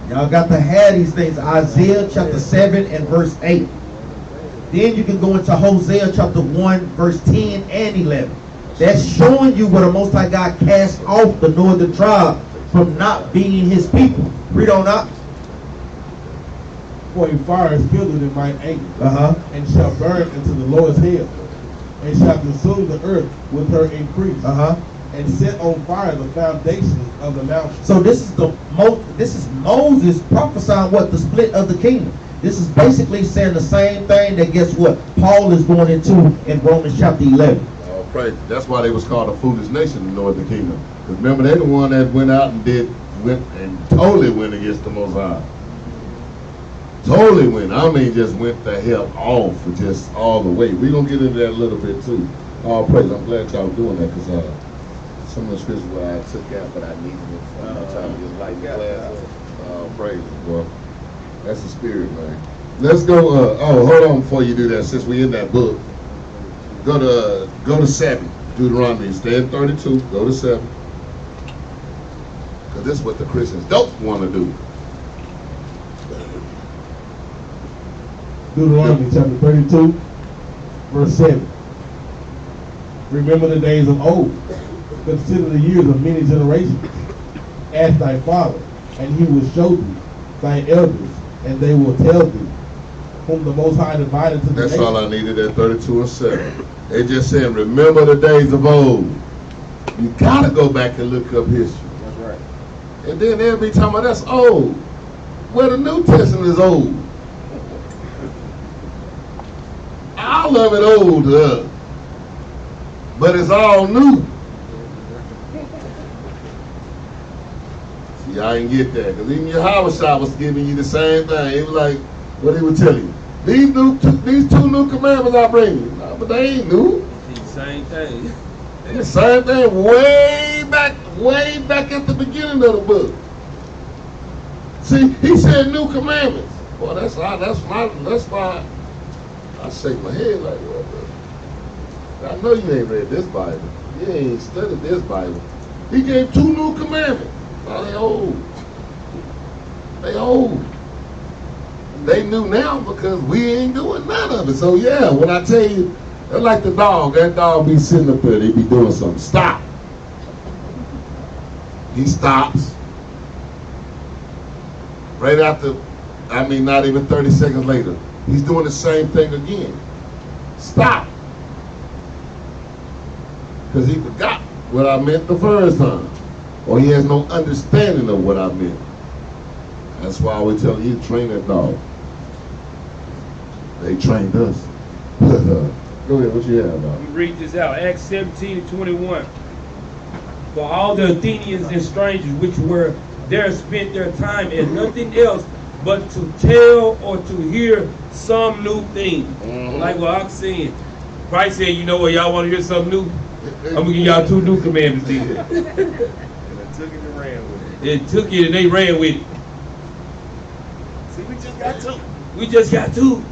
Speaker 3: Y'all got to have these things. Isaiah chapter 7 and verse 8. Then you can go into Hosea chapter 1 verse 10 and 11. That's showing you where the Most High God cast off the northern tribe from not being his people. Read on up.
Speaker 2: For a fire is kindled in mine anger, and shall burn into the lowest hell, and shall consume the earth with her increase, and set on fire the foundations of the mountains.
Speaker 3: So this is Moses prophesying what? The split of the kingdom. This is basically saying the same thing that, guess what, Paul is going into in Romans chapter 11.
Speaker 1: Oh, praise. That's why they was called a foolish nation in the northern kingdom. Because remember, they're the one that went out and totally went against the Most High. Totally went. I mean, just went the hell off, just all the way. We're going to get into that a little bit too. All praise. I'm glad y'all doing that, because some of the scriptures where I took out, but I needed it for my time to get light in class. Praise, boy. That's the spirit, man. Let's go. Hold on before you do that, since we in that book. Go to 7, Deuteronomy. Stay at 32. Go to 7. Because this is what the Christians don't want to do.
Speaker 2: Deuteronomy chapter 32, verse 7. Remember the days of old. Consider the years of many generations. Ask thy father, and he will show thee thy elders, and they will tell thee whom the Most High divided to the
Speaker 1: That's
Speaker 2: nations.
Speaker 1: all I needed at 32 and 7. They just saying, remember the days of old. You got to go back and look up history.
Speaker 8: That's right.
Speaker 1: And then every time that's old. Well, the New Testament is old. All of it old to us. But it's all new. See, I didn't get that. Because even Yahushua was giving you the same thing. It was like, what he was telling you. These two new commandments I bring you. No, but they ain't new.
Speaker 7: It's the same thing.
Speaker 1: The same thing way back at the beginning of the book. See, he said new commandments. Well, that's why I shake my head like, what? I know you ain't read this Bible. You ain't studied this Bible. He gave 2 new commandments. Now they old. They old. They new now because we ain't doing none of it. So yeah, when I tell you, they're like the dog. That dog be sitting up there, they be doing something. Stop. He stops. Right after, not even 30 seconds later, he's doing the same thing again. Stop. Because he forgot what I meant the first time. Or he has no understanding of what I meant. That's why I always tell you, train that dog. they trained us. But go ahead, what you have about?
Speaker 7: Let me read this out. Acts 17:21. For all the Athenians and strangers which were there spent their time in nothing else but to tell or to hear some new thing. Like what I'm saying. Christ said, you know what, y'all want to hear something new? I'm going to give y'all 2 new commandments then.
Speaker 9: And they took it and ran with it.
Speaker 7: They took it and they ran with it.
Speaker 9: See, we just got 2.
Speaker 7: We just got 2.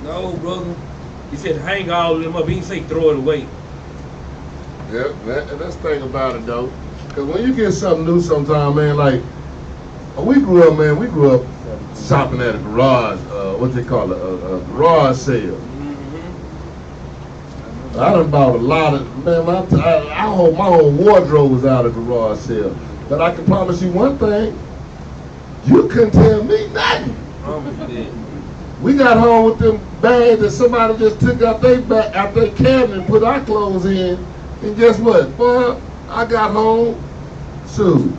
Speaker 7: No, brother. He said hang all of them up. He didn't say throw it away.
Speaker 1: Yeah, that's the thing about it though. Because when you get something new sometime, man, like, we grew up shopping at a garage, what they call a garage sale. I done bought a lot of, man, my whole wardrobe was out of the garage sale. But I can promise you one thing, you couldn't tell me nothing. We got home with them bags that somebody just took out their cabinet and put our clothes in. And guess what? Boy, I got home, shoes.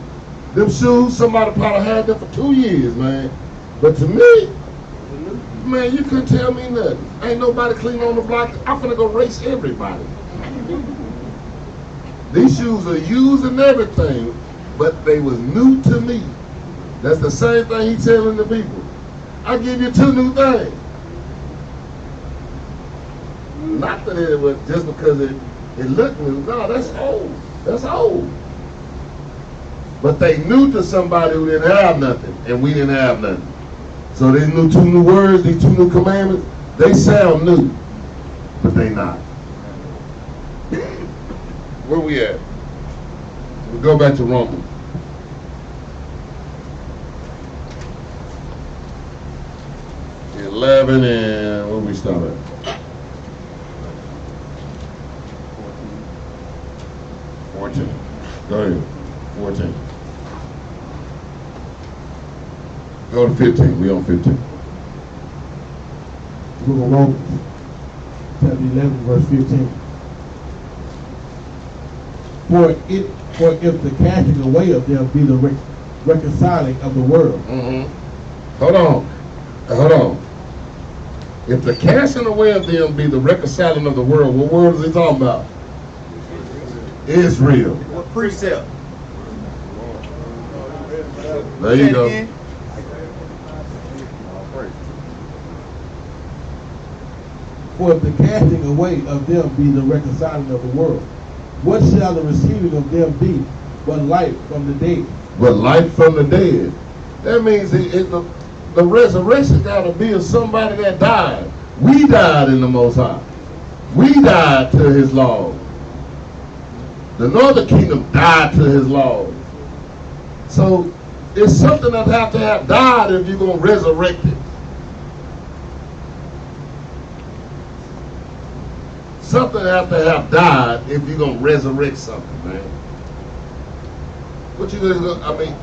Speaker 1: Them shoes, somebody probably had them for 2 years, man. But to me, man, you couldn't tell me nothing. Ain't nobody clean on the block. I'm finna go race everybody. These shoes are used and everything, but they was new to me. That's the same thing he telling the people. I give you 2 new things. Not that it was just because it looked new. No, that's old. That's old. But they knew to somebody who didn't have nothing, and we didn't have nothing. So these 2 new words, these 2 new commandments, they sound new, but they not. Where we at? We go back to Romans. $11 and where we start at? 14. Go ahead. 14. Go to 15. We on 15.
Speaker 2: Book of Romans, chapter 11, verse 15. For if the casting away of them be the reconciling of the world.
Speaker 1: Hold on. If the casting away of them be the reconciling of the world, what world is he talking about? Israel.
Speaker 4: What precept?
Speaker 1: There you go.
Speaker 2: For if the casting away of them be the reconciling of the world, what shall the receiving of them be but life from the dead?
Speaker 1: But life from the dead. That means the resurrection got to be of somebody that died. We died in the Most High. We died to his laws. The northern kingdom died to his laws. So it's something that have to have died if you're going to resurrect it. Something have to have died if you're going to resurrect something, man. What you guys gonna, I mean,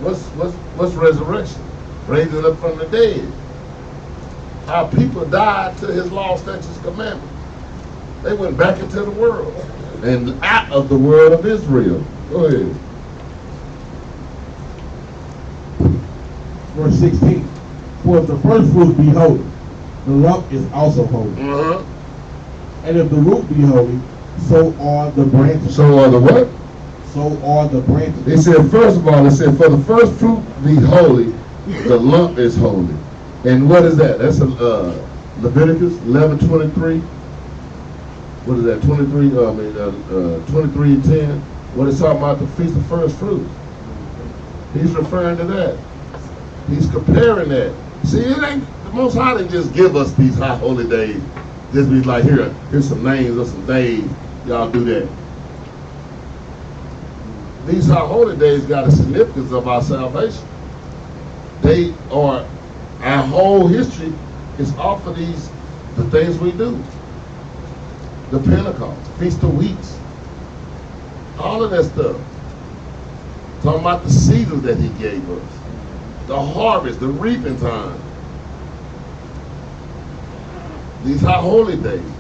Speaker 1: what's resurrection? Raising up from the dead. Our people died to his law, statutes, commandments. They went back into the world and out of the world of Israel. Go ahead.
Speaker 2: Verse 16. For if the first fruit be holy, the lump is also holy. And if the root be holy, so are the branches.
Speaker 1: So are the what?
Speaker 2: So are the branches.
Speaker 1: They said, first of all, they said, for the first fruit be holy, the lump is holy. And what is that? That's Leviticus 11:23. What is that? 23:10. What is talking about the feast of first fruits? He's referring to that. He's comparing that. See, it ain't the Most High didn't just give us these high holy days. Just be like, here's some names of some days. Y'all do that. These high holy days got a significance of our salvation. They are, our whole history is off of the things we do. The Pentecost, Feast of Weeks, all of that stuff. Talking about the seasons that he gave us. The harvest, the reaping time. These high holy days.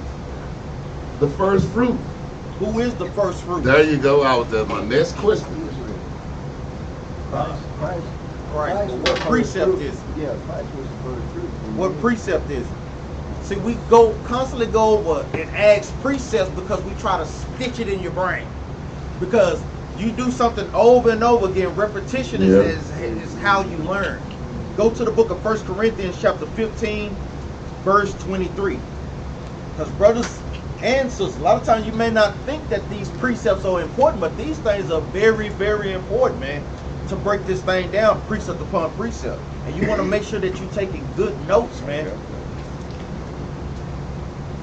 Speaker 1: The first fruit.
Speaker 4: Who is the first fruit?
Speaker 1: There you go. That's my next question.
Speaker 4: Christ. What precept is it?
Speaker 8: Yeah, Christ was the first fruit.
Speaker 4: What precept is it? See, we constantly go over and ask precepts because we try to stitch it in your brain. Because you do something over and over again, repetition is how you learn. Go to the book of 1 Corinthians chapter 15, verse 23. Because brothers and sisters, a lot of times you may not think that these precepts are important, but these things are very, very important, man, to break this thing down precept upon precept. And you want to make sure that you're taking good notes, man.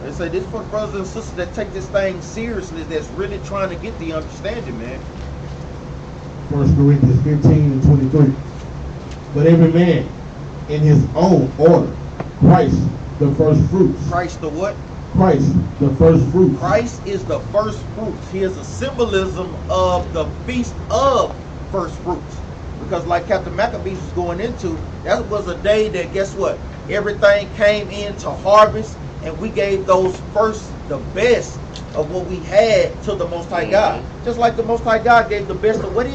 Speaker 4: They say this for brothers and sisters that take this thing seriously, that's really trying to get the understanding, man.
Speaker 2: 1 Corinthians 15 and 23. But every man in his own order, Christ the first fruits.
Speaker 4: Christ the what?
Speaker 2: Christ the first fruits.
Speaker 4: Christ is the first fruits. He is a symbolism of the feast of first fruits. Because like Captain Maccabees was going into, that was a day that, guess what? Everything came in to harvest, and we gave those first, the best of what we had to the Most High God. Just like the Most High God gave the best of what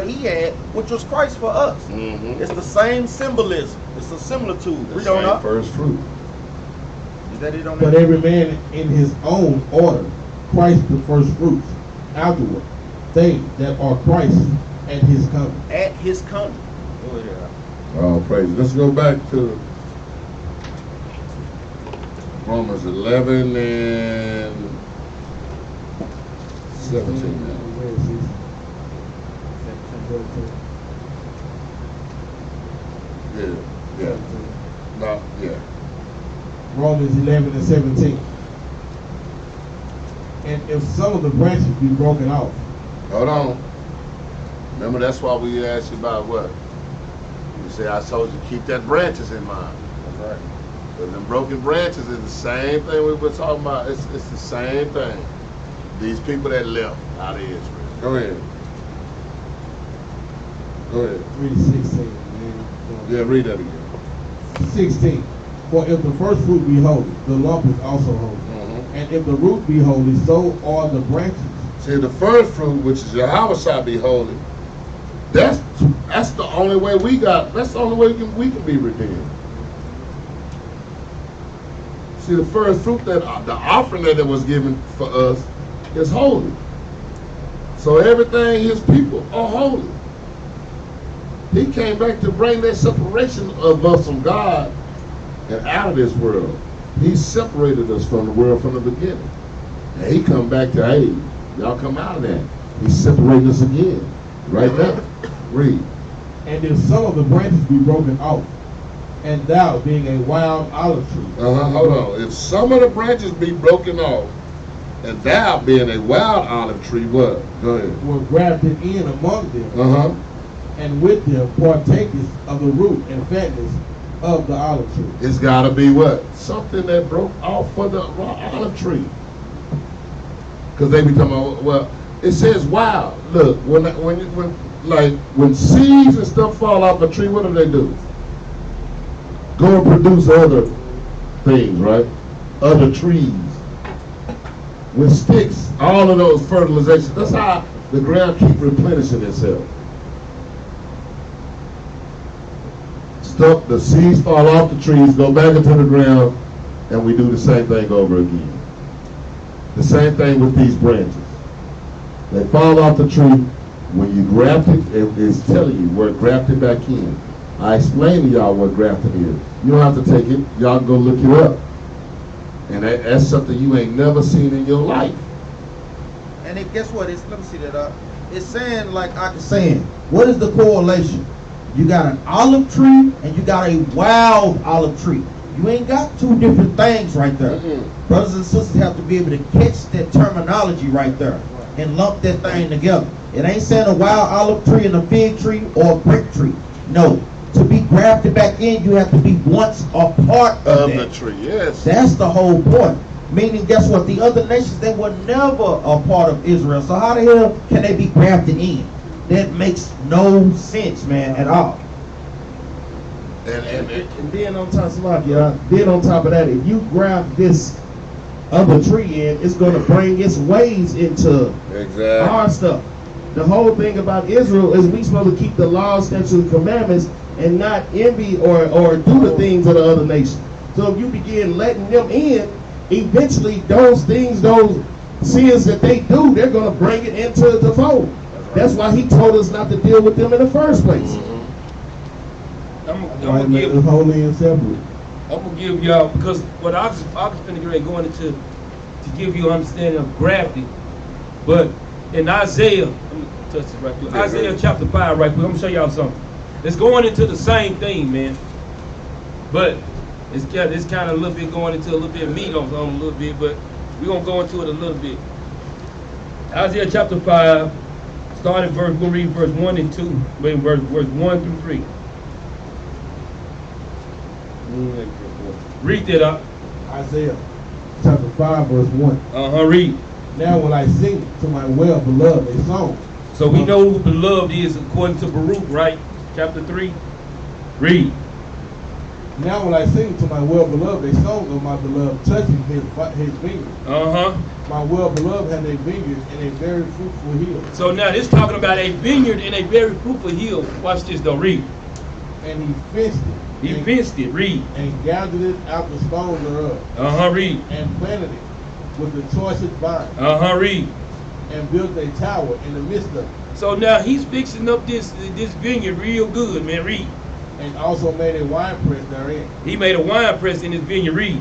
Speaker 4: he had, which was Christ for us. It's the same symbolism. It's a similitude.
Speaker 1: The same first fruit.
Speaker 4: Is that it on
Speaker 2: But
Speaker 4: that?
Speaker 2: every man in his own order, Christ the first fruits. Afterward, they that are Christ at his coming.
Speaker 4: At his coming. Go ahead.
Speaker 1: Oh, praise. Let's go back to Romans 11 and 17 now. Yeah. No, yeah.
Speaker 2: Romans 11 and 17. And if some of the branches be broken off.
Speaker 1: Hold on. Remember, that's why we asked you about what? You say, I told you keep that branches in mind.
Speaker 4: That's right.
Speaker 1: But them broken branches is the same thing we were talking about. It's the same thing. These people that left out of Israel. Go ahead. Go ahead.
Speaker 2: Read 16, man.
Speaker 1: Yeah, read that again.
Speaker 2: 16. For if the first fruit be holy, the lump is also holy. And if the root be holy, so are the branches.
Speaker 1: See, the first fruit, which is Yahweh shall be holy, that's the only way that's the only way we can be redeemed. See, the first fruit, that the offering that was given for us is holy. So everything his people are holy. He came back to bring that separation of us from God and out of this world. He separated us from the world from the beginning. And he come back to, hey, y'all come out of that. He separated us again. Right now. Read.
Speaker 2: And if some of the branches be broken off, and thou being a wild olive tree.
Speaker 1: Hold on. If some of the branches be broken off, and thou being a wild olive tree, what? Go ahead.
Speaker 2: Were grafted in among them. And with them partakers of the root and fatness of the olive tree.
Speaker 1: It's got to be what? Something that broke off for the olive tree. Because they be talking about, well, it says wild. Look, when seeds and stuff fall off a tree, what do? Go and produce other things, right? Other trees. With sticks, all of those fertilizations. That's how the ground keep replenishing itself. Stuff, the seeds fall off the trees, go back into the ground, and we do the same thing over again. The same thing with these branches. They fall off the tree. When you graft it, it's telling you we're grafted back in. I explained to y'all what grafting is. You don't have to take it. Y'all go look it up. And that's something you ain't never seen in your life.
Speaker 4: And then guess what? Let me see that. It's saying, like I can
Speaker 3: Saying, what is the correlation? You got an olive tree and you got a wild olive tree. You ain't got two different things right there. Brothers and sisters have to be able to catch that terminology right there and lump that thing together. It ain't saying a wild olive tree and a fig tree or a brick tree. No. To be grafted back in, you have to be once a part of that.
Speaker 1: The tree, yes.
Speaker 3: That's the whole point. Meaning, guess what? The other nations, they were never a part of Israel. So how the hell can they be grafted in? That makes no sense, man, at all.
Speaker 9: And then on top of that, if you graft this other tree in, it's going to bring its ways into our stuff. The whole thing about Israel is we supposed to keep the laws, statutes, and commandments, and not envy or do the things of the other nations. So if you begin letting them in, eventually those things, those sins that they do, they're going to bring it into the fold. That's why he told us not to deal with them in the first place.
Speaker 7: I'm
Speaker 2: Right,
Speaker 7: gonna
Speaker 2: it's holy and separate.
Speaker 7: I'm gonna give y'all, because what I was finna get ready going into to give you an understanding of grafting. But in Isaiah, let me touch this right quick. Isaiah chapter 5 right quick. I'm gonna show y'all something. It's going into the same thing, man. But it's kind of a little bit going into a little bit of meat on a little bit, but we're gonna go into it a little bit. Isaiah chapter 5, start at verse, we'll read verse 1 and 2, verse 1 through 3. Read that up.
Speaker 2: Isaiah chapter 5 verse 1.
Speaker 7: Read.
Speaker 2: Now will I sing to my well-beloved a song.
Speaker 7: So we know who beloved is according to Baruch, right? Chapter 3. Read.
Speaker 2: Now will I sing to my well-beloved a song of my beloved touching his vineyard. My well-beloved had a vineyard in a very fruitful hill.
Speaker 7: So now this talking about a vineyard in a very fruitful hill. Watch this though, read.
Speaker 2: And he fenced it.
Speaker 7: He fenced it, read.
Speaker 2: And gathered it out the stones thereof.
Speaker 7: Read.
Speaker 2: And planted it with the choicest vine.
Speaker 7: Read.
Speaker 2: And built a tower in the midst of it.
Speaker 7: So now he's fixing up this vineyard real good, man. Read.
Speaker 2: And also made a winepress therein.
Speaker 7: He made a wine press in his vineyard. Read.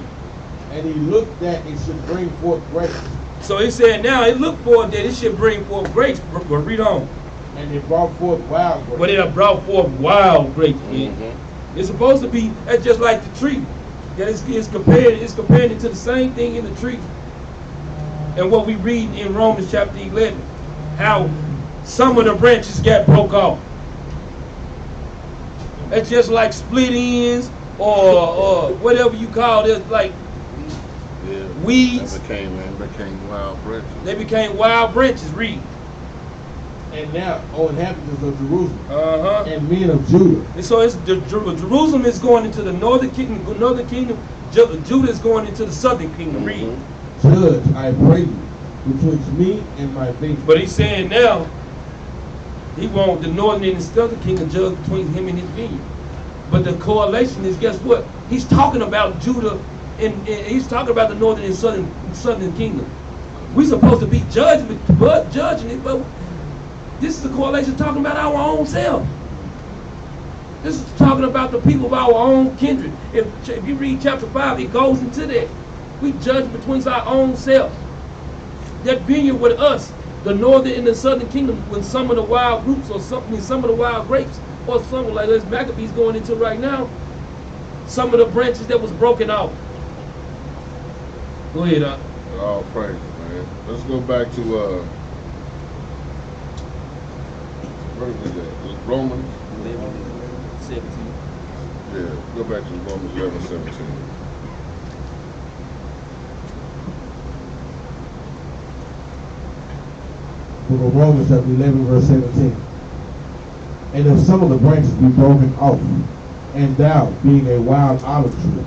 Speaker 2: And he looked that it should bring forth grapes.
Speaker 7: So he said now it looked for that it should bring forth grapes. But read on.
Speaker 2: And it brought forth wild grapes.
Speaker 7: But it brought forth wild grapes. It's supposed to be that's just like the tree. That it's compared to the same thing in the tree. And what we read in Romans chapter 11, how some of the branches got broke off. That's just like split ends or whatever you call it, like weeds.
Speaker 1: They became wild branches.
Speaker 7: They became wild branches. Read.
Speaker 2: And now, O inhabitants of Jerusalem, and men of Judah.
Speaker 7: And so it's Jerusalem is going into the northern kingdom. Judah is going into the southern kingdom. Read.
Speaker 2: Judge, I pray you, betwixt me and my vineyard.
Speaker 7: But he's saying now, he wants the northern and the southern kingdom judge between him and his vineyard. But the correlation is, guess what? He's talking about Judah, and he's talking about the northern and southern kingdom. We're supposed to be judging it, but this is the correlation talking about our own self. This is talking about the people of our own kindred. If you read chapter 5, it goes into that. We judge between our own self. That vineyard with us, the northern and the southern kingdom, when some of the wild groups or some of the wild grapes, or something like this Maccabees going into right now, some of the branches that was broken out. Go ahead,
Speaker 1: All praise, man. Let's go back to where is it at? Romans
Speaker 7: 17.
Speaker 1: Yeah, go back to Romans 11:17.
Speaker 2: Book of Romans chapter 11 verse 17. And if some of the branches be broken off, and thou, being a wild olive tree,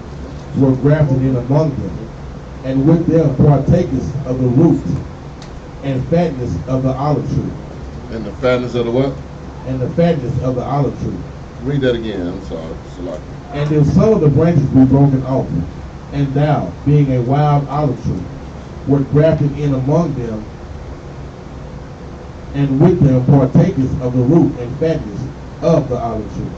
Speaker 2: were grafted in among them, and with them partakest of the root and fatness of the olive tree.
Speaker 1: And the fatness of the what?
Speaker 2: And the fatness of the olive tree.
Speaker 1: Read that again. I'm sorry. Salaki.
Speaker 2: And if some of the branches be broken off, and thou, being a wild olive tree, were grafted in among them, and with them partakest of the root and fatness of the olive tree.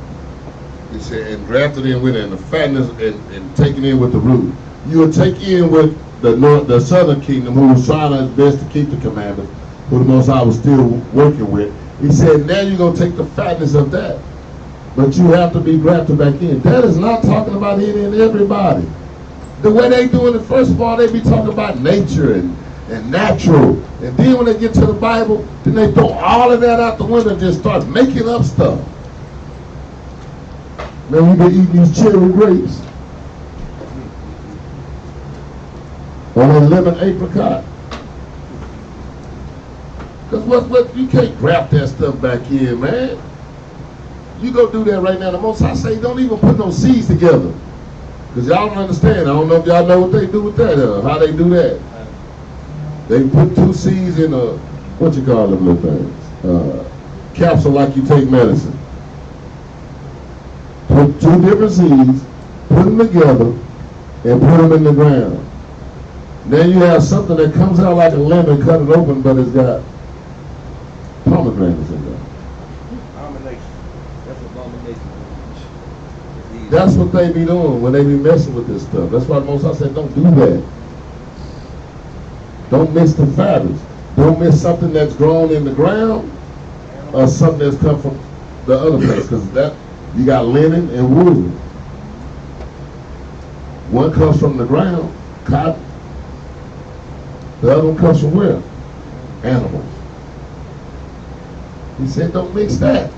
Speaker 1: He said, and grafted in with it, and the fatness, and taken in with the root. You will take in with the southern kingdom, who was trying his best to keep the commandments, who the Most High was still working with. He said, now you're going to take the fatness of that. But you have to be grafted back in. That is not talking about any and everybody. The way they doing it, first of all, they be talking about nature and natural. And then when they get to the Bible, then they throw all of that out the window and just start making up stuff. Man, you been eating these cherry grapes. Or a lemon apricot. Because what you can't graft that stuff back in, man. You go do that right now. The Most High say don't even put no seeds together. Because y'all don't understand. I don't know if y'all know what they do with that, how they do that. They put 2 seeds in a, what you call them little things? Capsule like you take medicine. Put 2 different seeds, put them together, and put them in the ground. Then you have something that comes out like a lemon, cut it open, but it's got pomegranates in there.
Speaker 4: Abomination. That's abomination.
Speaker 1: That's what they be doing when they be messing with this stuff. That's why the Most High said, don't do that. Don't mix the fabrics. Don't mix something that's grown in the ground or something that's come from the other place. Because that you got linen and wool. One comes from the ground, cotton. The other one comes from where? Animals. He said, don't mix that.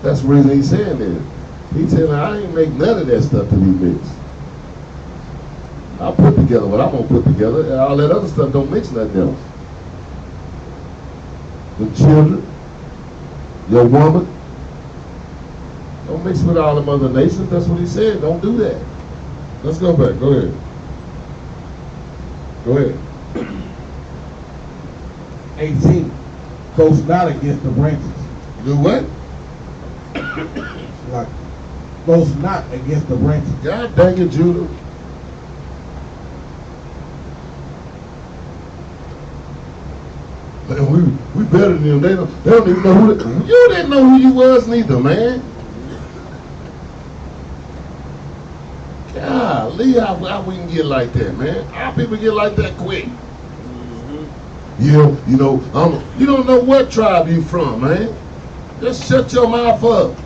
Speaker 1: That's the reason he's saying that. He telling I ain't make none of that stuff to be mixed. I'll put together what I'm going to put together, and all that other stuff don't mix nothing else. The children, your woman, don't mix with all them other nations. That's what he said. Don't do that. Let's go back. Go ahead. Go ahead.
Speaker 2: 18. Goes not against the branches.
Speaker 1: Do what?
Speaker 2: Like, goes not against the branches.
Speaker 1: God dang it, Judah. Man, we better than them. They don't even know who you didn't know who you was neither, man. Golly, how we can get like that, man? How people get like that quick? Yeah, you know, you don't know what tribe you from, man. Just shut your mouth up.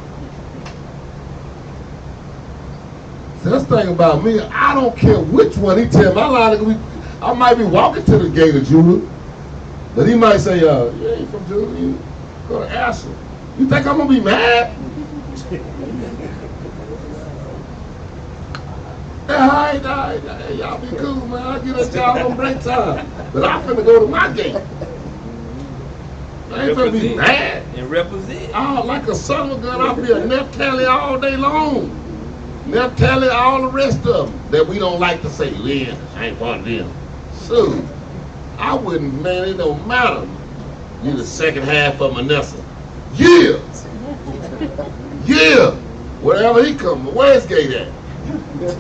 Speaker 1: See, that's the thing about me. I don't care which one he tell me. I might be walking to the gate of Judah, but he might say, you ain't from Judah. You go to Asher. You think I'm gonna be mad? All right, y'all be cool, man. I'll get at y'all on break time. But I'm finna go to my gate. I ain't finna be mad.
Speaker 7: And represent.
Speaker 1: Oh, like a son of a gun, I'll be a Naphtali all day long. Naphtali, all the rest of them that we don't like to say, yeah, I ain't part of them. So, I wouldn't, man, it don't matter. You the second half of Manasseh. Yeah! Yeah! Wherever he come, where's gate at?
Speaker 4: Let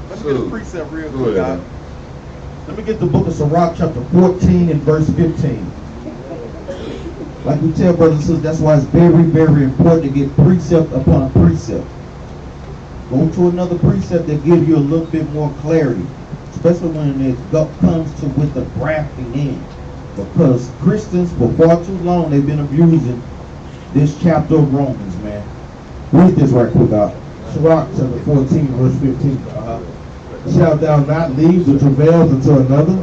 Speaker 4: me get a precept real
Speaker 1: Go
Speaker 4: quick,
Speaker 1: ahead.
Speaker 4: Doc.
Speaker 3: Let me get the book of Sirach, chapter 14 and verse 15. Like we tell brothers and sisters, that's why it's very, very important to get precept upon precept. Go to another precept that gives you a little bit more clarity, especially when it comes to with the grafting in. Because Christians, for far too long, they've been abusing this chapter of Romans, man. Read this right quick, Doc.
Speaker 2: Sirach chapter 14, verse 15. Shalt thou not leave the travails unto another?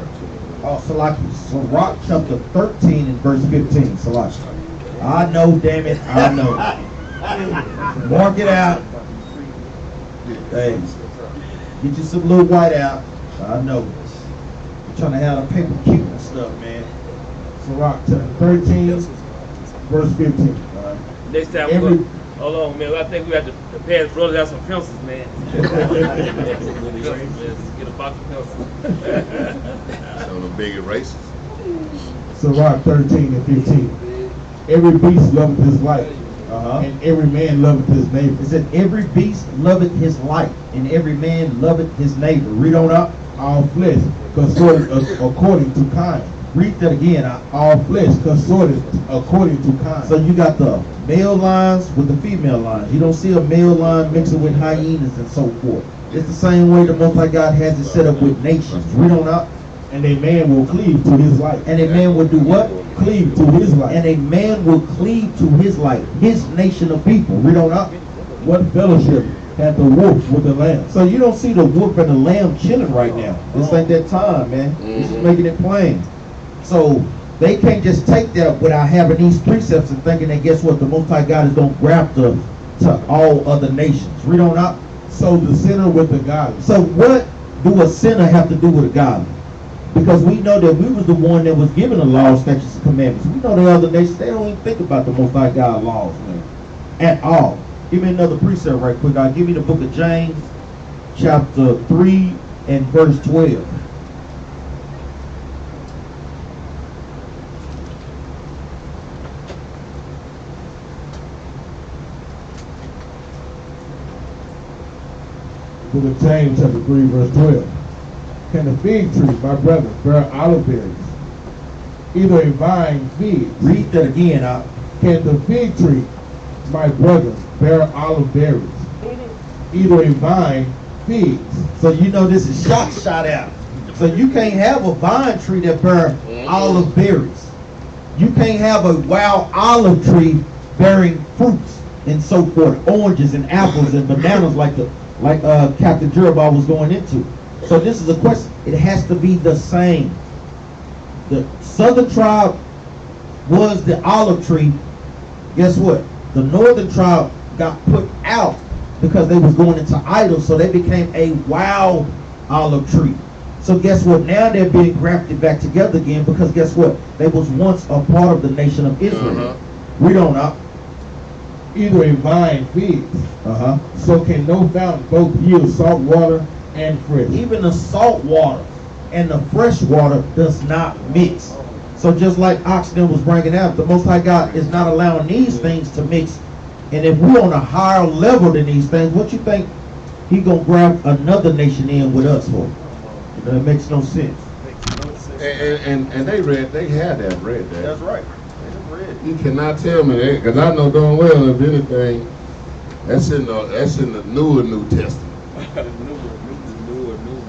Speaker 3: Oh, Salaki. Sirach chapter 13 and verse 15. Salaki. I know, damn it, I know. Mark it out. Hey, get you some little white out. I know. You're trying to have a paper cute and stuff, man.
Speaker 2: Sirach chapter 13, verse 15.
Speaker 7: Next time we go. Hold on, man. I think we have to pass brothers out some pencils, man. Get a box of pencils.
Speaker 1: Some of the big erasers.
Speaker 2: Sirach 13 and 15. Every beast loveth his life, and every man loveth his neighbor.
Speaker 3: It said, every beast loveth his life, and every man loveth his neighbor. Read on up.
Speaker 2: All flesh consorted according to kind.
Speaker 3: Read that again.
Speaker 2: All flesh consorted according to kind.
Speaker 3: So you got the male lines with the female lines. You don't see a male line mixing with hyenas and so forth. It's the same way the Most High God has it set up with nations. Read on up.
Speaker 2: And a man will cleave to his life.
Speaker 3: And a man will do what?
Speaker 2: Cleave to his life.
Speaker 3: And a man will cleave to his life, his nation of people. Read on up.
Speaker 2: What fellowship had the wolf with the lamb?
Speaker 3: So you don't see the wolf and the lamb chilling right now. This ain't that time, man. This is making it plain. So they can't just take that without having these precepts and thinking that guess what? The Most High God is going to graft to all other nations. Read on up.
Speaker 2: So the sinner with the godly.
Speaker 3: So what do a sinner have to do with a godly? Because we know that we was the one that was given the laws, statutes, and commandments. We know the other nations, they don't even think about the Most High God laws, man, at all. Give me another precept right quick. I'll give you the book of James, chapter 3 and verse 12.
Speaker 2: Book of James, chapter 3, verse 12. Can the fig tree, my brother, bear olive berries? Either a vine figs.
Speaker 3: Read that again.
Speaker 2: Can the fig tree, my brother, bear olive berries? Either a vine figs.
Speaker 3: So you know this is shot out. So you can't have a vine tree that bear olive berries. You can't have a wild olive tree bearing fruits and so forth, oranges and apples and bananas like Captain Jerubbaal was going into. So this is a question. It has to be the same. The southern tribe was the olive tree. Guess what? The northern tribe got put out because they was going into idols, so they became a wild olive tree. So guess what? Now they're being grafted back together again because guess what? They was once a part of the nation of Israel. We don't know.
Speaker 2: Either a vine figs. So can no fountain both yield salt water and fresh.
Speaker 3: Even the salt water and the fresh water does not mix. So just like Oxygen was bringing out, the Most High God is not allowing these things to mix. And if we're on a higher level than these things, what you think he gonna grab another nation in with us for? That makes no sense.
Speaker 1: And they had that read that.
Speaker 4: That's right. They read.
Speaker 1: You cannot tell me that, because I know darn well if anything, that's in the New Testament.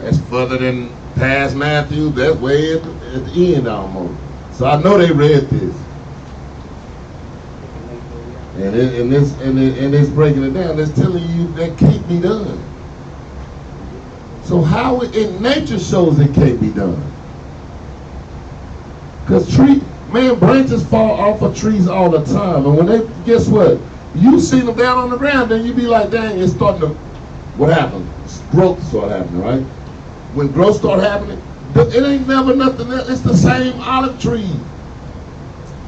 Speaker 1: That's further than past Matthew. That's way at the end almost. So I know they read this. And it's breaking it down. It's telling you that can't be done. So how in nature shows it can't be done? Because branches fall off of trees all the time. And when they, guess what? You see them down on the ground, then you be like, dang, it's starting to, what happened? Growth start happening, right? When growth start happening, it ain't never nothing else. It's the same olive tree.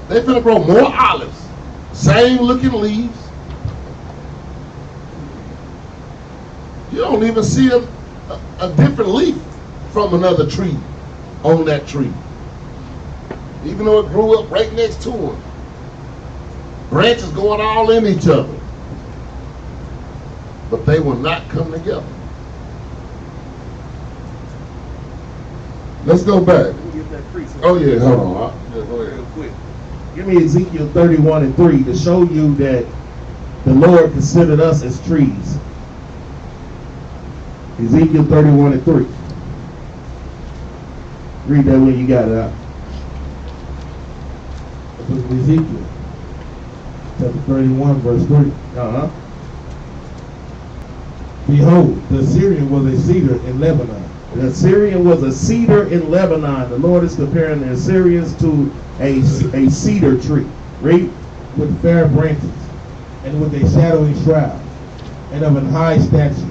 Speaker 1: They finna grow more olives. Same looking leaves. You don't even see a different leaf from another tree on that tree. Even though it grew up right next to them. Branches going all in each other. But they will not come together. Let's go back. Oh yeah, hold on. Go ahead.
Speaker 9: Real quick. Give me Ezekiel 31:3 to show you that the Lord considered us as trees. Ezekiel 31:3. Read that when you got it out.
Speaker 2: This is Ezekiel, chapter 31, verse 3. Behold, the Assyrian was a cedar in Lebanon.
Speaker 9: The Assyrian was a cedar in Lebanon. The Lord is comparing the Assyrians to a cedar tree. Read.
Speaker 2: With fair branches, and with a shadowy shroud, and of an high stature,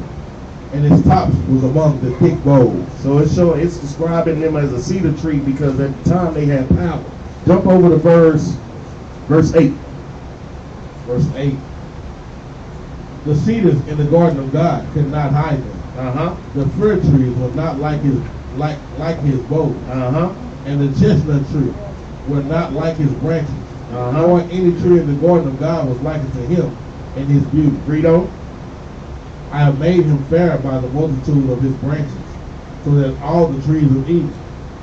Speaker 2: and its tops was among the thick boughs.
Speaker 9: So it's describing them as a cedar tree because at the time they had power. Jump over to verse 8.
Speaker 2: Verse 8. The cedars in the garden of God could not hide them. The fir trees were not like his bow. And the chestnut tree were not like his branches. Nor any tree in the garden of God was like unto him in his beauty.
Speaker 9: Read on.
Speaker 2: I have made him fair by the multitude of his branches, so that all the trees of Eden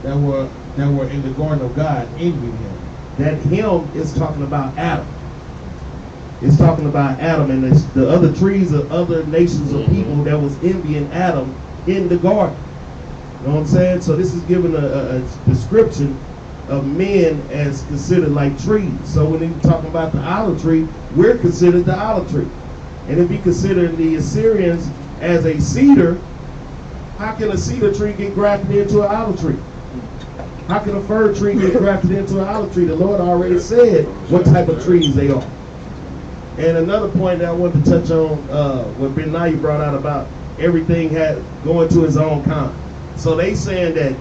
Speaker 2: that were in the garden of God envied him.
Speaker 9: That him is talking about Adam. It's talking about Adam and the other trees of other nations of people that was envying Adam in the garden. You know what I'm saying? So this is giving a description of men as considered like trees. So when he's talking about the olive tree, we're considered the olive tree. And if we consider the Assyrians as a cedar, how can a cedar tree get grafted into an olive tree? How can a fir tree get grafted into an olive tree? The Lord already said what type of trees they are. And another point that I wanted to touch on, what Benaniyah brought out about everything going to his own kind. So they saying that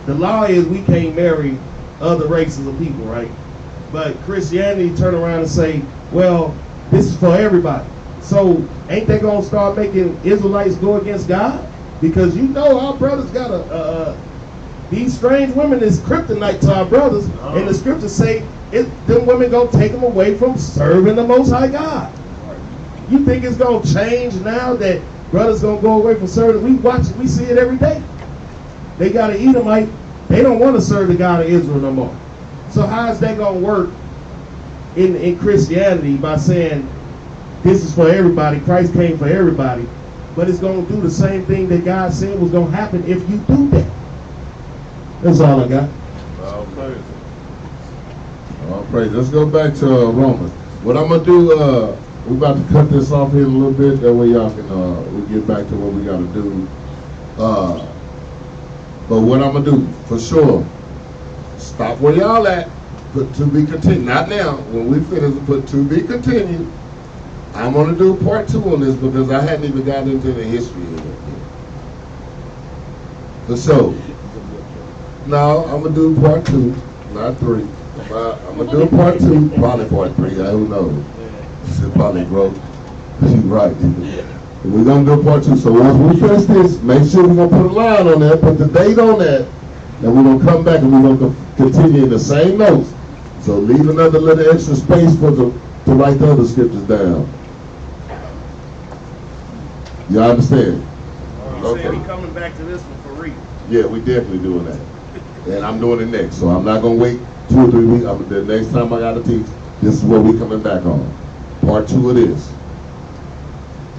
Speaker 9: the law is we can't marry other races of people, right? But Christianity turn around and say, well, this is for everybody. So ain't they gonna start making Israelites go against God? Because you know our brothers got these strange women is kryptonite to our brothers, and the scriptures say them women gonna take them away from serving the Most High God. You think it's gonna change now that Brothers gonna go away from serving. We watch it. We see it every day. They got an Edomite. They don't want to serve the God of Israel no more. So how is that gonna work in Christianity by saying this is for everybody? Christ came for everybody, but it's gonna do the same thing that God said was gonna happen if you do that. That's all I got.
Speaker 1: All praise. All praise. Let's go back to Romans. What I'm gonna do, we're about to cut this off here in a little bit. That way y'all can we get back to what we gotta do. But what I'm gonna do for sure, stop where y'all at. Put to be continued. Not now. When we finish, put to be continued. I'm gonna do part 2 on this because I hadn't even gotten into the history of it. For sure. No, I'm gonna do part 2, not 3. I'm gonna do part 2, probably part 3. Who knows? It's probably broke. You're right. We're gonna do part 2. So once we finish this, make sure we're gonna put a line on that, put the date on that, and we're gonna come back and we're gonna continue in the same notes. So leave another little extra space for to write the other scriptures down. You understand?
Speaker 4: Okay. We coming back to this one for real.
Speaker 1: Yeah, we definitely doing that. And I'm doing it next. So I'm not gonna wait 2 or 3 weeks. The next time I gotta teach, this is what we coming back on. Part 2 of this.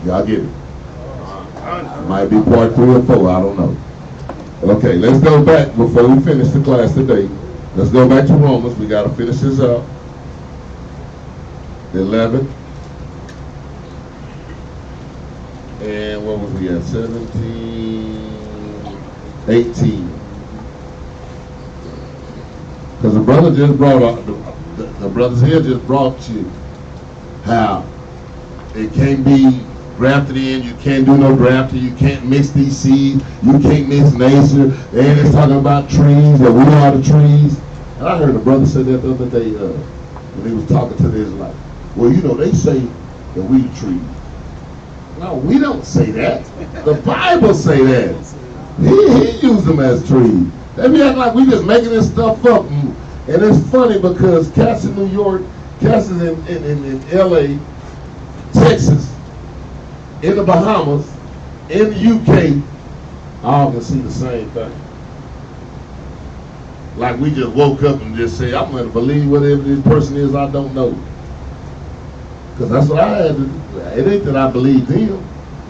Speaker 1: Y'all get it? Might be part 3 or 4, I don't know. Okay, let's go back before we finish the class today. Let's go back to Romans. We gotta finish this up. 11. And what was we at? 17, 18. Because the brother just brought up, the brothers here just brought you how it can't be grafted in, you can't do no grafting, you can't mix these seeds, you can't mix nature, and it's talking about trees, that we are the trees. And I heard a brother say that the other day when he was talking to the Israelites. Well, you know, they say that we the trees. No, we don't say that. The Bible say that. He used them as trees. They be acting like we just making this stuff up. And it's funny because cats in New York, cats in LA, Texas, in the Bahamas, in the UK, all can see the same thing. Like we just woke up and just say, I'm going to believe whatever this person is I don't know. Because that's what I had to do. It ain't that I believed them.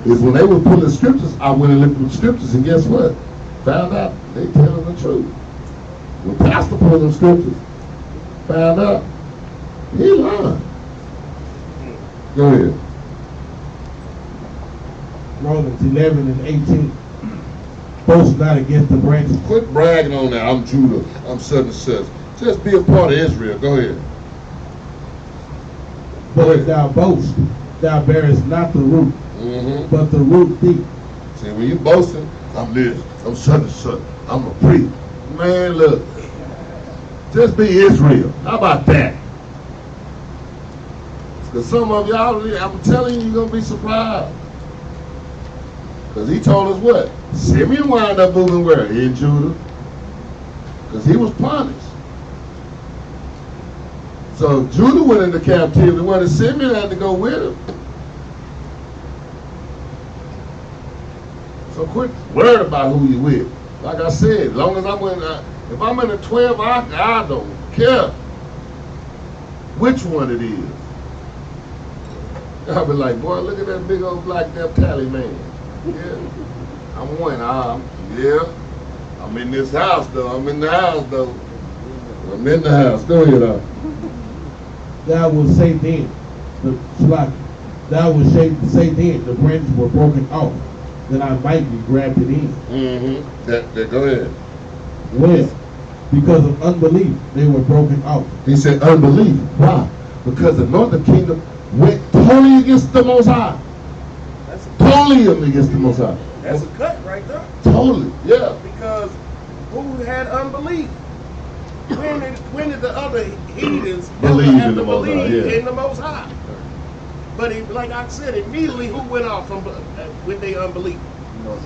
Speaker 1: It's when they were pulling scriptures, I went and looked at the scriptures, and guess what? Found out they telling the truth. When Pastor pulled them scriptures, found out he lying. Go ahead.
Speaker 2: Romans 11 and 18. Boast not against the branches.
Speaker 1: Quit bragging on that. I'm Judah. I'm such and such. Just be a part of Israel. Go ahead.
Speaker 2: But if thou boast, thou bearest not the root, but the root thee.
Speaker 1: See, when you boasting, I'm this, I'm such and such, I'm a priest. Man, look, just be Israel. How about that? Because some of y'all, I'm telling you, you're going to be surprised. Because he told us what? Simeon wound up moving where? In Judah. Because he was punished. So Judah went into captivity. Well, Simeon had to go with him. So quit worrying about who you with. Like I said, as long as I'm in, if I'm in the 12, I don't care which one it is. I'll be like, boy, look at that big old black Naphtali man. Yeah, I'm one. Yeah, I'm in this house though. I'm in the house though. I'm in the house. Go ahead.
Speaker 2: Thou will say then, thou will say then, the branches were broken off, that I might be grafted in.
Speaker 1: Go ahead.
Speaker 2: Well, because of unbelief, they were broken off.
Speaker 1: He said unbelief. Why? Because the northern kingdom went totally against the Most High. Totally against the Most High.
Speaker 4: That's a cut right there.
Speaker 1: Totally, yeah.
Speaker 4: Because who had unbelief? When did the other heathens
Speaker 1: believe
Speaker 4: have
Speaker 1: in the Most High? Yeah.
Speaker 4: In the Most High? But like I said, immediately who went off from with their unbelief?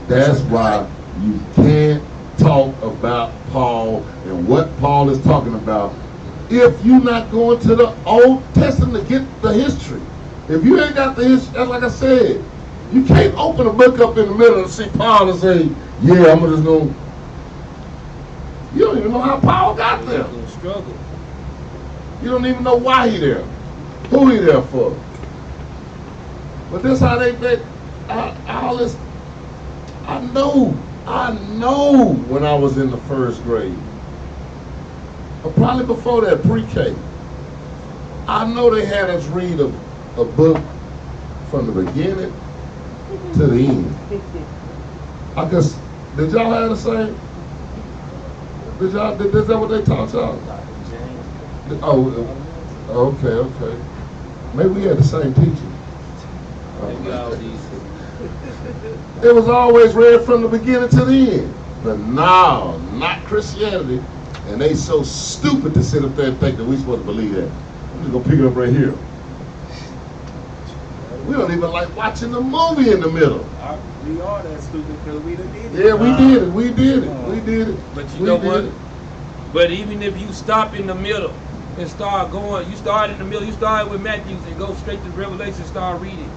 Speaker 1: That's why you can't talk about Paul and what Paul is talking about if you're not going to the Old Testament to get the history. If you ain't got the history, that's like I said, You can't open a book up in the middle and see Paul and say, yeah, I'm just going to. You don't even know how Paul got there.
Speaker 7: Struggle.
Speaker 1: You don't even know why he there. Who he there for. But this how all this, I know when I was in the first grade, or probably before that, pre-K, I know they had us read a book from the beginning to the end. I guess, did y'all have the same? Is that what they taught y'all? Oh, okay. Maybe we had the same teacher. It was always read from the beginning to the end. But no, not Christianity. And they so stupid to sit up there and think that we're supposed to believe that. I'm just going to pick it up right here. We don't even like watching the movie in the middle.
Speaker 10: We are that stupid because we done did
Speaker 1: it. Yeah, we did it.
Speaker 7: But you know what? But even if you stop in the middle and start going, you start in the middle, you start with Matthew and go straight to Revelation and start reading,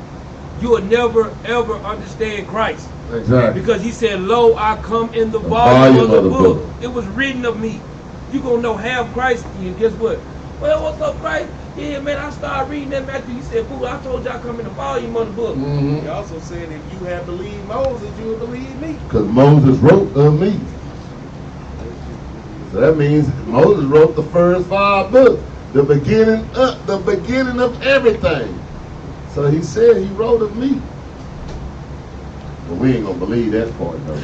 Speaker 7: you will never ever understand Christ.
Speaker 1: Exactly.
Speaker 7: Because he said, lo, I come in the volume of the book. It was written of me. You gonna know half Christ, and guess what? Well, what's up, Christ? Yeah, man, I started reading that Matthew. He said, fool, I told you I come in the volume of the book.
Speaker 1: Mm-hmm.
Speaker 10: He also said, if you had believed Moses, you would believe me.
Speaker 1: Because Moses wrote of me. So that means Moses wrote the first 5 books. The beginning of everything. So he said he wrote of me. But we ain't going to believe that part, though.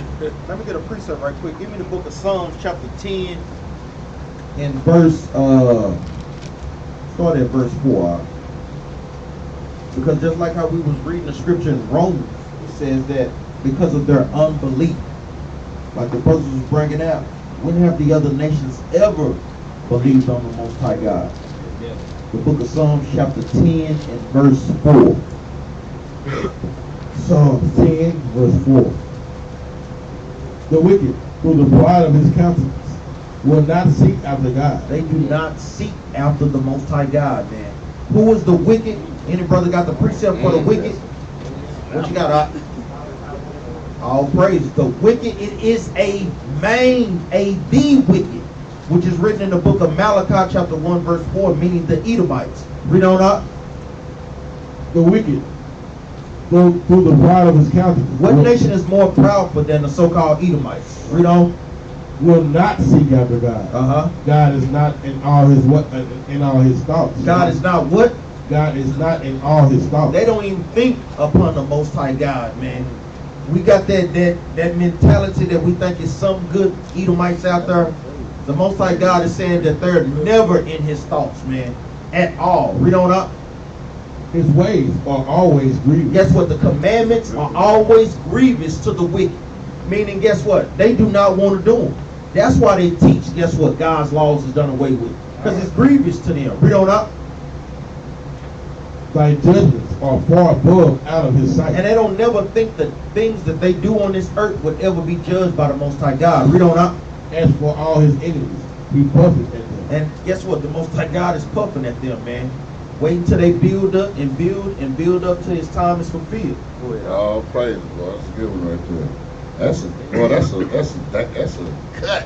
Speaker 4: Let me get a precept right quick. Give me the book of Psalms, chapter 10.
Speaker 3: In verse, start at verse 4. Because just like how we was reading the scripture in Romans, it says that because of their unbelief, like the brothers was bringing out, when have the other nations ever believed on the Most High God?
Speaker 7: Yeah.
Speaker 3: The book of Psalms, chapter 10 and verse 4. Psalms 10, verse 4. The wicked, through the pride of his countenance, will not seek after God.
Speaker 4: They do not seek after the Most High God, man. Who is the wicked? Any brother got the precept for the wicked? What you got? All praise. The wicked, it is the wicked, which is written in the book of Malachi, chapter 1, verse 4, meaning the Edomites. Read on up.
Speaker 2: The wicked, through the pride of his countenance.
Speaker 4: What nation is more proudful than the so-called Edomites? Read on.
Speaker 2: Will not seek after God. God is not in all his thoughts.
Speaker 4: God is not what?
Speaker 2: God is not in all his thoughts.
Speaker 4: They don't even think upon the Most High God, man. We got that mentality that we think is some good Edomites out there. The Most High God is saying that they're never in his thoughts, man, at all. Read on up.
Speaker 2: His ways are always grievous.
Speaker 4: Guess what? The commandments are always grievous to the wicked. Meaning, guess what? They do not want to do them. That's why they teach, guess what? God's laws is done away with. Because it's grievous to them. Read on up.
Speaker 2: Thy judgments are far above out of his sight.
Speaker 4: And they don't never think the things that they do on this earth would ever be judged by the Most High God. Read on up.
Speaker 2: As for all his enemies, he puffeth at them.
Speaker 4: And guess what? The Most High God is puffing at them, man. Wait until they build up and build up till his time is fulfilled.
Speaker 1: All praise, boy. That's a good one right there. That's a cut.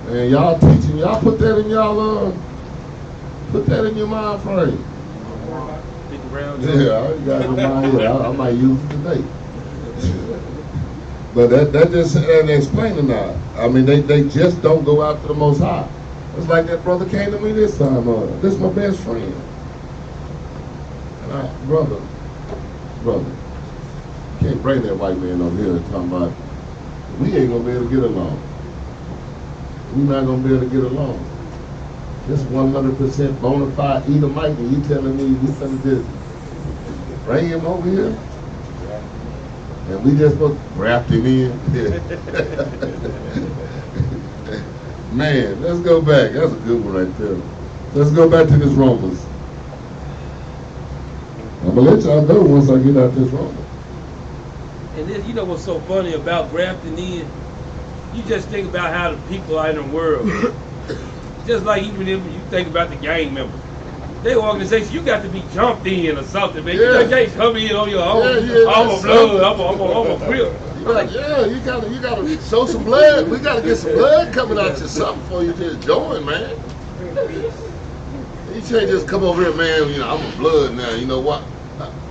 Speaker 1: Man, y'all teaching, y'all put that in your mind frame. Yeah, I got it in my head. I might use it today. But that just ain't explaining that. I mean, they just don't go after the Most High. It's like that brother came to me this time. This is my best friend. And brother, can't bring that white man over here and talking about we ain't gonna be able to get along. We're not gonna be able to get along. This 100% bona fide Edomite, and you telling me we finna just bring him over here? And we just supposed to graft him in? Man, let's go back. That's a good one right there. Let's go back to this Romans. I'm gonna let y'all go once I get out this Romans.
Speaker 7: And then, you know what's so funny about grafting in? You just think about how the people are in the world. Just like even if you think about the gang members. They organization, you got to be jumped in or something, man.
Speaker 1: Yeah.
Speaker 7: You can't come in on your own.
Speaker 1: Yeah,
Speaker 7: I'm a
Speaker 1: that's
Speaker 7: blood. I'm a grip.
Speaker 1: You gotta show some blood. We gotta get some blood coming out you something before you just join, man. You can't just come over here, man. You know, I'm a blood now. You know what?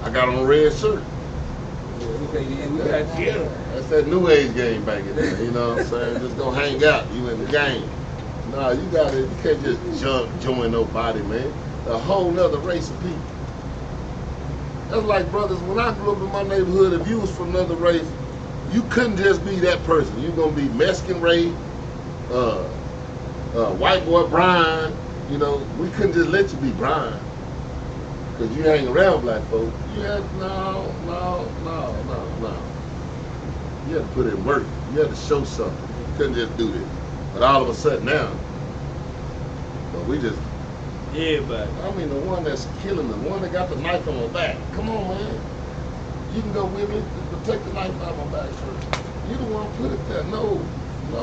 Speaker 1: I got on a red shirt. That's that new age game back in there. You know what I'm saying? Just go hang out. You in the game. Nah, you can't just join nobody, man. A whole nother race of people. That's like, brothers, when I grew up in my neighborhood, if you was from another race, you couldn't just be that person. You're gonna be Mexican race, white boy Brian. You know, we couldn't just let you be Brian. Cause you hang around black folks. You had no. You had to put in work. You had to show something. You couldn't just do this. But all of a sudden now, but we just.
Speaker 7: Yeah, but
Speaker 1: I mean, the one that's killing, the one that got the knife on my back. Come on, man. You can go with me, but take the knife out of my back first. You the one put it there. No,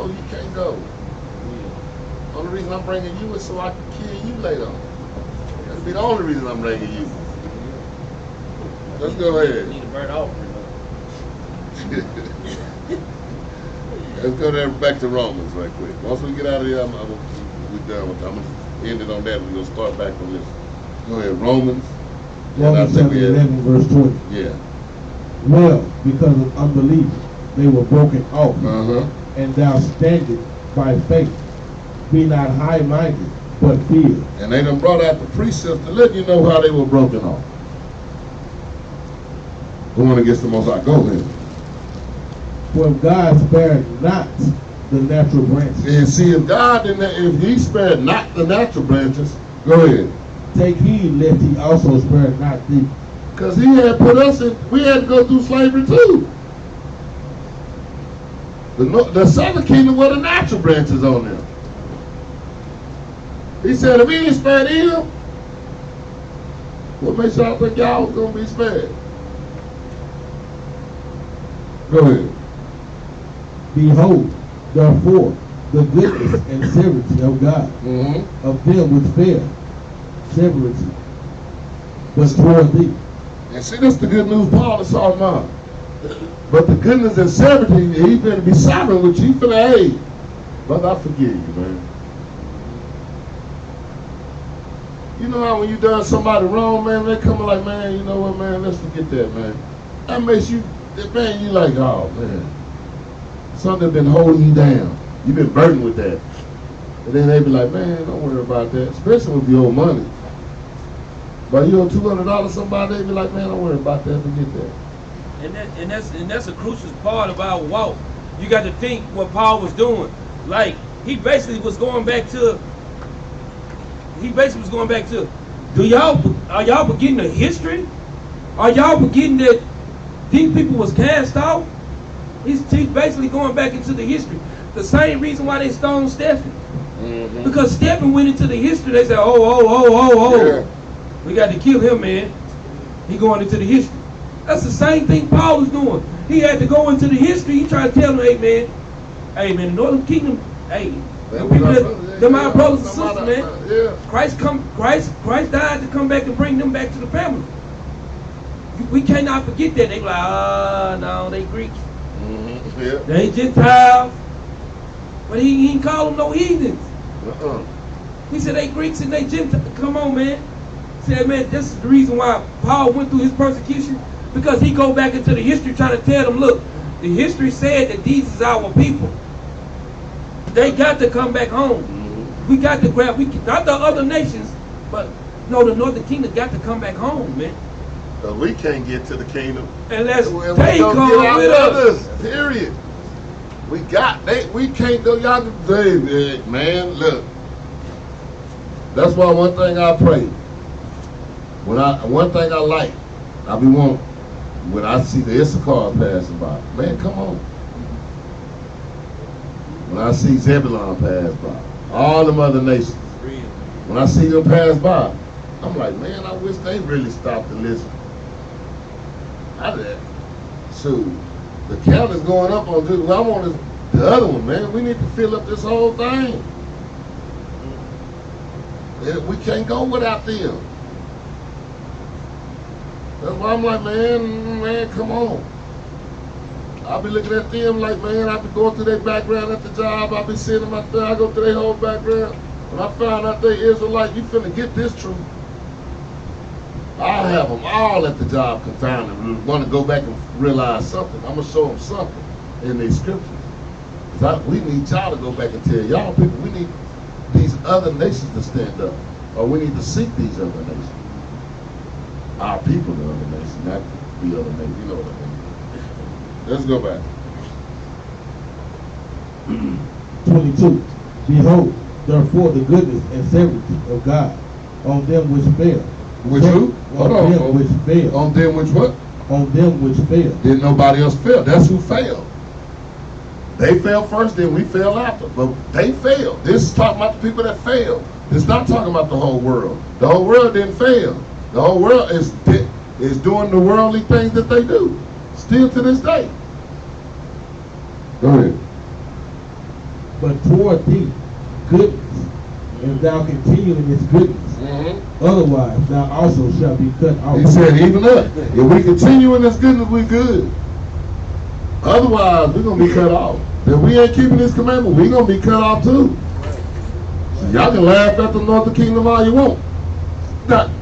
Speaker 1: you can't go. Yeah. Only reason I'm bringing you is so I can kill you later on. That'll be the only reason I'm bringing you. Let's go ahead.
Speaker 7: Need a burnt offering.
Speaker 1: Let's go there back to Romans right quick. Once we get out of here, we're done with it. I'm going to end it on that. We're going to start back on this. Go ahead, Romans.
Speaker 2: Romans chapter 11, verse 20.
Speaker 1: Yeah.
Speaker 2: Well, because of unbelief, they were broken off, and thou standest by faith. Be not high-minded, but fear.
Speaker 1: And they done brought out the precepts to let you know how they were broken off. Going against the Most High. Go ahead.
Speaker 2: For if God spared not the natural branches.
Speaker 1: And see, if he spared not the natural branches, go ahead.
Speaker 2: Take heed lest he also spare not thee.
Speaker 1: Because he had put us in, we had to go through slavery too. The southern kingdom were the natural branches on them. He said, if he ain't spared him, what makes y'all think y'all was going to be spared? Go ahead.
Speaker 2: Behold, therefore, the goodness and severity of God, of them which fail, severity, but toward thee.
Speaker 1: And see, that's the good news Paul is talking about. But the goodness and severity, he's going to be sovereign with you. He's going to, hey, brother, I forgive you, man. You know how when you done somebody wrong, man, they come like, man, you know what, man, let's forget that, man. That makes you, man, you like, oh, man. Something been holding you down. You've been burdened with that. And then they be like, man, don't worry about that. Especially with the old money. But you owe $200 somebody, they be like, man, don't worry about that, forget that.
Speaker 7: And that's a crucial part of our walk. You got to think what Paul was doing. Like, he basically was going back to, are y'all forgetting the history? Are y'all forgetting that these people was cast out? He's basically going back into the history. The same reason why they stoned Stephen. Because Stephen went into the history, they said, oh. Yeah. We got to kill him, man. He going into the history. That's the same thing Paul was doing. He had to go into the history. He tried to tell them, hey man, the Northern Kingdom, hey, them people them our brothers and sisters, man. Yeah. Christ died to come back and bring them back to the family. We cannot forget that. They like, no, they Greeks. Yeah. They Gentiles. But he ain't call them no heathens. He said they Greeks and they Gentiles. Come on, man. He said, man, this is the reason why Paul went through his persecution. Because he go back into the history trying to tell them, look, the history said that these is our people. They got to come back home. We got to grab, not the other nations, but no, the Northern Kingdom got to come back home, man.
Speaker 1: But we can't get to the kingdom
Speaker 7: unless they come with us.
Speaker 1: Period. We can't go. Y'all say, man, look. That's why one thing I pray. One thing I like, I be wanting. When I see the Issachar passing by, man, come on. When I see Zebulon pass by, all them other nations, when I see them pass by, I'm like, man, I wish they really stopped and listen. So, the count is going up on this. I'm on the other one, man. We need to fill up this whole thing. We can't go without them. That's why I'm like, man, come on. I'll be looking at them like, man, I be going through their background at the job. I be seeing them out there. I go through their whole background. When I found out they Israelite, you finna get this truth. I'll have them all at the job confounded. Want to go back and realize something. I'm going to show them something in these scriptures. We need y'all to go back and tell y'all people, we need these other nations to stand up. Or we need to seek these other nations. Our people, the other nations, not the other nations. You know what I mean? Let's go back.
Speaker 2: 22. Behold, therefore the goodness and severity of God on them which fail.
Speaker 1: Which who? Hold
Speaker 2: On
Speaker 1: on.
Speaker 2: them which fail.
Speaker 1: On them which what?
Speaker 2: On them which fail.
Speaker 1: Didn't nobody else fail. That's who failed. They fell first, then we fell after. But they failed. This is talking about the people that failed. It's not talking about the whole world. The whole world didn't fail. The whole world is doing the worldly things that they do. Still to this day. Go ahead.
Speaker 2: But toward thee goodness, if thou continue in this goodness, otherwise thou also shalt be cut off.
Speaker 1: He said, even us. If we continue in this goodness, we good. Otherwise, we're going to be cut off. If we ain't keeping this commandment, we're going to be cut off too. So y'all can laugh at the northern kingdom all you want.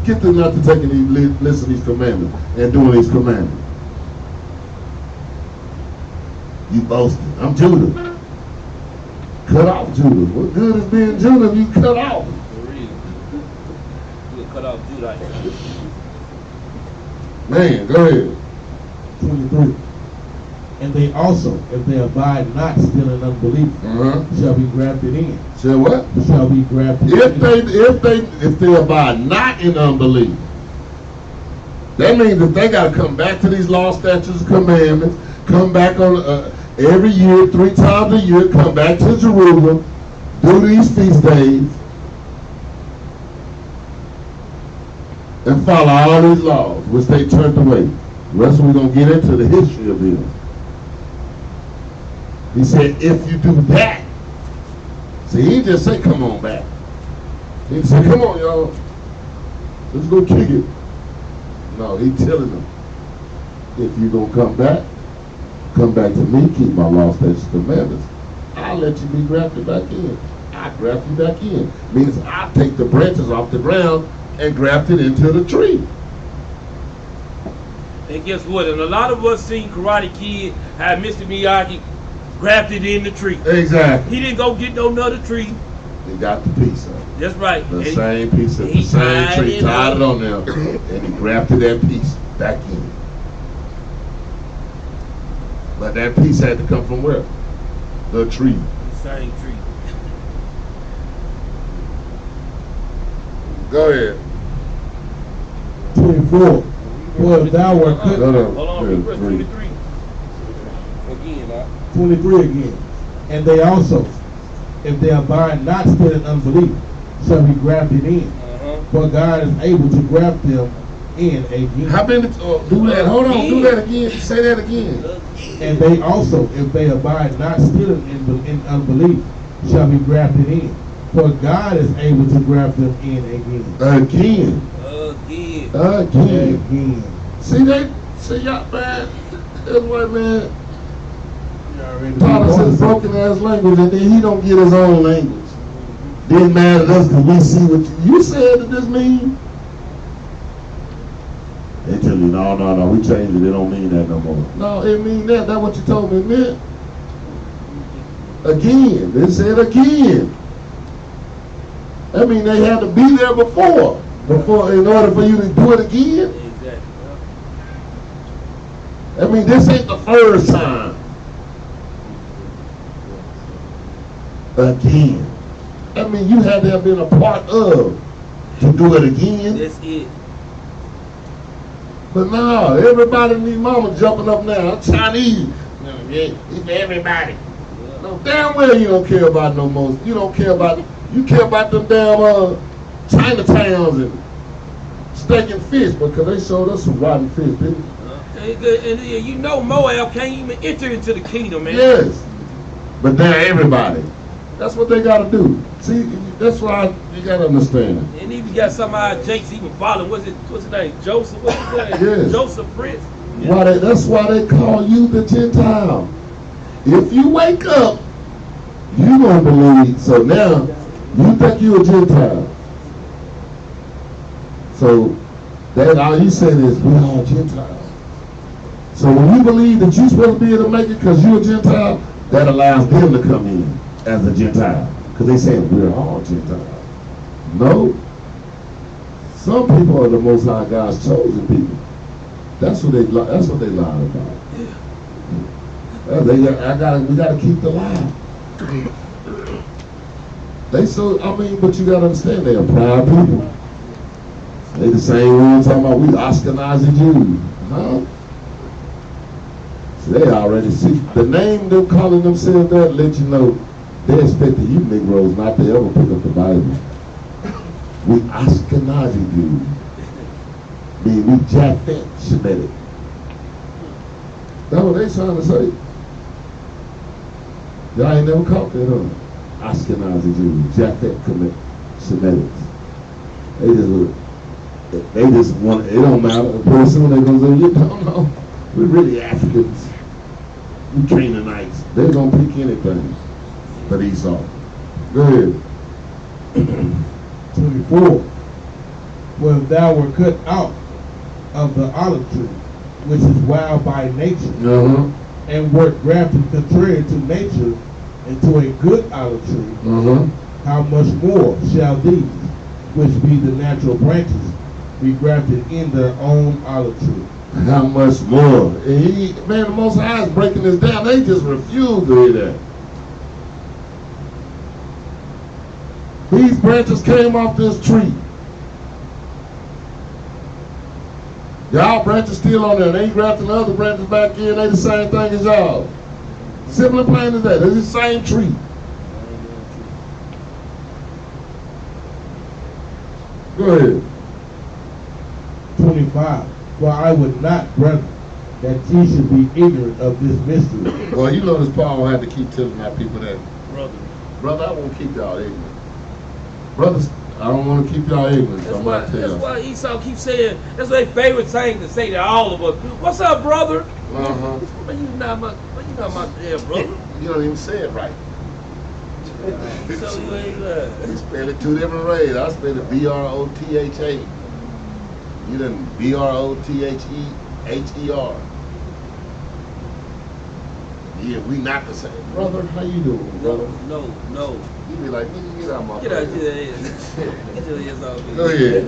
Speaker 1: Get them not to taking these, listen to these commandments and doing these commandments. You boasting. I'm Judah. Cut off Judah. What good is being Judah if you cut off?
Speaker 7: For real. You cut off Judah.
Speaker 1: Man, go ahead.
Speaker 2: 23. And they also, if they abide not still in unbelief, shall be grafted in.
Speaker 1: Say what?
Speaker 2: Shall be grafted
Speaker 1: in. If they abide not in unbelief, that means that they got to come back to these law, statutes, and commandments. Come back on every year, 3 times a year. Come back to Jerusalem, do these feast days, and follow all these laws, which they turned away. The rest of we're gonna get into the history of them. He said, if you do that, see, he just say, come on back. He said, come on, y'all. Let's go kick it. No, he telling them, if you gonna come back to me, keep my law, statutes, commandments, I'll let you be grafted back in. I graft you back in. Means I take the branches off the ground and graft it into the tree.
Speaker 7: And guess what? And a lot of us seen Karate Kid have Mr. Miyagi grafted in the tree.
Speaker 1: Exactly.
Speaker 7: He didn't go get no another tree.
Speaker 1: He got the piece of it.
Speaker 7: That's right.
Speaker 1: The same piece of the same tree, tied it on there, and he grafted that piece back in. But that piece had to come from where? The tree.
Speaker 7: The same tree.
Speaker 1: Go ahead.
Speaker 2: 24. For if thou wert cut.
Speaker 1: No, no.
Speaker 7: Hold on, verse 23. Again,
Speaker 2: 23 again. And they also, if they abide not still in unbelief, shall be grafted in. For God is able to graft them in again.
Speaker 1: How many? Do that. Hold on. Do that again. Say that again.
Speaker 2: And they also, if they abide not still in unbelief, shall be grafted in. For God is able to graft them in again. Again.
Speaker 1: See y'all, man. That's why, man. Taught us his broken ass language, and then he don't get his own language. Then mad at us because we see what you said that this mean. They tell you, no, we changed it. It don't mean that no more. No, it mean that. That's what you told me it meant. Again. They said again. That mean they had to be there before in order for you to do it again.
Speaker 7: Exactly.
Speaker 1: I mean, this ain't the first time. Again. I mean, you had to have been a part of to do it again.
Speaker 7: That's it.
Speaker 1: But no, everybody and these mama jumping up now. Chinese. It's everybody. Yeah. No, damn well you don't care about no more. You don't care about, you care about them damn Chinatowns and steak and fish, because they showed us some rotten fish, didn't they?
Speaker 7: And you know Moab can't even enter into the kingdom, man.
Speaker 1: Yes. But now everybody. That's what they got to do. See, that's why you got to understand it.
Speaker 7: And even got some of our Jakes even following. What's his name? Joseph. What's his name?
Speaker 1: Yes.
Speaker 7: Joseph Prince.
Speaker 1: That's why they call you the Gentile. If you wake up, you gonna believe. So now you think you a Gentile. So that all you saying is we all Gentiles. So when you believe that you're supposed to be able to make it because you're a Gentile, that allows them to come in as a Gentile. Because they say we're all Gentiles. No. Some people are the Most High God's chosen people. That's what they lie about. We gotta keep the lie. But you gotta understand they're proud people. They the same ones talking about we Ashkenazi Jews. Huh? So they already see the name they're calling themselves that let you know they expected you Negroes not to ever pick up the Bible. We Ashkenazi Jews. We Japhet Shemitic. That's what they trying to say. Y'all ain't never caught that, huh? Ashkenazi Jews, Japhet Shemitics. They just want, it don't matter. Pretty soon they're going to say, you don't know. We're really Africans. We Canaanites. They're going to pick anything but Esau. Go ahead.
Speaker 2: 24. Well, thou were cut out of the olive tree, which is wild by nature, and wert grafted contrary to nature into a good olive tree, how much more shall these, which be the natural branches, be grafted in their own olive tree?
Speaker 1: How much more? Man, the Most High is breaking this down. They just refuse to hear that. These branches came off this tree. Y'all branches still on there. They ain't grafting the other branches back in. They the same thing as y'all. Simple and plain as that. They're the same tree. Go ahead.
Speaker 2: 25. For I would not, brethren, that ye should be ignorant of this mystery.
Speaker 1: Well, you notice Paul had to keep telling my people that, brother, I won't keep y'all ignorant. Brothers, I don't want to keep y'all ignorant.
Speaker 7: That's why Esau keeps saying, that's their favorite thing to say to all of us. What's up, brother? But you not my damn brother.
Speaker 1: You don't even say it right.
Speaker 7: So you ain't
Speaker 1: You spell it two different ways. I spell it B-R-O-T-H-A. You done B-R-O-T-H-E-H-E-R. Yeah, we not the same. Brother, how you doing, brother?
Speaker 7: No.
Speaker 1: You be like, nigga, get out my
Speaker 7: Get out of here. Get your ass off.
Speaker 1: Go ahead.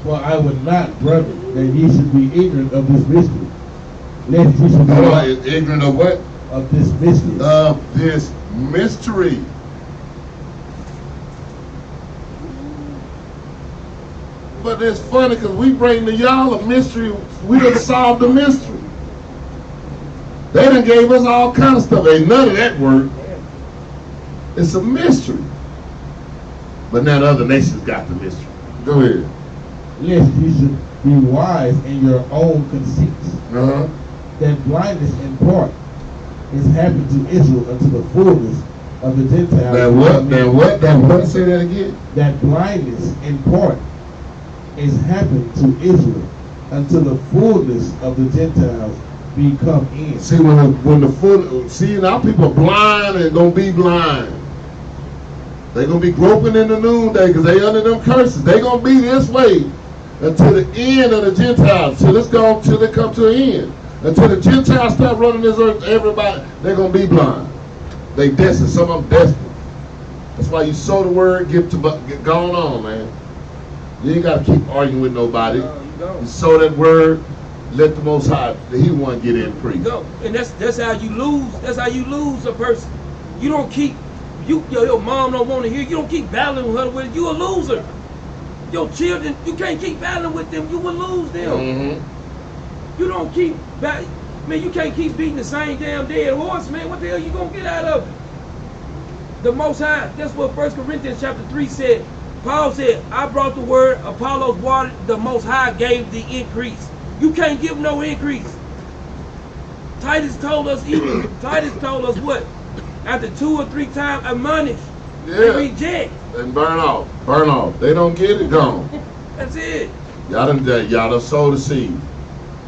Speaker 2: For I would not, brethren, that ye should be ignorant of this mystery. Lest ye should be
Speaker 1: ignorant of what?
Speaker 2: Of this mystery.
Speaker 1: Of this mystery. But it's funny because we bring to y'all a mystery. We done solved the mystery. They done gave us all kind of stuff. Ain't none of that work. It's a mystery. But now the other nations got the mystery. Go ahead.
Speaker 2: Lest ye should be wise in your own conceits. That blindness in part is happened to Israel unto the fullness of the Gentiles.
Speaker 1: That what? Say that again.
Speaker 2: That blindness in part is happened to Israel until the fullness of the Gentiles be come in.
Speaker 1: See, now people are blind and gonna be blind. They're gonna be groping in the noonday because they under them curses. They're gonna be this way until the end of the Gentiles, till they come to an end. Until the Gentiles start running this earth, everybody, they're gonna be blind. They destined, some of them destined. That's why you sow the word, get going on, man. You ain't gotta keep arguing with nobody. You sow that word, let the Most High, He want to get in preach.
Speaker 7: No, and that's how you lose. That's how you lose a person. You don't keep your mom don't want to hear. You don't keep battling with her. With you a loser. Your children, you can't keep battling with them. You will lose them. You don't keep man. You can't keep beating the same damn dead horse, man. What the hell you gonna get out of it? The Most High. That's what 1 Corinthians chapter 3 said. Paul said, I brought the word, Apollos watered, the Most High gave the increase. You can't give no increase. Titus told us what? after 2 or 3 times admonished,
Speaker 1: Yeah.
Speaker 7: they reject.
Speaker 1: And burn off. Burn off. They don't get it, gone.
Speaker 7: That's it.
Speaker 1: Y'all done sow the seed.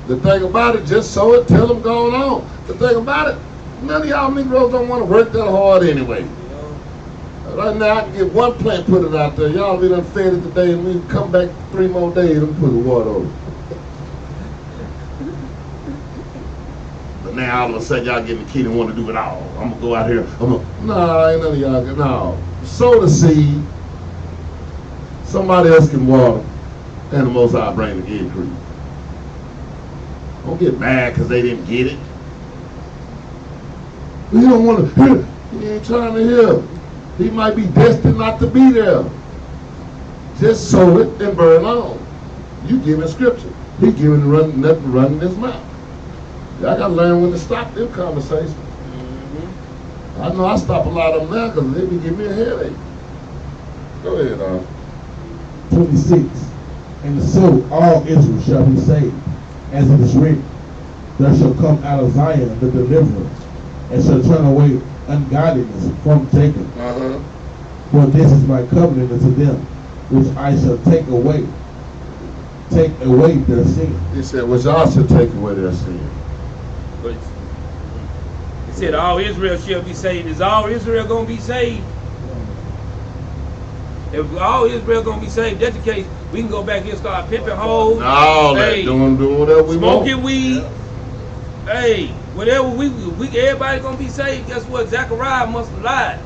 Speaker 1: The thing about it, just sow it, tell them going on. The thing about it, none of y'all Negroes don't want to work that hard anyway. Right now, I can get one plant, put it out there. Y'all be done fed it today, and we come back 3 more days and put the water over. But now all of a sudden, y'all getting the kid and want to do it all. I'm gonna go out here. Nah, ain't none of y'all. No, sow the seed. Somebody else can water, and the Most High bring the increase. Don't get mad because they didn't get it. You don't want to hear. He ain't trying to hear. He might be destined not to be there. Just sow it and burn on. You giving scripture. He giving nothing running his mouth. Y'all got to learn when to stop them conversations. I know I stop a lot of them now because they be giving me a headache. Go ahead,
Speaker 2: 26. And so all Israel shall be saved, as it is written, there shall come out of Zion the deliverer, and shall turn away ungodliness from Jacob. For this is my covenant unto them, which I shall take away their sin.
Speaker 1: He said, which I shall take away their sin.
Speaker 7: But it said all Israel shall be saved. Is all Israel going to be saved? If all Israel going to be saved, that's the case, we can go back here and start pimping hoes.
Speaker 1: No,
Speaker 7: hey,
Speaker 1: doing whatever we want.
Speaker 7: Smoking weed. Hey, whatever we everybody going to be saved. Guess what? Zechariah must have lied.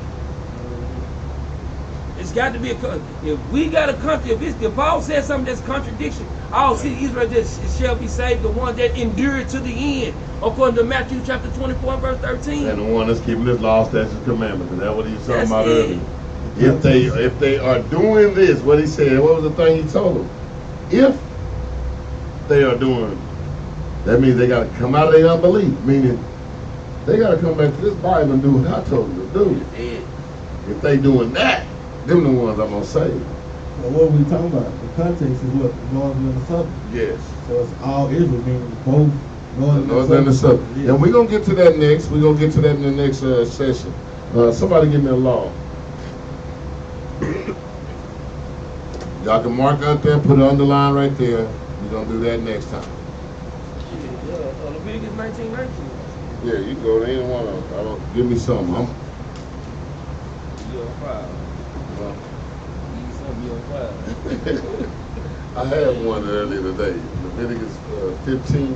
Speaker 7: It's got to be if we got a country, if Paul says something that's contradiction, all see Israel just shall be saved, the one that endured to the end, according to Matthew chapter 24, verse 13.
Speaker 1: And the one that's keeping his law, statutes, and commandments. Is that what he was talking about
Speaker 7: it.
Speaker 1: earlier? If they are doing this, what he said, what was the thing he told them? If they are doing, that means they got to come out of their unbelief, meaning they got to come back to this Bible and do what I told them to do. If they doing that, them the ones I'm going to save.
Speaker 3: Well, what are we talking about? The context is what? The northern and the southern.
Speaker 1: Yes.
Speaker 3: So it's all Israel, meaning both
Speaker 1: northern and the southern.
Speaker 3: Yeah.
Speaker 1: And we're going to get to that next. We're going to get to that in the next session. Somebody give me a law. Y'all can mark out there, put an underline right there. We're going to do that next time.
Speaker 7: Leviticus 19:19.
Speaker 1: Yeah, you can go to any one of them. Give me something.
Speaker 7: You're on fire. You're on fire.
Speaker 1: I had one earlier today. Leviticus 15:20.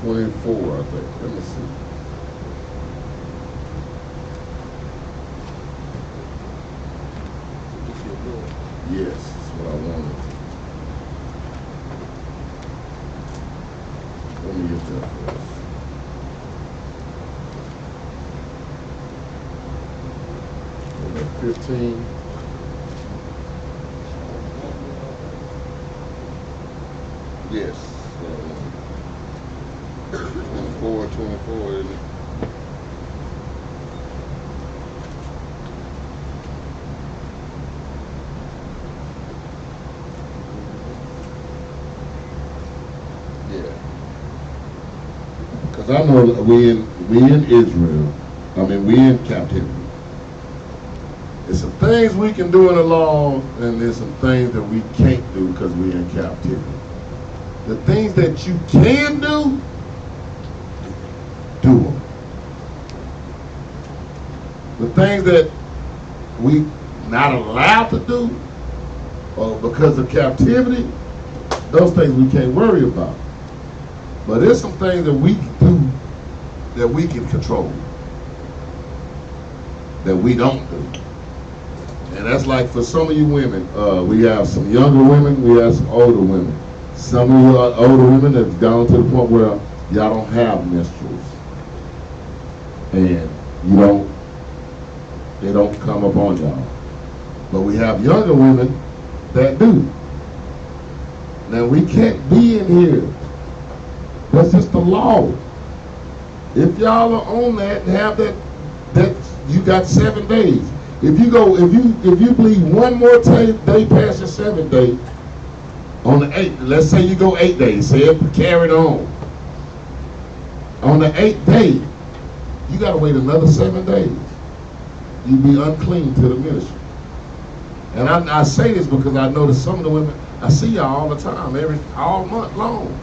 Speaker 1: 24, I think. Let me see. Yes, that's what I wanted. Let me get that first. Number 15. Yes. 24, isn't it? Yeah. Because I know that we in Israel, we in captivity. There's some things we can do in the law, and there's some things that we can't do because we're in captivity. The things that you can do, do them. The things that we not allowed to do, or because of captivity, those things we can't worry about. But there's some things that we can do that we can control, that we don't do. And that's like for some of you women, we have some younger women, we have some older women. Some of you older women have gone to the point where y'all don't have menstruals. And they don't come up on y'all. But we have younger women that do. Now we can't be in here. That's just the law. If y'all are on that and have that you got 7 days. If you bleed one more day past your 7th day, On the 8th, let's say you go 8 days, say it carried on. On the 8th day, you gotta wait another 7 days. You be unclean to the ministry. And I say this because I notice some of the women, I see y'all all the time, all month long.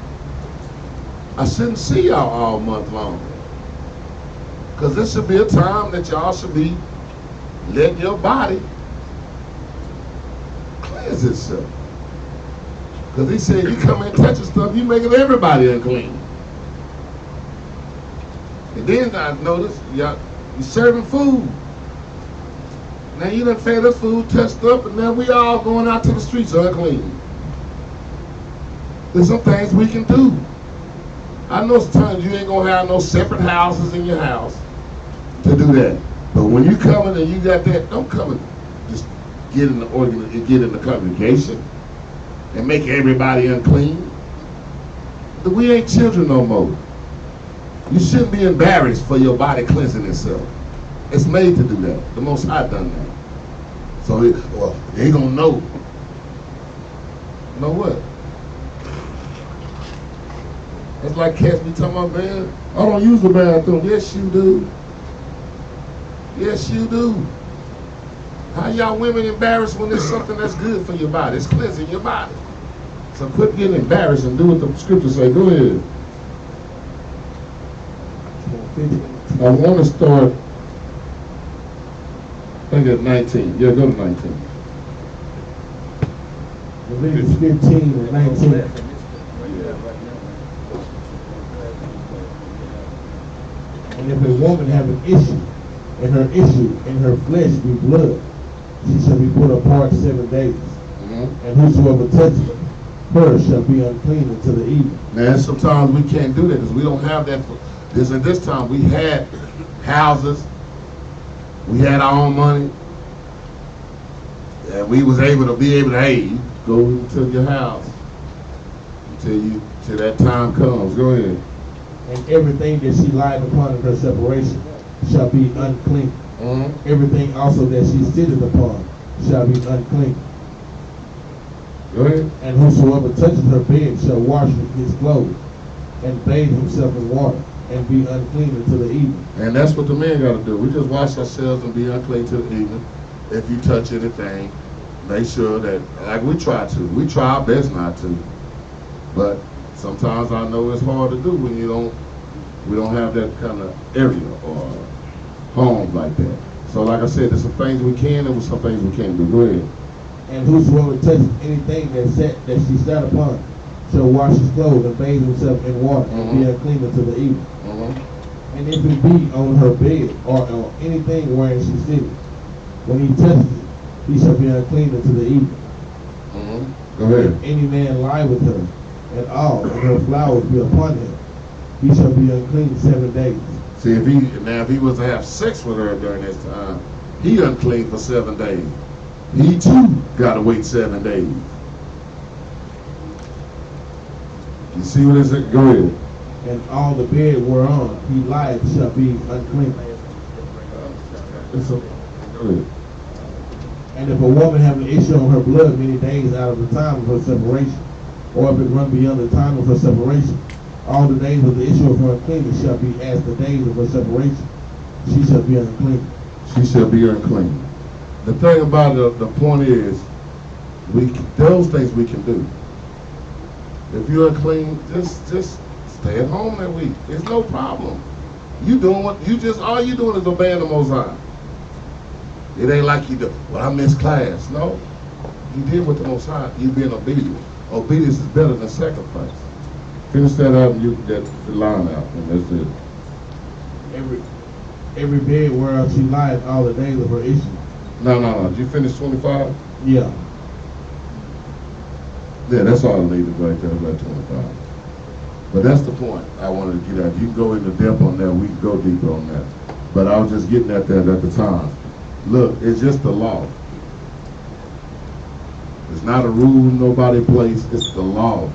Speaker 1: I shouldn't see y'all all month long. Because this should be a time that y'all should be letting your body cleanse itself. Because he said, you come in touching stuff, you making everybody unclean. And then I noticed, you serving food. Now you done fed us food, touched up, and now we all going out to the streets unclean. There's some things we can do. I know sometimes you ain't gonna have no separate houses in your house to do that. But when you come in and you got that, don't come and just get in the congregation and make everybody unclean. We ain't children no more. You shouldn't be embarrassed for your body cleansing itself. It's made to do that. The Most High done that. So they gonna know. Know what? It's like cats be talking about, man, I don't use the bathroom. Yes, you do. Yes, you do. How y'all women embarrassed when there's something that's good for your body? It's cleansing your body. So quit getting embarrassed and do what the scriptures say. Go ahead. I want to start, I think at 19. Yeah, go to 19.
Speaker 2: Leviticus 15 and 19. And if a woman have an issue, and her issue in her flesh be blood, she shall be put apart 7 days. Mm-hmm. And whosoever touches her shall be unclean until the evening.
Speaker 1: Man, sometimes we can't do that because we don't have that. At this time, we had houses, we had our own money, and we was able to hey, you go to your house till that time comes. Go ahead.
Speaker 2: And everything that she lied upon in her separation shall be unclean. Mm-hmm. Everything also that she sitteth upon shall be unclean.
Speaker 1: Go ahead.
Speaker 2: And whosoever touches her bed shall wash his clothes and bathe himself in water and be unclean until the evening.
Speaker 1: And that's what the men got to do. We just wash ourselves and be unclean till the evening. If you touch anything, make sure that, like we try our best not to. But sometimes I know it's hard to do when we don't have that kind of area or home like that. So like I said, there's some things we can and some things we can't do. Go ahead.
Speaker 2: And whosoever touches anything that she sat upon shall wash his clothes and bathe himself in water and be unclean until the evening. And if it be on her bed or on anything wherein she sitteth, when he touches it, he shall be unclean until the evening.
Speaker 1: Go ahead.
Speaker 2: If any man lie with her at all, and her flowers be upon him, he shall be unclean 7 days.
Speaker 1: See, if he was to have sex with her during this time, he unclean for 7 days. He too got to wait 7 days. You see what it is? Go ahead.
Speaker 2: And all the bed whereon he lieth shall be unclean.
Speaker 1: Go ahead.
Speaker 2: And if a woman have an issue on her blood many days out of the time of her separation, or if it run beyond the time of her separation, all the days of the issue of her uncleanness shall be as the days of her separation. She shall be unclean.
Speaker 1: She shall be unclean. The thing about the point is, those things we can do. If you're unclean, just stay at home that week. There's no problem. You doing all you doing is obeying the Most High. It ain't like you do, well, I missed class. No, you did what the Most High. You being obedient. Obedience is better than sacrifice. Finish that out and you get the line out, and that's it.
Speaker 2: Every bed whereof she lieth all the days of her issue.
Speaker 1: No. Did you finish 25?
Speaker 2: Yeah.
Speaker 1: Yeah, that's all I needed right there, about 25. But that's the point I wanted to get at. You can go into depth on that. We can go deeper on that. But I was just getting at that at the time. Look, it's just the law. It's not a rule nobody plays. It's the law.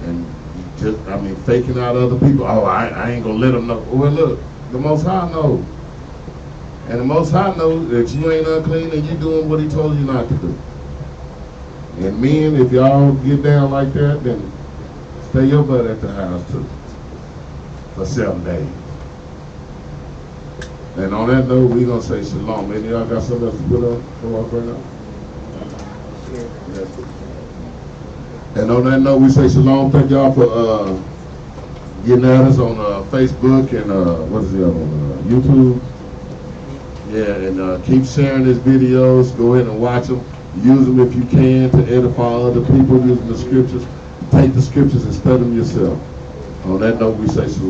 Speaker 1: And you just, faking out other people. Oh, I ain't gonna let them know. Well, look, the Most High knows. And the Most High knows that you ain't unclean and you doing what he told you not to do. And men, if y'all get down like that, then stay your butt at the house too for 7 days. And on that note, we're going to say shalom. Any of y'all got something else to put up for us right now? Yes. And on that note, we say shalom. Thank y'all for getting at us on Facebook and what is the other one? YouTube. Yeah, and keep sharing these videos. Go ahead and watch them. Use them if you can to edify other people using the scriptures. Take the scriptures and study them yourself. On that note, we say shalom.